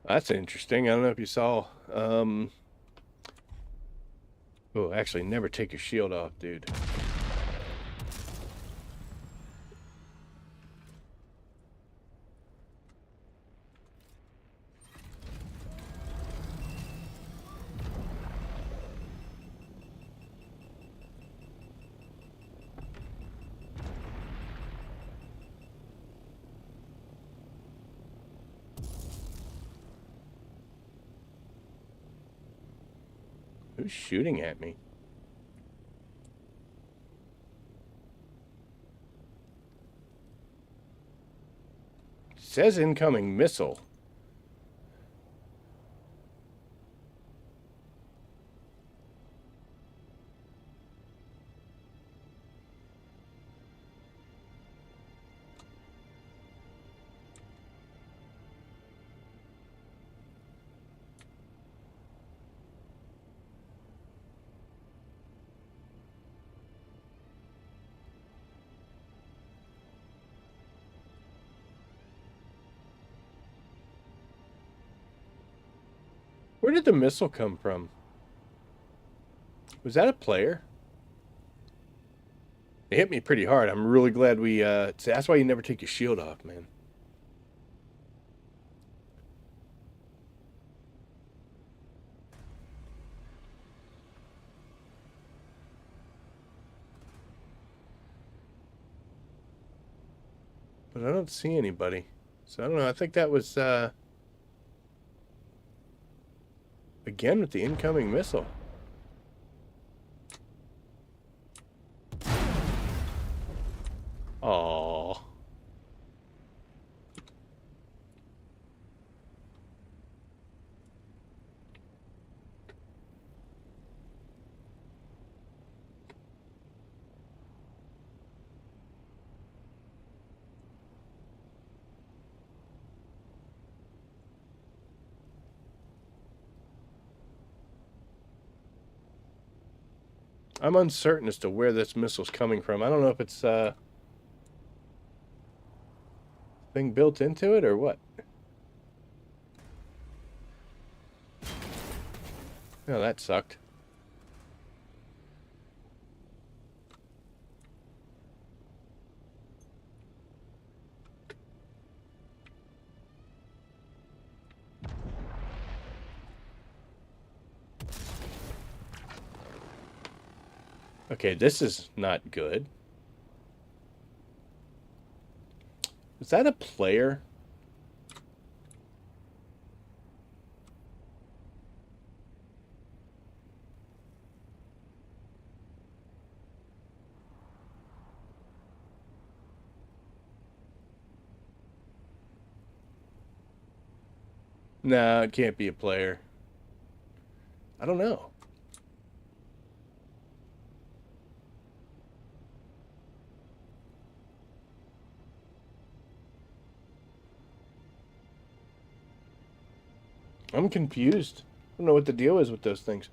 That's interesting. I don't know if you saw. Oh, actually, never take your shield off, dude. Who's shooting at me? Says incoming missile. Where did the missile come from? Was that a player? It hit me pretty hard. I'm really glad we, that's why you never take your shield off, man. But I don't see anybody. So I don't know. I think that was, again with the incoming missile. Oh. I'm uncertain as to where this missile's coming from. I don't know if it's thing built into it or what. Oh, that sucked. Okay, this is not good. Is that a player? No, it can't be a player. I don't know. I'm confused. I don't know what the deal is with those things.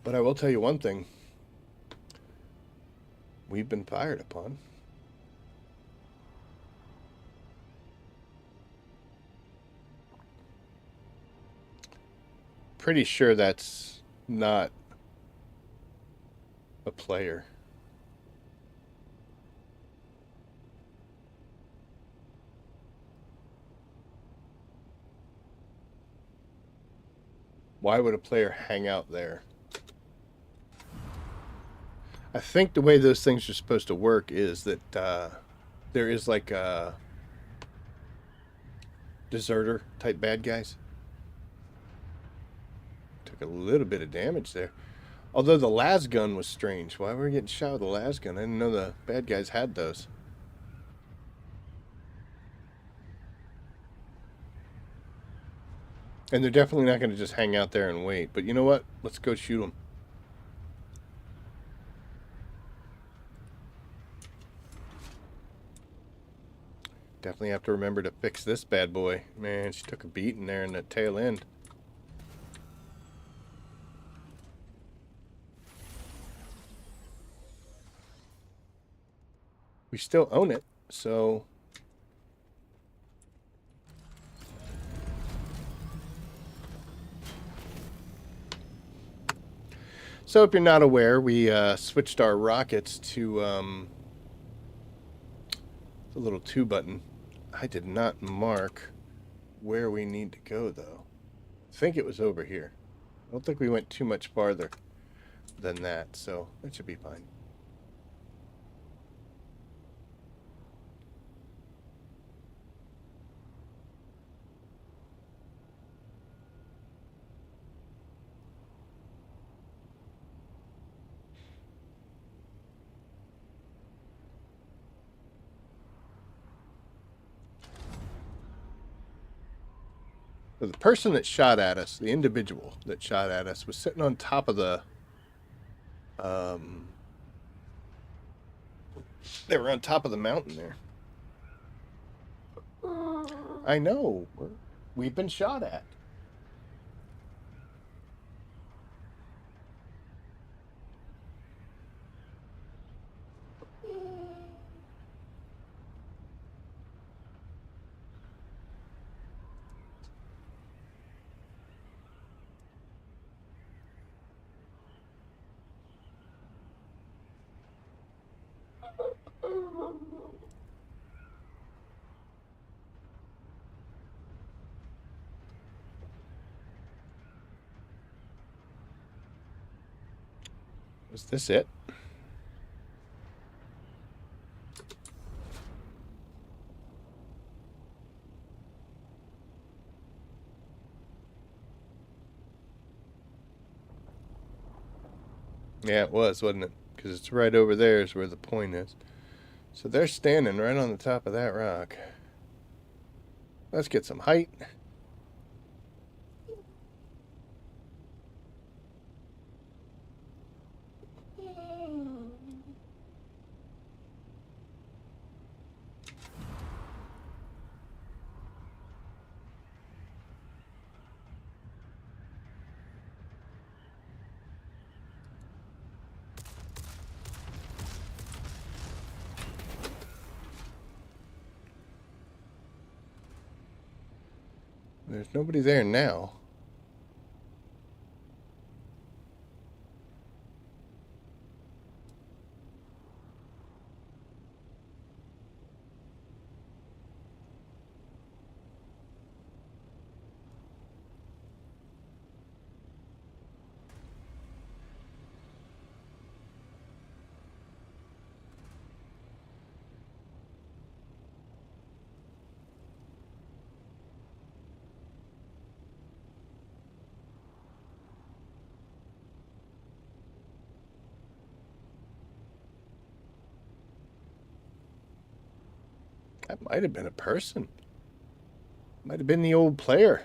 But I will tell you one thing. We've been fired upon. Pretty sure that's not a player. Why would a player hang out there? I think the way those things are supposed to work is that there is like a deserter type bad guys to took a little bit of damage there. Although the las gun was strange. Why were we getting shot with a las gun? I didn't know the bad guys had those. And they're definitely not going to just hang out there and wait. But you know what? Let's go shoot them. Definitely have to remember to fix this bad boy. Man, she took a beating there in the tail end. We still own it, so... So if you're not aware, we switched our rockets to the little 2 button. I did not mark where we need to go, though. I think it was over here. I don't think we went too much farther than that, so that should be fine. So the person that shot at us, the individual that shot at us, was sitting on top of the... they were on top of the mountain there. I know. We've been shot at. Was this it? Yeah, it was, wasn't it? Because it's right over there is where the point is. So they're standing right on the top of that rock. Let's get some height. There's nobody there now. That might have been a person. Might have been the old player.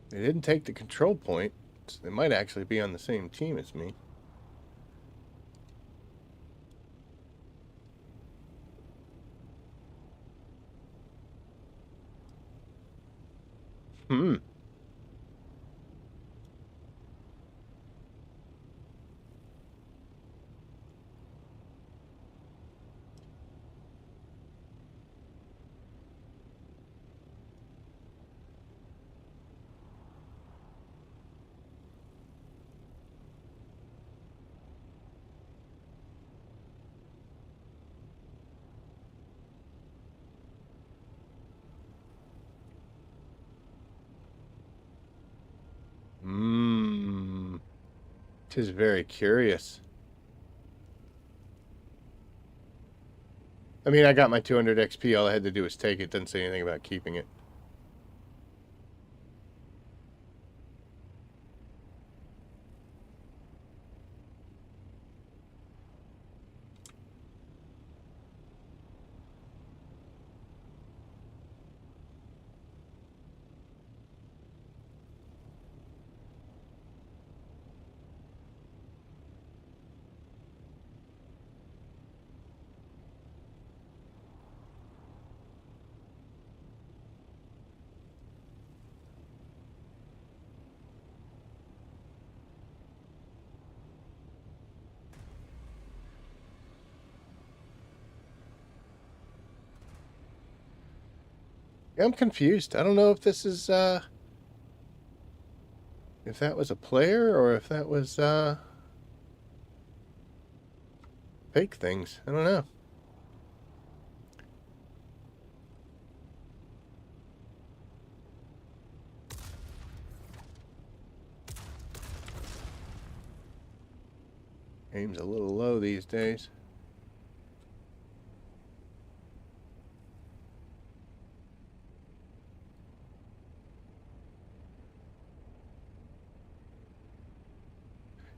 They didn't take the control point, so they might actually be on the same team as me. Hmm. Mmm. 'Tis very curious. I mean, I got my 200 XP. All I had to do was take it. Didn't say anything about keeping it. Yeah, I'm confused. I don't know if this is if that was a player or if that was fake things. I don't know. Aim's a little low these days.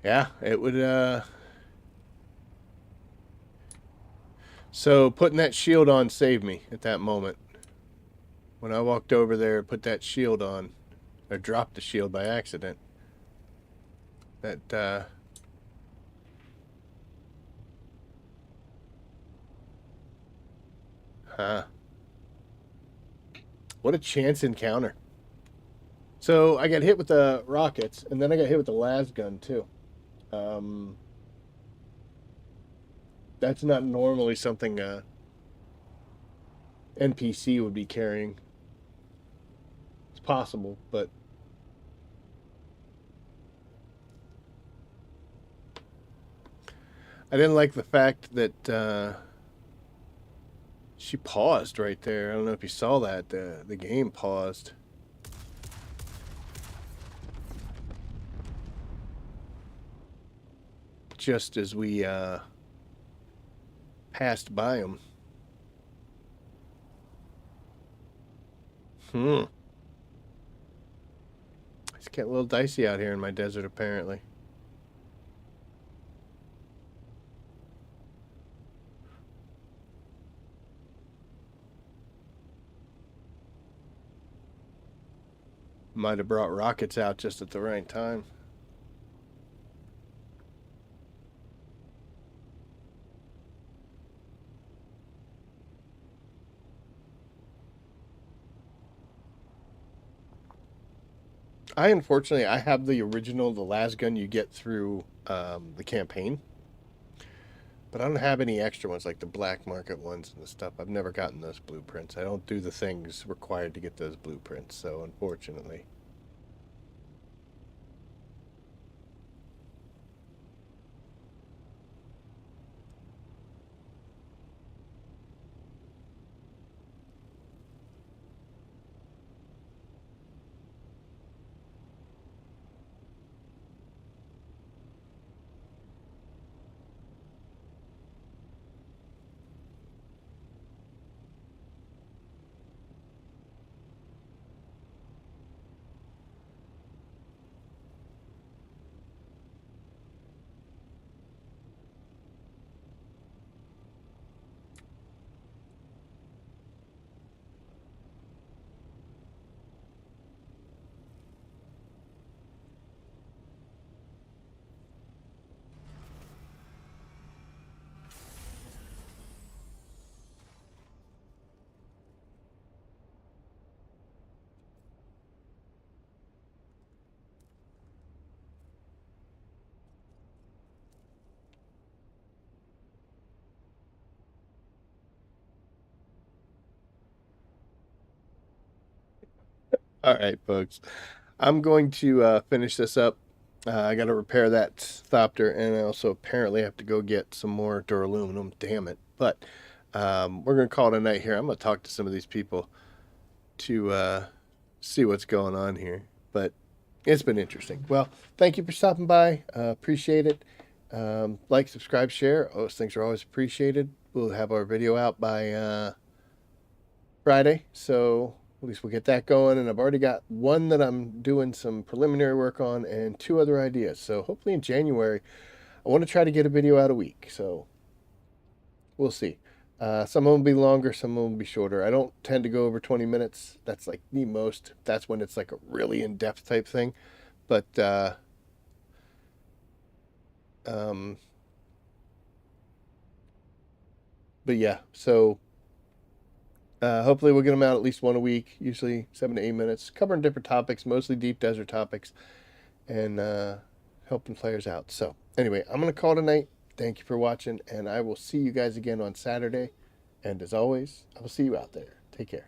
Yeah, it would so putting that shield on saved me at that moment. When I walked over there, put that shield on, or dropped the shield by accident. That huh. What a chance encounter. So I got hit with the rockets, and then I got hit with the las gun too. Um, that's not normally something NPC would be carrying. It's possible, but I didn't like the fact that she paused right there. I don't know if you saw that. The game paused. Just as we passed by him. It's getting a little dicey out here in my desert, apparently. Might have brought rockets out just at the right time. Unfortunately, I have the original, the las gun you get through the campaign. But I don't have any extra ones like the black market ones and the stuff. I've never gotten those blueprints. I don't do the things required to get those blueprints, so unfortunately. All right, folks. I'm going to finish this up. I got to repair that Thopter, and I also apparently have to go get some more duraluminum. Damn it. But we're going to call it a night here. I'm going to talk to some of these people to see what's going on here. But it's been interesting. Well, thank you for stopping by. Appreciate it. Like, subscribe, share. Those things are always appreciated. We'll we'll have our video out by Friday. So at least we'll get that going. And I've already got one that I'm doing some preliminary work on and two other ideas. So hopefully in January, I want to try to get a video out a week. So we'll see. Some of them will be longer, some of them will be shorter. I don't tend to go over 20 minutes. That's like the most. That's when it's like a really in-depth type thing. But um, but yeah. So hopefully we'll get them out at least one a week. Usually 7 to 8 minutes, covering different topics, mostly deep desert topics, and helping players out. So anyway, I'm gonna call tonight. Thank you for watching, and I will see you guys again on Saturday. And as always, I will see you out there. Take care.